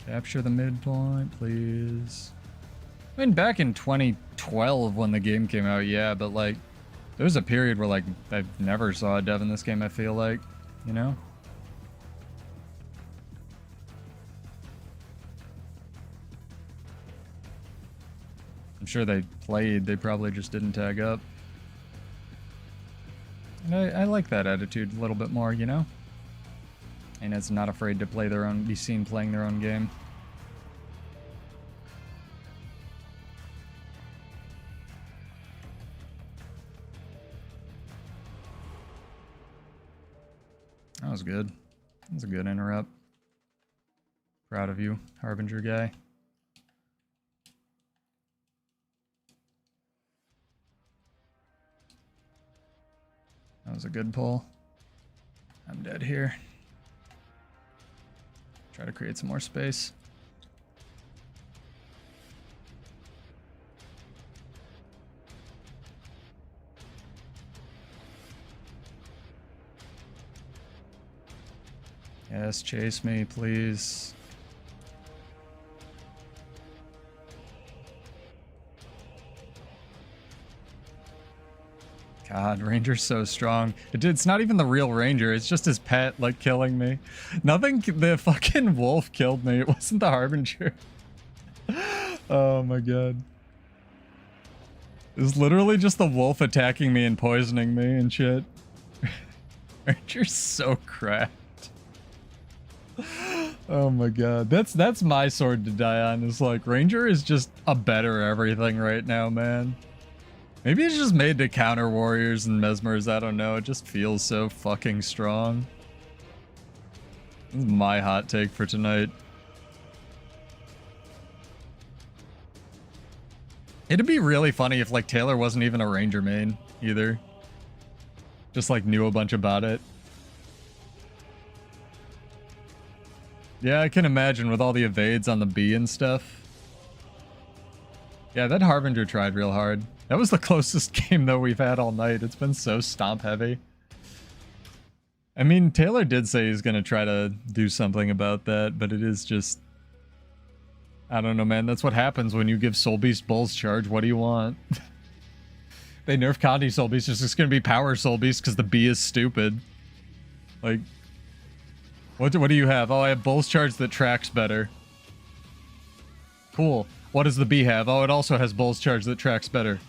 Capture the midpoint, please. I mean, back in 2012 when the game came out, yeah, but like, there was a period where like, I never saw a dev in this game, I feel like, you know? I'm sure they played, they probably just didn't tag up. And I like that attitude a little bit more, you know? And it's not afraid to play their own, be seen playing their own game. That was good. That was a good interrupt. Proud of you, Harbinger guy. That was a good pull. I'm dead here. Try to create some more space. Yes, chase me, please. God, Ranger's so strong. It's not even the real Ranger. It's just his pet, like, killing me. Nothing... The fucking wolf killed me. It wasn't the Harbinger. Oh my god. It was literally just the wolf attacking me and poisoning me and shit. Ranger's so cracked. Oh my god. That's my sword to die on. Is like, Ranger is just a better everything right now, man. Maybe it's just made to counter warriors and mesmers, I don't know. It just feels so fucking strong. This is my hot take for tonight. It'd be really funny if, like, Taylor wasn't even a Ranger main, either. Just, like, knew a bunch about it. Yeah, I can imagine with all the evades on the B and stuff. Yeah, that Harbinger tried real hard. That was the closest game, though, we've had all night. It's been so stomp heavy. I mean, Taylor did say he's going to try to do something about that, but it is just... I don't know, man. That's what happens when you give Soul Beast Bulls charge. What do you want? They nerf Conti Soul Beast. It's just going to be Power Soul Beast because the B is stupid. Like... What do you have? Oh, I have Bulls charge that tracks better. Cool. What does the B have? Oh, it also has Bulls charge that tracks better.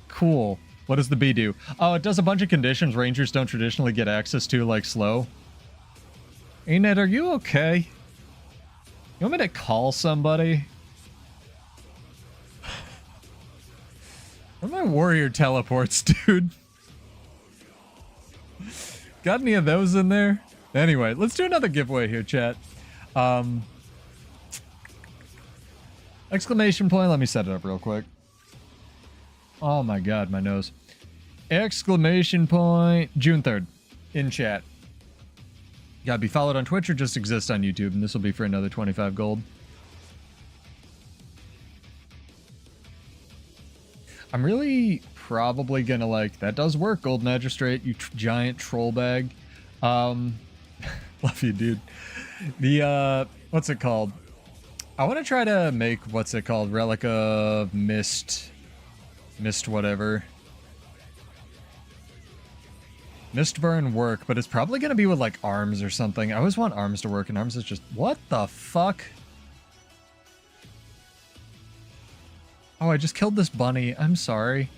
Cool. What does the B do? Oh, it does a bunch of conditions Rangers don't traditionally get access to, like slow. Anet, are you okay? You want me to call somebody? Where are my warrior teleports, dude? Got any of those in there? Anyway, let's do another giveaway here, chat. Exclamation point. Let me set it up real quick. Oh my god, my nose. Exclamation point. June 3rd. In chat. Gotta be followed on Twitch or just exist on YouTube, and this will be for another 25 gold. I'm really probably gonna like... That does work, Gold Magistrate, you giant troll bag. Love you, dude. The, what's it called? I want to try to make, what's it called? Relic of Mist whatever. Mistburn work, but it's probably going to be with, like, arms or something. I always want arms to work, and arms is just... What the fuck? Oh, I just killed this bunny. I'm sorry.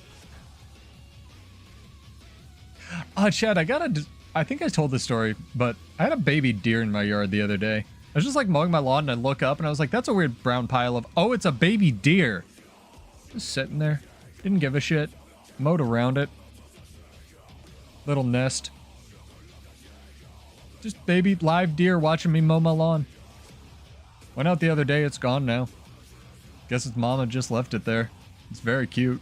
Oh, Chad, I think I told this story, but I had a baby deer in my yard the other day. I was just like mowing my lawn and I look up and I was like, that's a weird brown pile of... Oh, it's a baby deer. Just sitting there. Didn't give a shit. Mowed around it. Little nest. Just baby live deer watching me mow my lawn. Went out the other day. It's gone now. Guess its mama just left it there. It's very cute.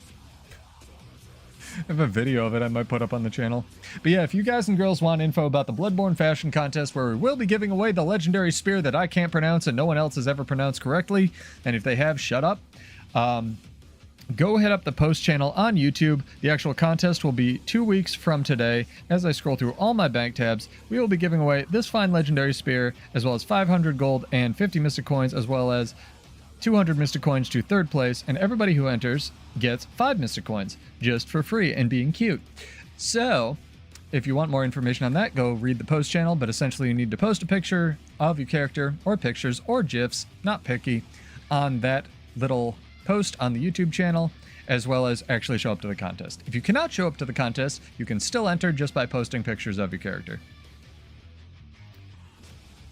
I have a video of it I might put up on the channel. But yeah, if you guys and girls want info about the Bloodborne Fashion Contest, where we will be giving away the legendary spear that I can't pronounce and no one else has ever pronounced correctly, and if they have, shut up. Go hit up the post channel on YouTube. The actual contest will be 2 weeks from today. As I scroll through all my bank tabs, we will be giving away this fine legendary spear, as well as 500 gold and 50 mystic coins, as well as 200 mystic coins to third place, and everybody who enters gets 5 mystic coins just for free and being cute. So if you want more information on that, go read the post channel, but essentially you need to post a picture of your character, or pictures, or GIFs, not picky, on that little post on the YouTube channel, as well as actually show up to the contest. If you cannot show up to the contest, you can still enter just by posting pictures of your character.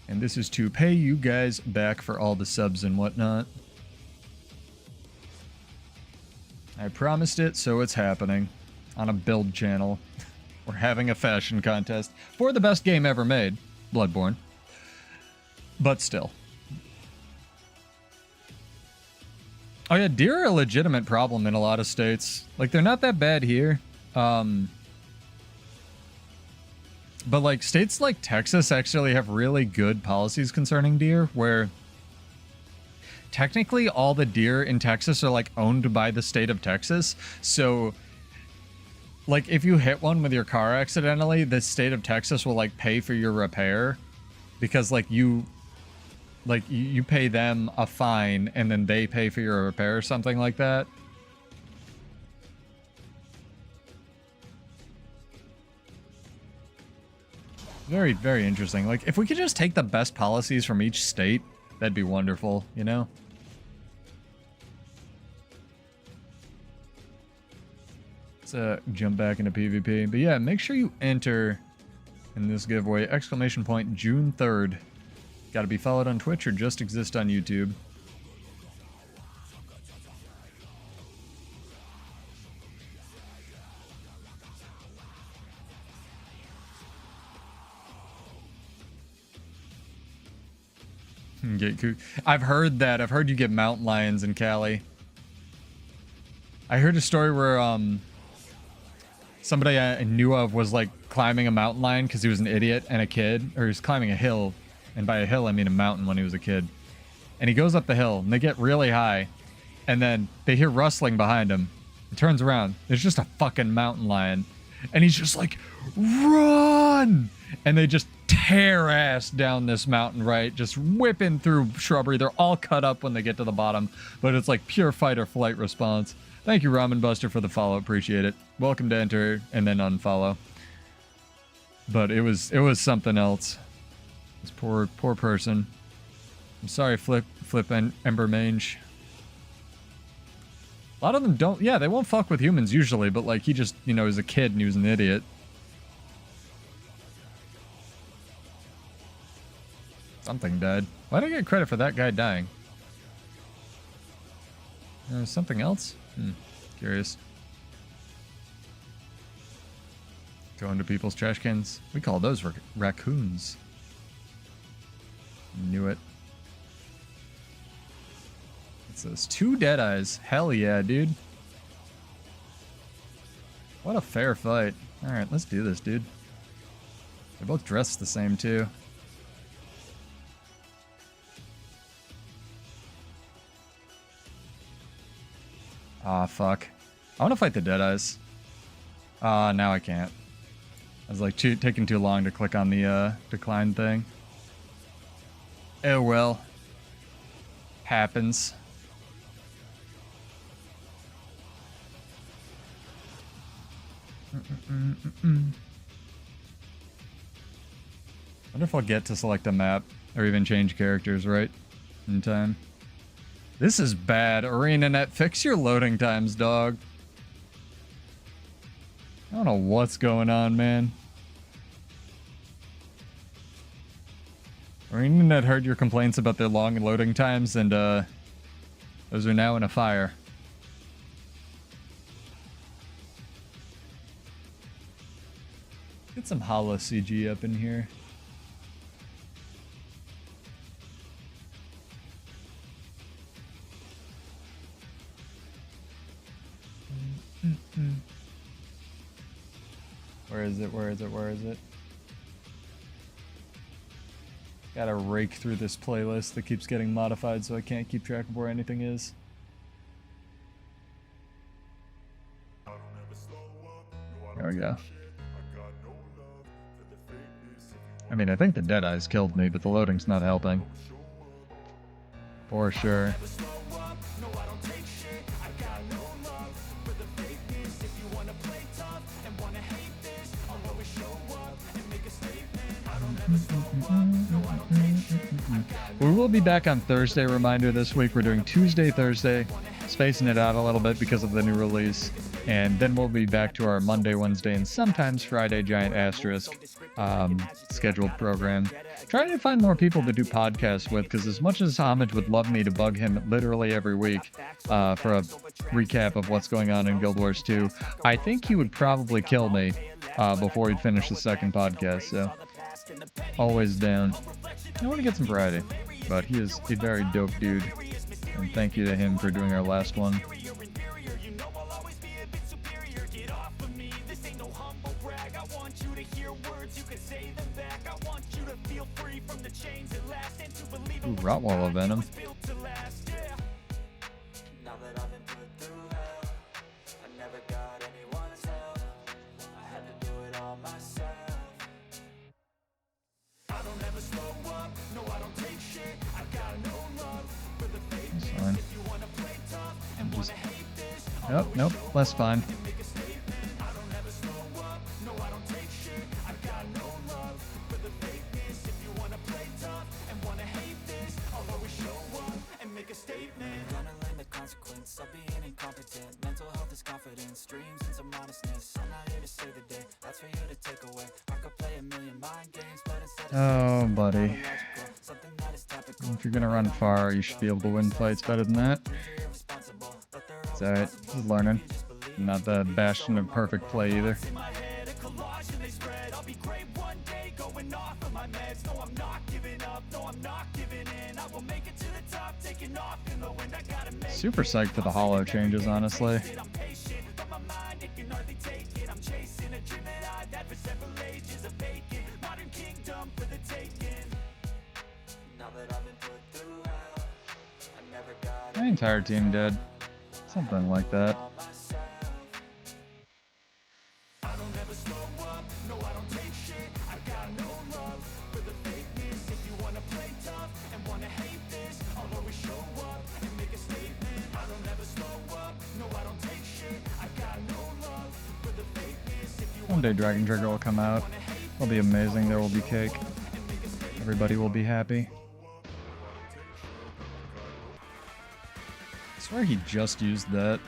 And this is to pay you guys back for all the subs and whatnot. I promised it, so it's happening. On a build channel. We're having a fashion contest for the best game ever made, Bloodborne. But still. Oh yeah, deer are a legitimate problem in a lot of states. Like, they're not that bad here. But like states like Texas actually have really good policies concerning deer, where technically all the deer in Texas are like owned by the state of Texas. So like if you hit one with your car accidentally, the state of Texas will like pay for your repair, because like you pay them a fine and then they pay for your repair or something like that. Very, very interesting. Like, if we could just take the best policies from each state, that'd be wonderful, you know? Let's jump back into PvP. But yeah, make sure you enter in this giveaway. Exclamation point, June 3rd. Gotta be followed on Twitch or just exist on YouTube. I've heard that. I've heard you get mountain lions in Cali. I heard a story where somebody I knew of was like climbing a mountain lion because he was an idiot and a kid, or he was climbing a hill, and by a hill I mean a mountain, when he was a kid. And he goes up the hill and they get really high, and then they hear rustling behind him. He turns around. There's just a fucking mountain lion, and he's just like, run! And they just tear ass down this mountain, right? Just whipping through shrubbery. They're all cut up when they get to the bottom, but it's like pure fight or flight response. Thank you, Ramen Buster, for the follow. Appreciate it. Welcome to enter and then unfollow. But it was something else. This poor person. I'm sorry, Flip and Ember Mange. A lot of them don't. Yeah, they won't fuck with humans usually, but like he just, you know, was a kid and he was an idiot. Something died. Why did I get credit for that guy dying? Something else? Curious. Go into people's trash cans. We call those raccoons. Knew it. It says 2 dead eyes. Hell yeah, dude. What a fair fight. Alright, let's do this, dude. They're both dressed the same, too. Ah, fuck. I want to fight the Deadeyes. Now I can't. I was like taking too long to click on the decline thing. Oh well. Happens. Wonder if I'll get to select a map or even change characters right in time. This is bad. ArenaNet, fix your loading times, dog. I don't know what's going on, man. ArenaNet heard your complaints about their long loading times, and those are now in a fire. Get some Hala CG up in here. Where is it? Where is it? Where is it? Gotta rake through this playlist that keeps getting modified so I can't keep track of where anything is. There we go. I mean, I think the Deadeyes killed me, but the loading's not helping. For sure. We will be back on Thursday. Reminder this week, we're doing Tuesday, Thursday, spacing it out a little bit because of the new release. And then we'll be back to our Monday, Wednesday, and sometimes Friday Giant Asterisk scheduled program. Trying to find more people to do podcasts with, because as much as Homage would love me to bug him literally every week for a recap of what's going on in Guild Wars 2, I think he would probably kill me before he'd finish the second podcast, so always down. I want to get some variety, but he is a very dope dude, and thank you to him for doing our last one. Ooh, Rotwalla Venom. That's fine. Nope, that's fine. Oh, buddy. If you're gonna run far, you should be able to win fights better than that. It's alright, just learning. I'm not the bastion of perfect play either. Super psyched for the holo changes, honestly. My entire team dead. Something like that. One day Dragon Trigger will come out. It'll be amazing. There will be cake. Everybody will be happy. I swear he just used that.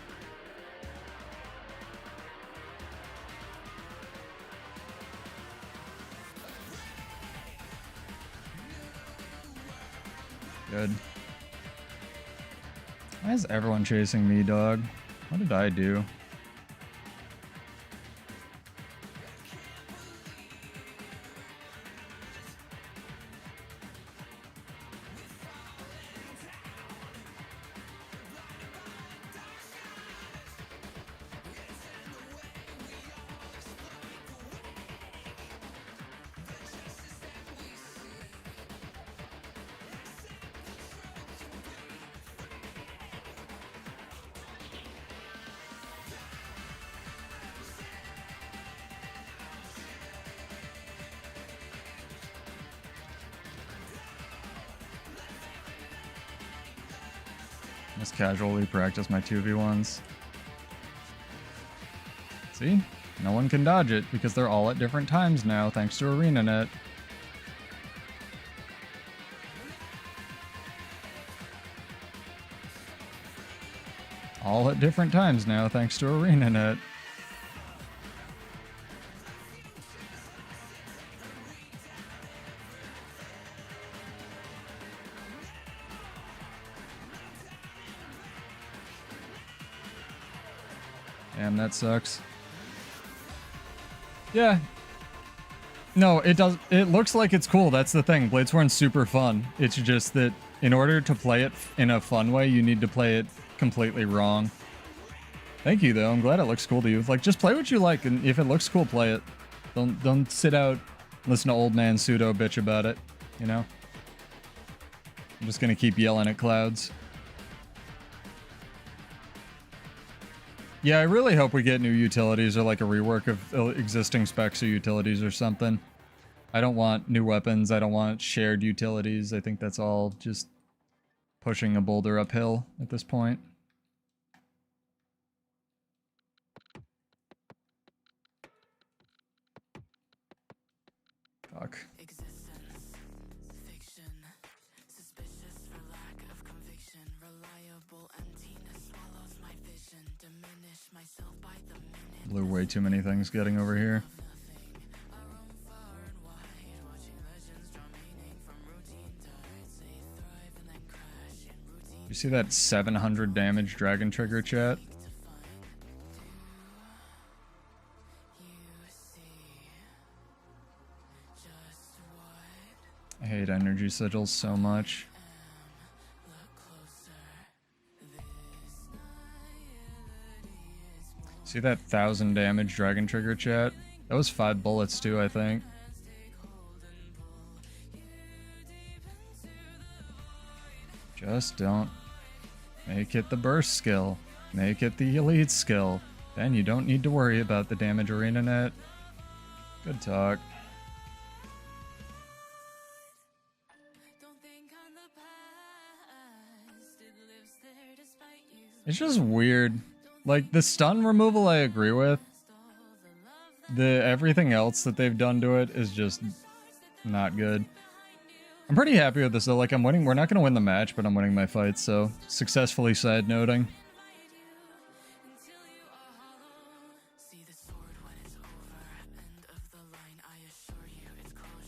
Good. Why is everyone chasing me, dog? What did I do? Just casually practice my 2v1s. See? No one can dodge it because they're all at different times now thanks to ArenaNet. All at different times now thanks to ArenaNet. Damn, that sucks. Yeah. No, it does. It looks like it's cool. That's the thing. Bladesworn's super fun. It's just that in order to play it in a fun way, you need to play it completely wrong. Thank you, though. I'm glad it looks cool to you. Like, just play what you like, and if it looks cool, play it. Don't sit out, listen to old man pseudo bitch about it, you know? I'm just gonna keep yelling at clouds. Yeah, I really hope we get new utilities or like a rework of existing specs or utilities or something. I don't want new weapons. I don't want shared utilities. I think that's all just pushing a boulder uphill at this point. Fuck. Blew way too many things getting over here. You see that 700 damage dragon trigger, chat? I hate energy sigils so much. See that 1000 damage dragon trigger, chat? That was 5 bullets too, I think. Just don't make it the burst skill. Make it the elite skill. Then you don't need to worry about the damage arena net. Good talk. It's just weird. Like, the stun removal I agree with. Everything else that they've done to it is just not good. I'm pretty happy with this though. Like, I'm winning. We're not going to win the match, but I'm winning my fight, so successfully side noting.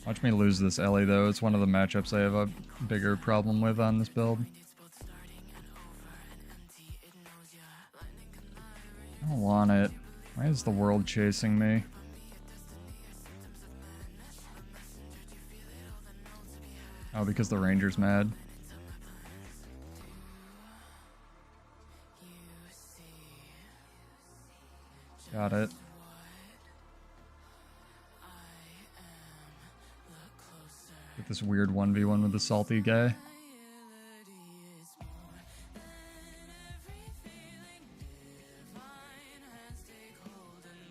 Watch me lose this Ellie though. It's one of the matchups I have a bigger problem with on this build. I don't want it. Why is the world chasing me? Oh, because the ranger's mad. Got it. Get this weird 1v1 with the salty guy.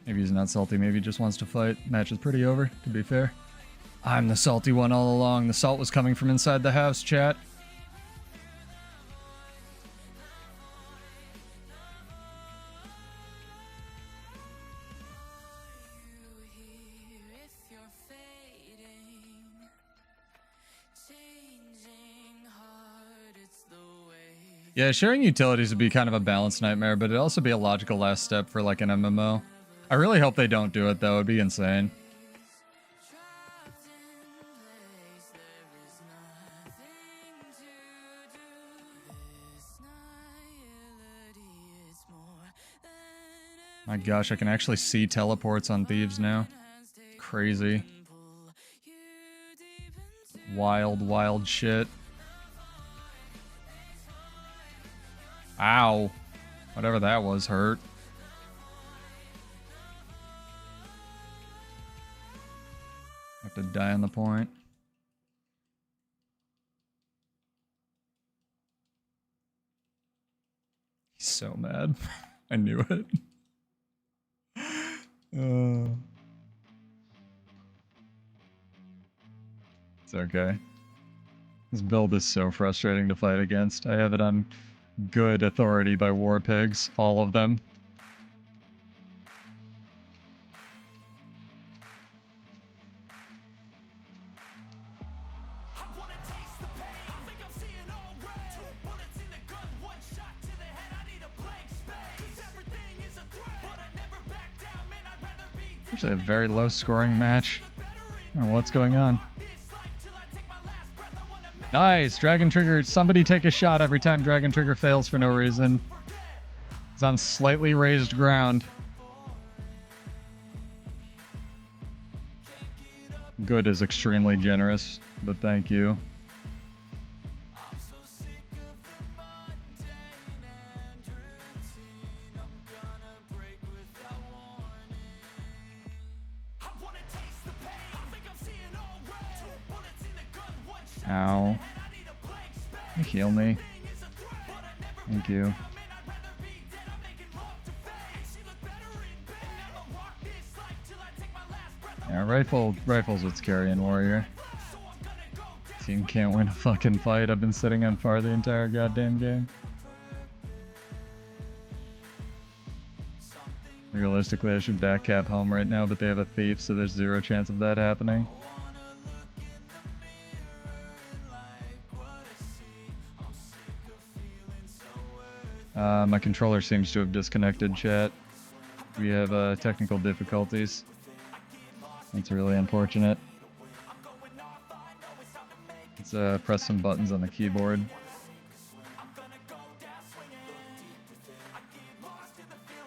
Maybe he's not salty, maybe he just wants to fight. Match is pretty over, to be fair. I'm the salty one all along. The salt was coming from inside the house, chat. Yeah, sharing utilities would be kind of a balance nightmare, but it'd also be a logical last step for like an MMO. I really hope they don't do it though, it'd be insane. My gosh, I can actually see teleports on thieves now. Crazy. Wild, wild shit. Ow. Whatever that was hurt. Have to die on the point. He's so mad. I knew it. It's okay. This build is so frustrating to fight against. I have it on good authority by war pigs, all of them. Actually, a very low scoring match. I don't know what's going on. Nice! Dragon Trigger. Somebody take a shot every time Dragon Trigger fails for no reason. It's on slightly raised ground. Good is extremely generous, but thank you. Ow. Can you heal me? Thank you. Yeah, rifle's what's carrying warrior. Team can't win a fucking fight. I've been sitting on far the entire goddamn game. Realistically, I should back cap home right now, but they have a thief, so there's zero chance of that happening. My controller seems to have disconnected, chat. We have technical difficulties. That's really unfortunate. Let's press some buttons on the keyboard.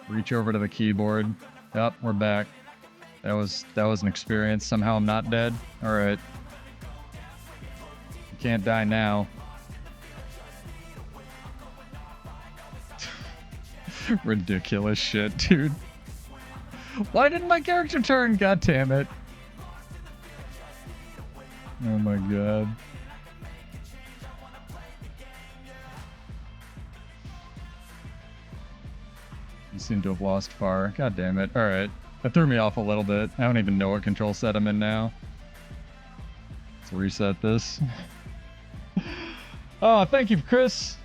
Reach over to the keyboard. Yep, we're back. That was an experience. Somehow I'm not dead. Alright. You can't die now. Ridiculous shit, dude. Why didn't my character turn? God damn it. Oh my god. You seem to have lost far. God damn it. Alright. That threw me off a little bit. I don't even know what control set I'm in now. Let's reset this. Oh, thank you, Chris.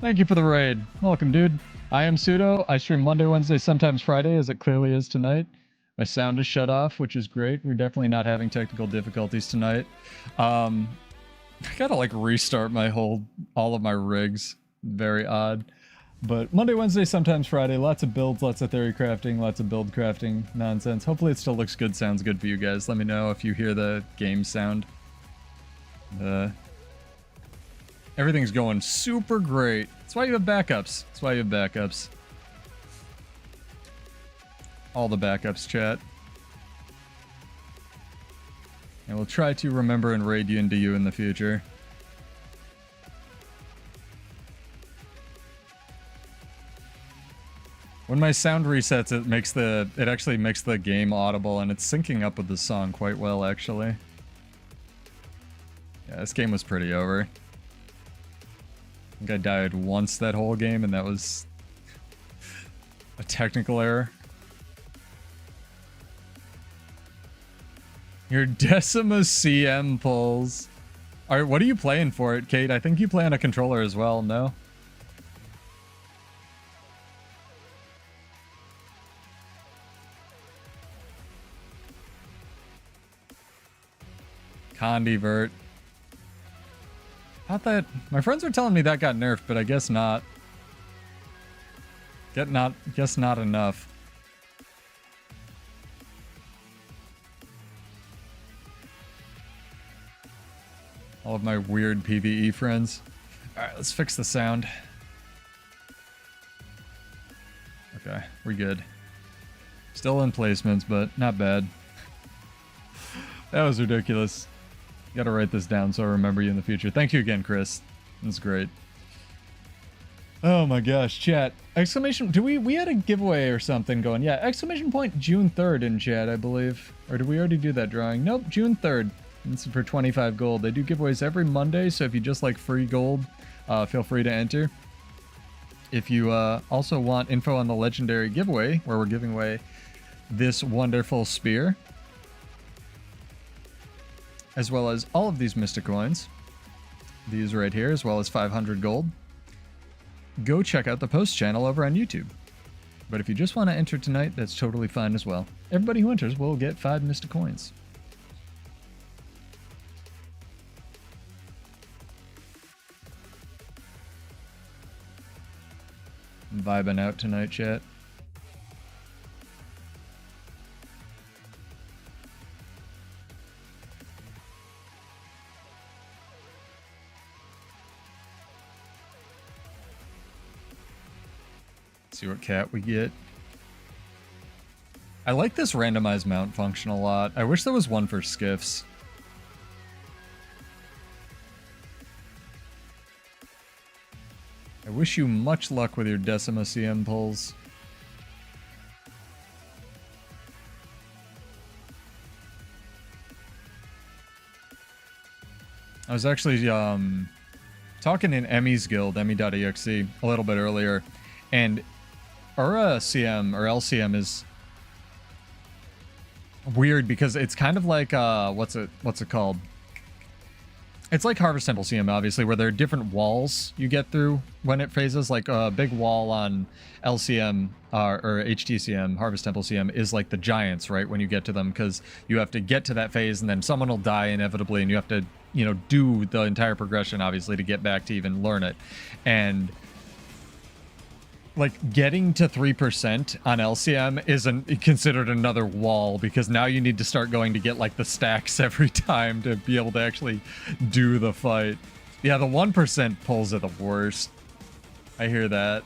Thank you for the raid. Welcome, dude. I am Pseudo. I stream Monday, Wednesday, sometimes Friday, as it clearly is tonight. My sound is shut off, which is great. We're definitely not having technical difficulties tonight. I gotta like restart all of my rigs. Very odd. But Monday, Wednesday, sometimes Friday. Lots of builds, lots of theory crafting, lots of build crafting nonsense. Hopefully it still looks good, sounds good for you guys. Let me know if you hear the game sound. Everything's going super great. That's why you have backups. That's why you have backups. All the backups, chat. And we'll try to remember and raid you into you in the future. When my sound resets, it actually makes the game audible, and it's syncing up with the song quite well, actually. Yeah, this game was pretty over. I think I died once that whole game, and that was a technical error. Your Decima CM pulls. Alright, what are you playing for it, Kate? I think you play on a controller as well, no? Condivert. Thought that my friends were telling me that got nerfed, but I guess not. Guess not enough. All of my weird PvE friends. Alright, let's fix the sound. Okay, we're good. Still in placements, but not bad. That was ridiculous. Gotta write this down so I remember you in the future. Thank you again, Chris. That's great. Oh my gosh, chat. Exclamation, we had a giveaway or something going. Yeah, exclamation point June 3rd in chat, I believe. Or did we already do that drawing? Nope, June 3rd. It's for 25 gold. They do giveaways every Monday, so if you just like free gold, feel free to enter. If you also want info on the legendary giveaway, where we're giving away this wonderful spear, as well as all of these Mystic Coins, these right here, as well as 500 gold, go check out the post channel over on YouTube. But if you just want to enter tonight, that's totally fine as well. Everybody who enters will get 5 Mystic Coins. I'm vibing out tonight, chat. See what cat we get. I like this randomized mount function a lot. I wish there was one for skiffs. I wish you much luck with your Decima CM pulls. I was actually talking in Emmy's guild, Emmy.exe, a little bit earlier, and Ura CM or LCM is weird because it's kind of like what's it called? It's like Harvest Temple CM, obviously, where there are different walls you get through when it phases. Like a big wall on LCM or HTCM, Harvest Temple CM, is like the giants, right? When you get to them, because you have to get to that phase, and then someone will die inevitably, and you have to, you know, do the entire progression, obviously, to get back to even learn it. And like getting to 3% on LCM isn't considered another wall, because now you need to start going to get like the stacks every time to be able to actually do the fight. Yeah, the 1% pulls are the worst. I hear that.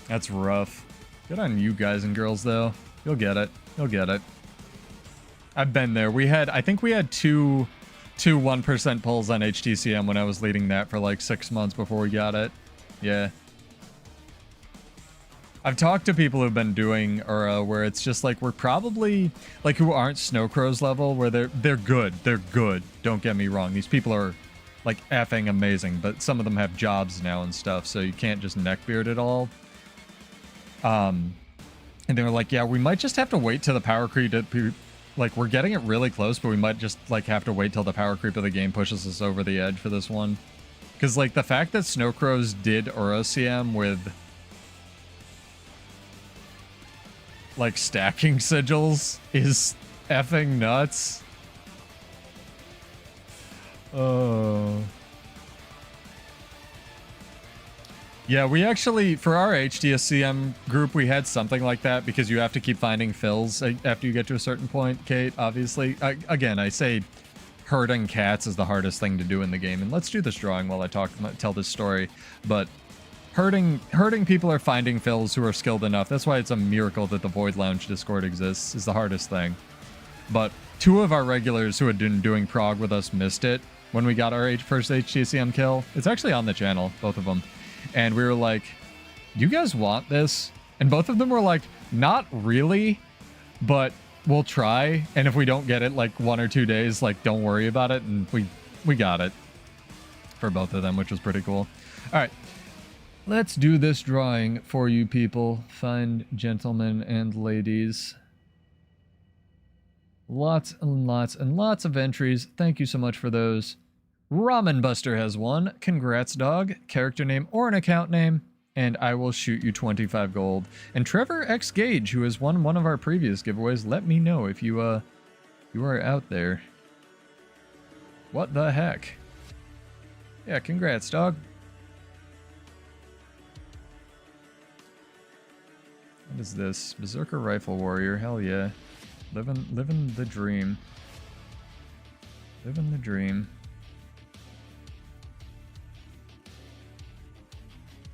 That's rough. Good on you guys and girls though. You'll get it. You'll get it. I've been there. I think we had two 1% pulls on HTCM when I was leading that for like 6 months before we got it. Yeah. I've talked to people who've been doing Ura where it's just like we're probably like who aren't Snowcrow's level, where they're good. They're good. Don't get me wrong. These people are like effing amazing, but some of them have jobs now and stuff, so you can't just neckbeard it all. And they were like, yeah, we might just have to wait till the power creep to like we're getting it really close, but we might just like have to wait till the power creep of the game pushes us over the edge for this one. Because like the fact that Snowcrows did Ura CM with like stacking sigils is effing nuts. Oh. Yeah, we actually, for our HDSCM group, we had something like that, because you have to keep finding fills after you get to a certain point, Kate, obviously. Again, I say herding cats is the hardest thing to do in the game, and let's do this drawing while I tell this story, but herding people or finding fills who are skilled enough. That's why it's a miracle that the Void Lounge Discord exists, is the hardest thing. But 2 of our regulars who had been doing prog with us missed it when we got our first HTCM kill. It's actually on the channel, both of them. And we were like, do you guys want this? And both of them were like, not really, but we'll try. And if we don't get it like 1 or 2 days, like don't worry about it. And we got it for both of them, which was pretty cool. All right. Let's do this drawing for you people, fine gentlemen and ladies. Lots and lots and lots of entries. Thank you so much for those. Ramen Buster has one. Congrats, dog. Character name or an account name, and I will shoot you 25 gold. And Trevor X Gage, who has won one of our previous giveaways, let me know if you are out there. What the heck? Yeah, congrats, dog. What is this? Berserker Rifle Warrior. Hell yeah. Living the dream. Living the dream.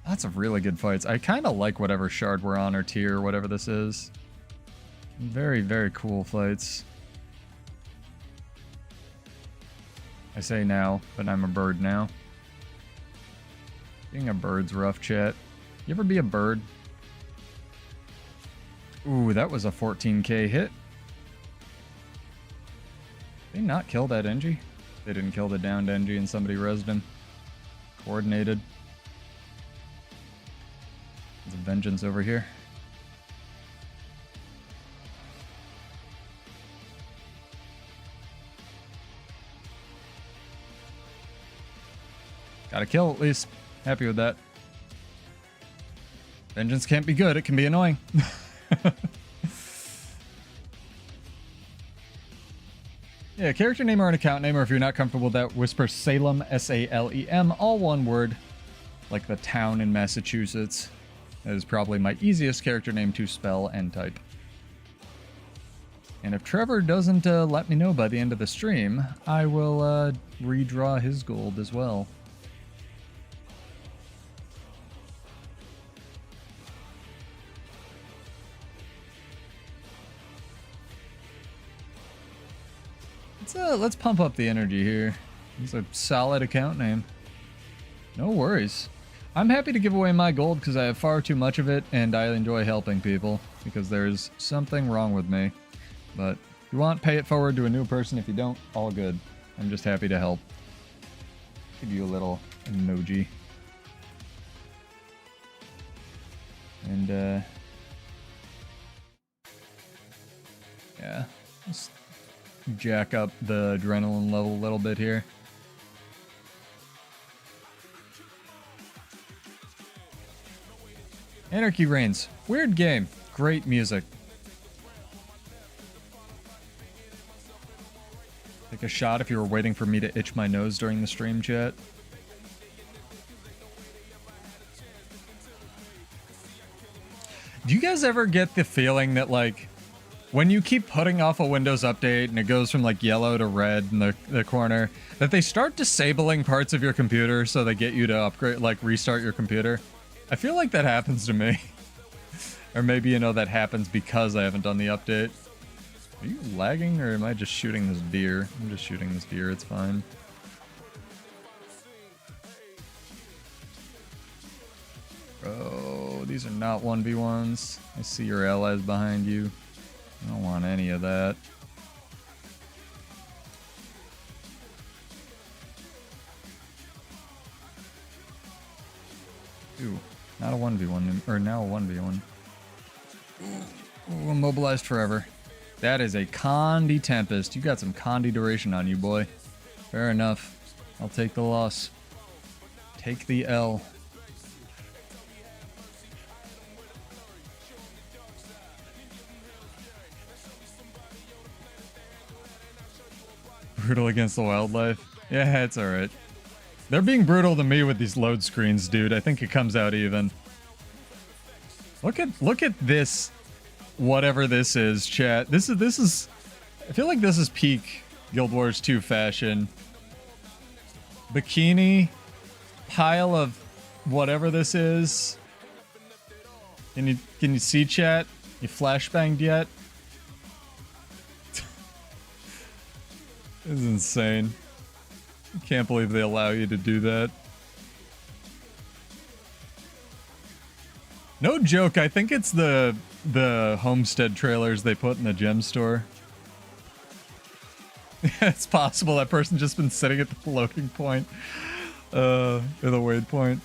Lots of really good fights. I kind of like whatever shard we're on, or tier, or whatever this is. Very, very cool fights. I say now, but I'm a bird now. Being a bird's rough, chat. You ever be a bird? Ooh, that was a 14k hit. Did they not kill that Engie? They didn't kill the downed Engie and somebody rezzed him. Coordinated. There's a vengeance over here. Got a kill at least. Happy with that. Vengeance can't be good, it can be annoying. Yeah, character name or an account name, or if you're not comfortable with that, whisper Salem, S-A-L-E-M, all one word, like the town in Massachusetts. That is probably my easiest character name to spell and type. And if Trevor doesn't let me know by the end of the stream, I will redraw his gold as well. Let's pump up the energy here. It's a solid account name. No worries. I'm happy to give away my gold because I have far too much of it, and I enjoy helping people because there's something wrong with me. But if you want, pay it forward to a new person. If you don't, all good. I'm just happy to help. Give you a little emoji. And, yeah. Just jack up the adrenaline level a little bit here. Anarchy Reigns. Weird game. Great music. Take a shot if you were waiting for me to itch my nose during the stream, chat. Do you guys ever get the feeling that, like, when you keep putting off a Windows update and it goes from, like, yellow to red in the corner, that they start disabling parts of your computer so they get you to upgrade, like, restart your computer? I feel like that happens to me. Or maybe, you know, that happens because I haven't done the update. Are you lagging, or am I just shooting this deer? I'm just shooting this deer, it's fine. Bro, these are not 1v1s. I see your allies behind you. I don't want any of that. Ooh, not a 1v1, or now a 1v1. Ooh, immobilized forever. That is a Condi Tempest. You got some Condi duration on you, boy. Fair enough. I'll take the loss. Take the L. Brutal against the wildlife. Yeah, it's alright. They're being brutal to me with these load screens, dude. I think it comes out even. Look at this, whatever this is, chat. This is I feel like this is peak Guild Wars 2 fashion. Bikini, pile of whatever this is. Can you see, chat? You flashbanged yet? This is insane. I can't believe they allow you to do that. No joke, I think it's the Homestead trailers they put in the gem store. It's possible that person just been sitting at the loading point. Or the waypoint.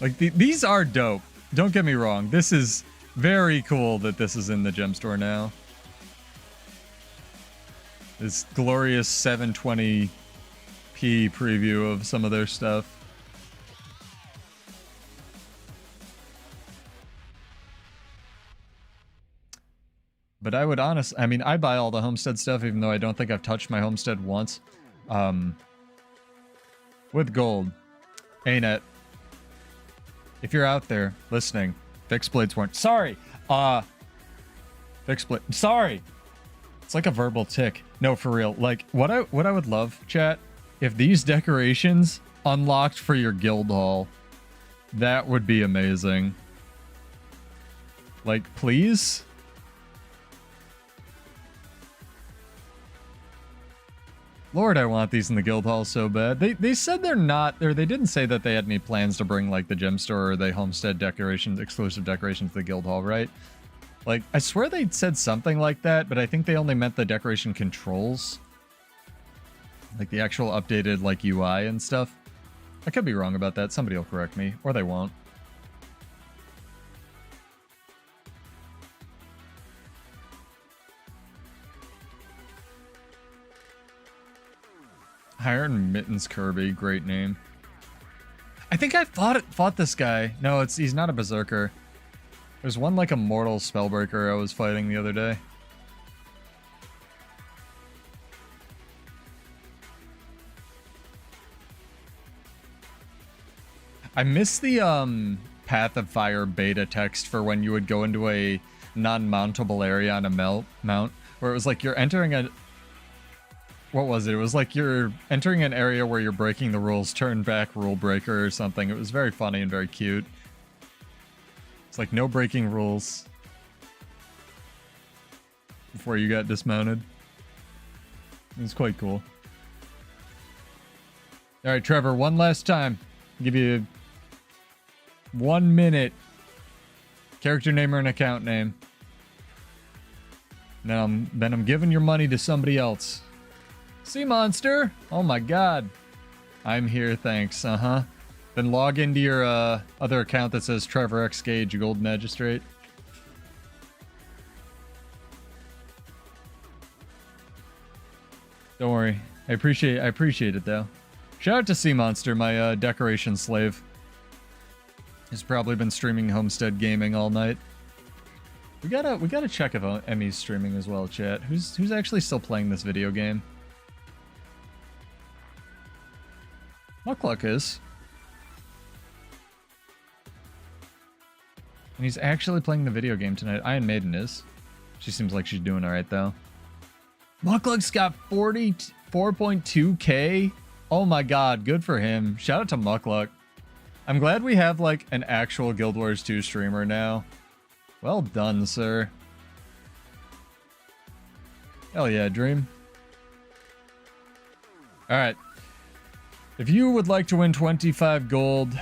Like, these are dope. Don't get me wrong. This is very cool that this is in the gem store now. This glorious 720p preview of some of their stuff. But I would I mean, I buy all the Homestead stuff, even though I don't think I've touched my Homestead once. With gold. Ain't it? If you're out there listening, fixed blades weren't. Sorry! Fixed blade. Sorry! It's like a verbal tick. No, for real. Like, what I would love, chat, if these decorations unlocked for your guild hall, that would be amazing. Like, please? Lord, I want these in the guild hall so bad. They said they're not, or they didn't say that they had any plans to bring, like, the gem store or the homestead decorations, exclusive decorations to the guild hall, right? Like, I swear they said something like that, but I think they only meant the decoration controls. Like, the actual updated, like, UI and stuff. I could be wrong about that. Somebody will correct me, or they won't. Iron Mittens Kirby, great name. I think I fought this guy. No, he's not a berserker. There's one like a mortal spellbreaker I was fighting the other day. I miss the Path of Fire beta text for when you would go into a non-mountable area on a mount, where it was like you're entering a... What was it? It was like you're entering an area where you're breaking the rules, turn back rule breaker or something. It was very funny and very cute. It's like no breaking rules before you got dismounted. It was quite cool. All right, Trevor, one last time. I'll give you 1 minute. Character name or an account name. Then I'm giving your money to somebody else. Sea Monster! Oh my god. I'm here, thanks. Then log into your other account that says Trevor X Gage, Gold Magistrate. Don't worry. I appreciate it though. Shout out to Sea Monster, my decoration slave. He's probably been streaming Homestead Gaming all night. We gotta check if Emmy's streaming as well, chat. Who's actually still playing this video game? Muckluck is. And he's actually playing the video game tonight. Iron Maiden is. She seems like she's doing alright though. Muckluck's got 44.2k. Oh my god, good for him. Shout out to Muckluck. I'm glad we have like an actual Guild Wars 2 streamer now. Well done, sir. Hell yeah, Dream. Alright. If you would like to win 25 gold,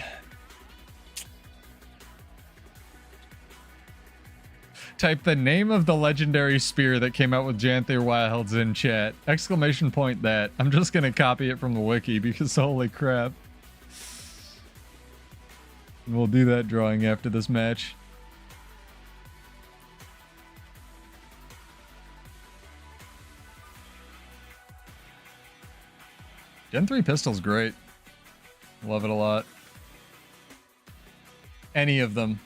type the name of the legendary spear that came out with Janther Wilds in chat. Exclamation point that. I'm just gonna copy it from the wiki because holy crap. We'll do that drawing after this match. Gen 3 pistol's great. Love it a lot. Any of them.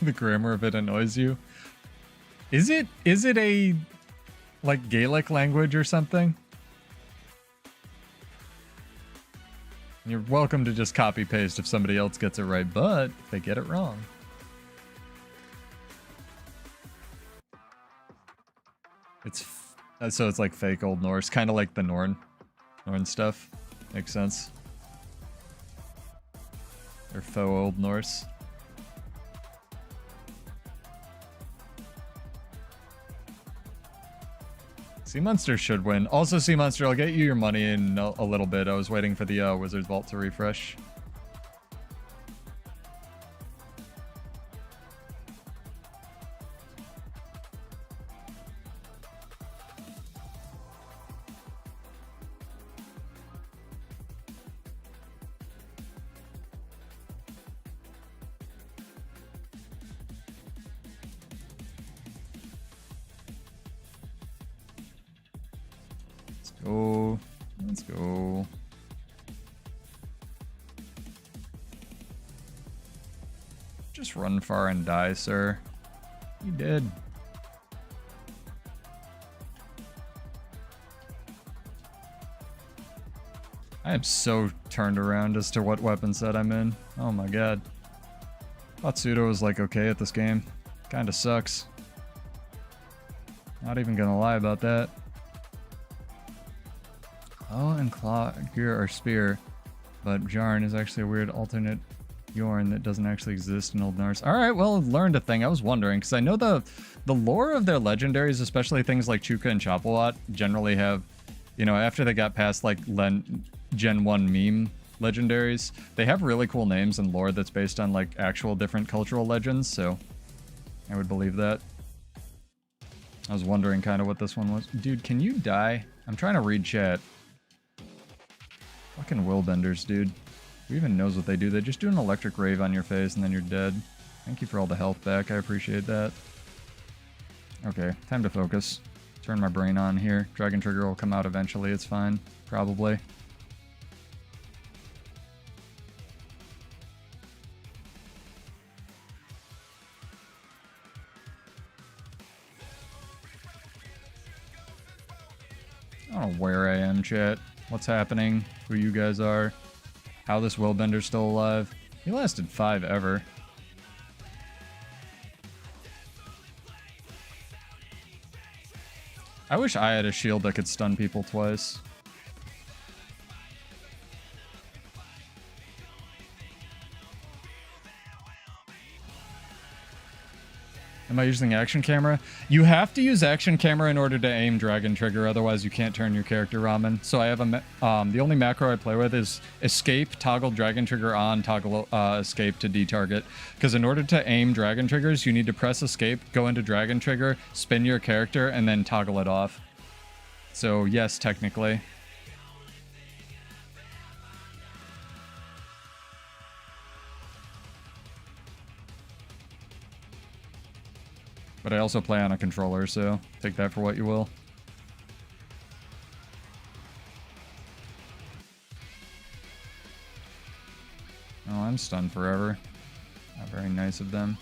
The grammar of it annoys you. Is it a like Gaelic language or something? You're welcome to just copy paste if somebody else gets it right, but if they get it wrong. So it's like fake Old Norse, kind of like the Norn stuff. Makes sense. Or faux Old Norse. Sea Monster should win. Also, Sea Monster, I'll get you your money in a little bit. I was waiting for the Wizard's Vault to refresh. Let's go. Just run far and die, sir. You did. I am so turned around as to what weapon set I'm in. Oh my god. Thought Pseudo was like okay at this game. Kinda sucks. Not even gonna lie about that. Claw and Claw Gear are Spear, but Jarn is actually a weird alternate Yorn that doesn't actually exist in Old Norse. Alright, well, learned a thing. I was wondering, because I know the lore of their legendaries, especially things like Chuka and Chapawat, generally have, you know, after they got past like Gen 1 meme legendaries, they have really cool names and lore that's based on like actual different cultural legends, so I would believe that. I was wondering kind of what this one was. Dude, can you die? I'm trying to read chat. Fucking willbenders, dude. Who even knows what they do? They just do an electric rave on your face and then you're dead. Thank you for all the health back. I appreciate that. Okay, time to focus. Turn my brain on here. Dragon Trigger will come out eventually. It's fine. Probably. I don't know where I am, chat. What's happening? Who you guys are? How this Willbender's still alive? He lasted 5 ever. I wish I had a shield that could stun people twice. Am I using action camera? You have to use action camera in order to aim dragon trigger, otherwise you can't turn your character ramen. So I have the only macro I play with is escape, toggle dragon trigger on, toggle escape to detarget. Because in order to aim dragon triggers, you need to press escape, go into dragon trigger, spin your character, and then toggle it off. So yes, technically. But I also play on a controller, so take that for what you will. Oh, I'm stunned forever. Not very nice of them.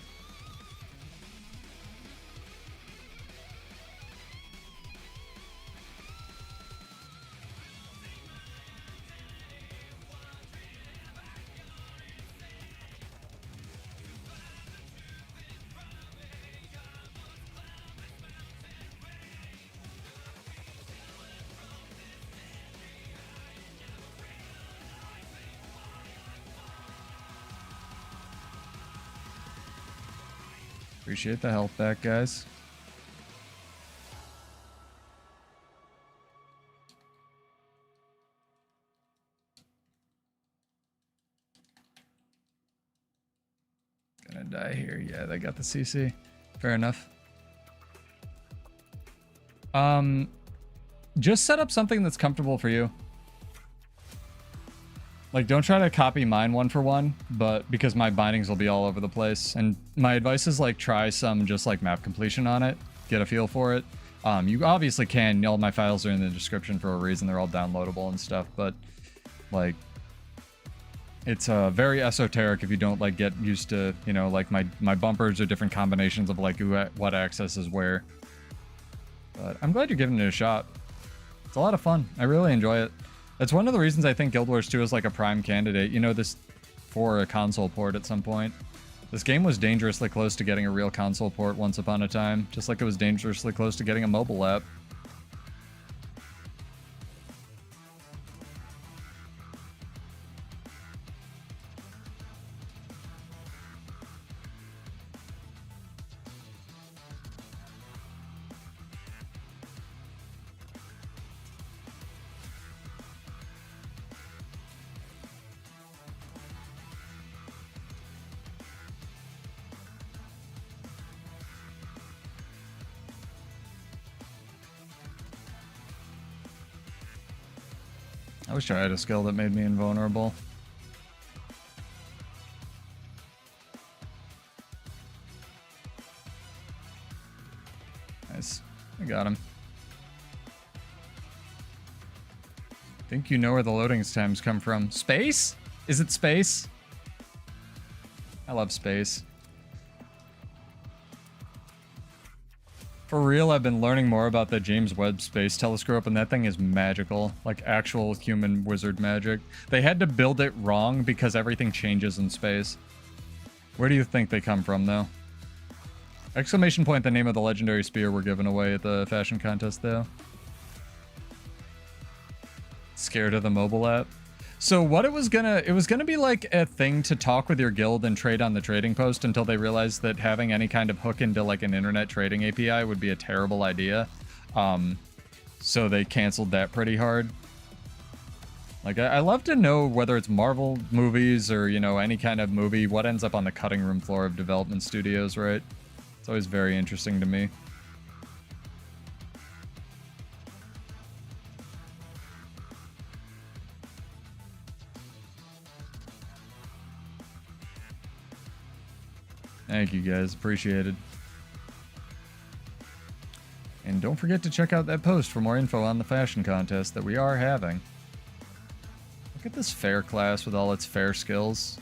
Appreciate the health back, guys. Gonna die here. Yeah, they got the CC. Fair enough. Just set up something that's comfortable for you. Like, don't try to copy mine one for one, but because my bindings will be all over the place. And my advice is, like, try some just, like, map completion on it. Get a feel for it. You obviously can. All my files are in the description for a reason. They're all downloadable and stuff. But, like, it's very esoteric if you don't, like, get used to, you know, like, my bumpers are different combinations of, like, what access is where. But I'm glad you're giving it a shot. It's a lot of fun. I really enjoy it. That's one of the reasons I think Guild Wars 2 is like a prime candidate, you know, this for a console port at some point. This game was dangerously close to getting a real console port once upon a time, just like it was dangerously close to getting a mobile app. I wish I had a skill that made me invulnerable. Nice. I got him. Think you know where the loading times come from. Space? Is it space? I love space. For real, I've been learning more about the James Webb Space Telescope, and that thing is magical. Like, actual human wizard magic. They had to build it wrong because everything changes in space. Where do you think they come from, though? Exclamation point, the name of the legendary spear we're giving away at the fashion contest, though. Scared of the mobile app. So what it was gonna be like a thing to talk with your guild and trade on the trading post until they realized that having any kind of hook into like an internet trading API would be a terrible idea. So they canceled that pretty hard. Like, I love to know whether it's Marvel movies or, you know, any kind of movie, what ends up on the cutting room floor of development studios, right? It's always very interesting to me. Thank you guys, appreciate it. And don't forget to check out that post for more info on the fashion contest that we are having. Look at this fair class with all its fair skills.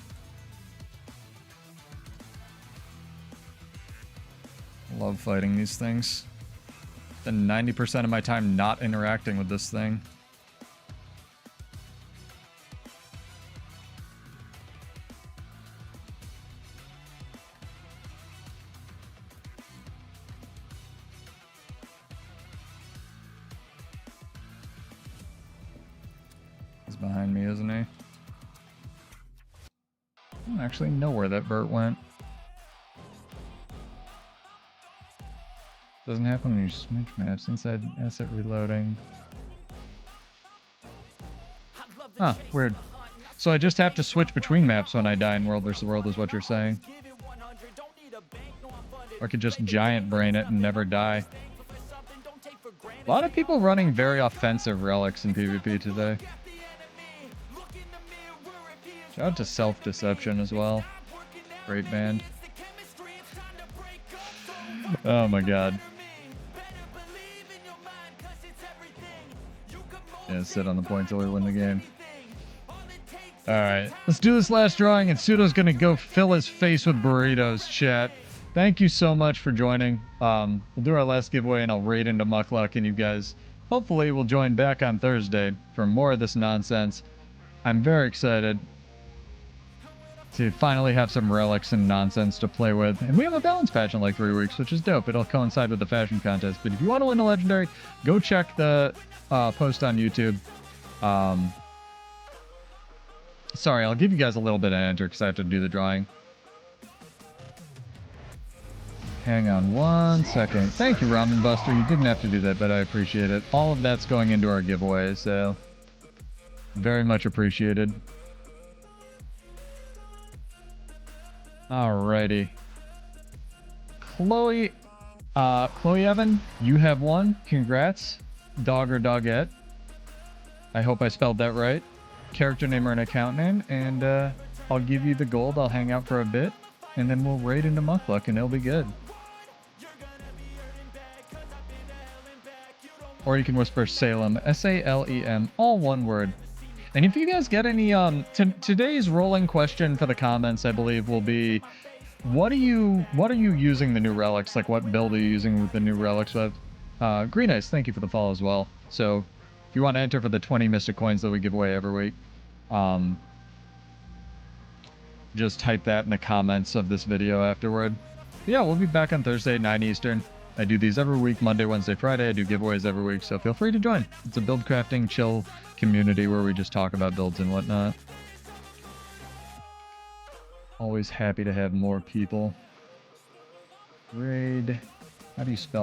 Love fighting these things. Spend 90% of my time not interacting with this thing. He's behind me, isn't he? I don't actually know where that vert went. Doesn't happen when you switch maps inside asset reloading. Huh, weird. So I just have to switch between maps when I die in World vs. World is what you're saying. Or I could just giant brain it and never die. A lot of people running very offensive relics in PvP today. Shout out to Self-Deception as well. Great band. Oh my god. Yeah, sit on the point till we win the game. Alright, let's do this last drawing, and Pseudo's gonna go fill his face with burritos, chat. Thank you so much for joining. We'll do our last giveaway, and I'll raid into Muckluck, and you guys hopefully will join back on Thursday for more of this nonsense. I'm very excited to finally have some relics and nonsense to play with. And we have a balance patch in like 3 weeks, which is dope. It'll coincide with the fashion contest. But if you want to win a legendary, go check the post on YouTube. Sorry, I'll give you guys a little bit of enter because I have to do the drawing. Hang on 1 second. Thank you, Ramen Buster. You didn't have to do that, but I appreciate it. All of that's going into our giveaway, so very much appreciated. Alrighty. Chloe Evan, you have won. Congrats. Dog or Doggette. I hope I spelled that right. Character name or an account name, and I'll give you the gold. I'll hang out for a bit, and then we'll raid into Muckluck, and it'll be good. Or you can whisper Salem, S-A-L-E-M, all one word. And if you guys get any, today's rolling question for the comments, I believe, will be, what are you using the new relics? Like, what build are you using with the new relics with? Green Ice, thank you for the follow as well. So, if you want to enter for the 20 Mystic Coins that we give away every week, just type that in the comments of this video afterward. But yeah, we'll be back on Thursday at 9 Eastern. I do these every week, Monday, Wednesday, Friday. I do giveaways every week, so feel free to join. It's a build crafting, chill community where we just talk about builds and whatnot. Always happy to have more people. Raid. How do you spell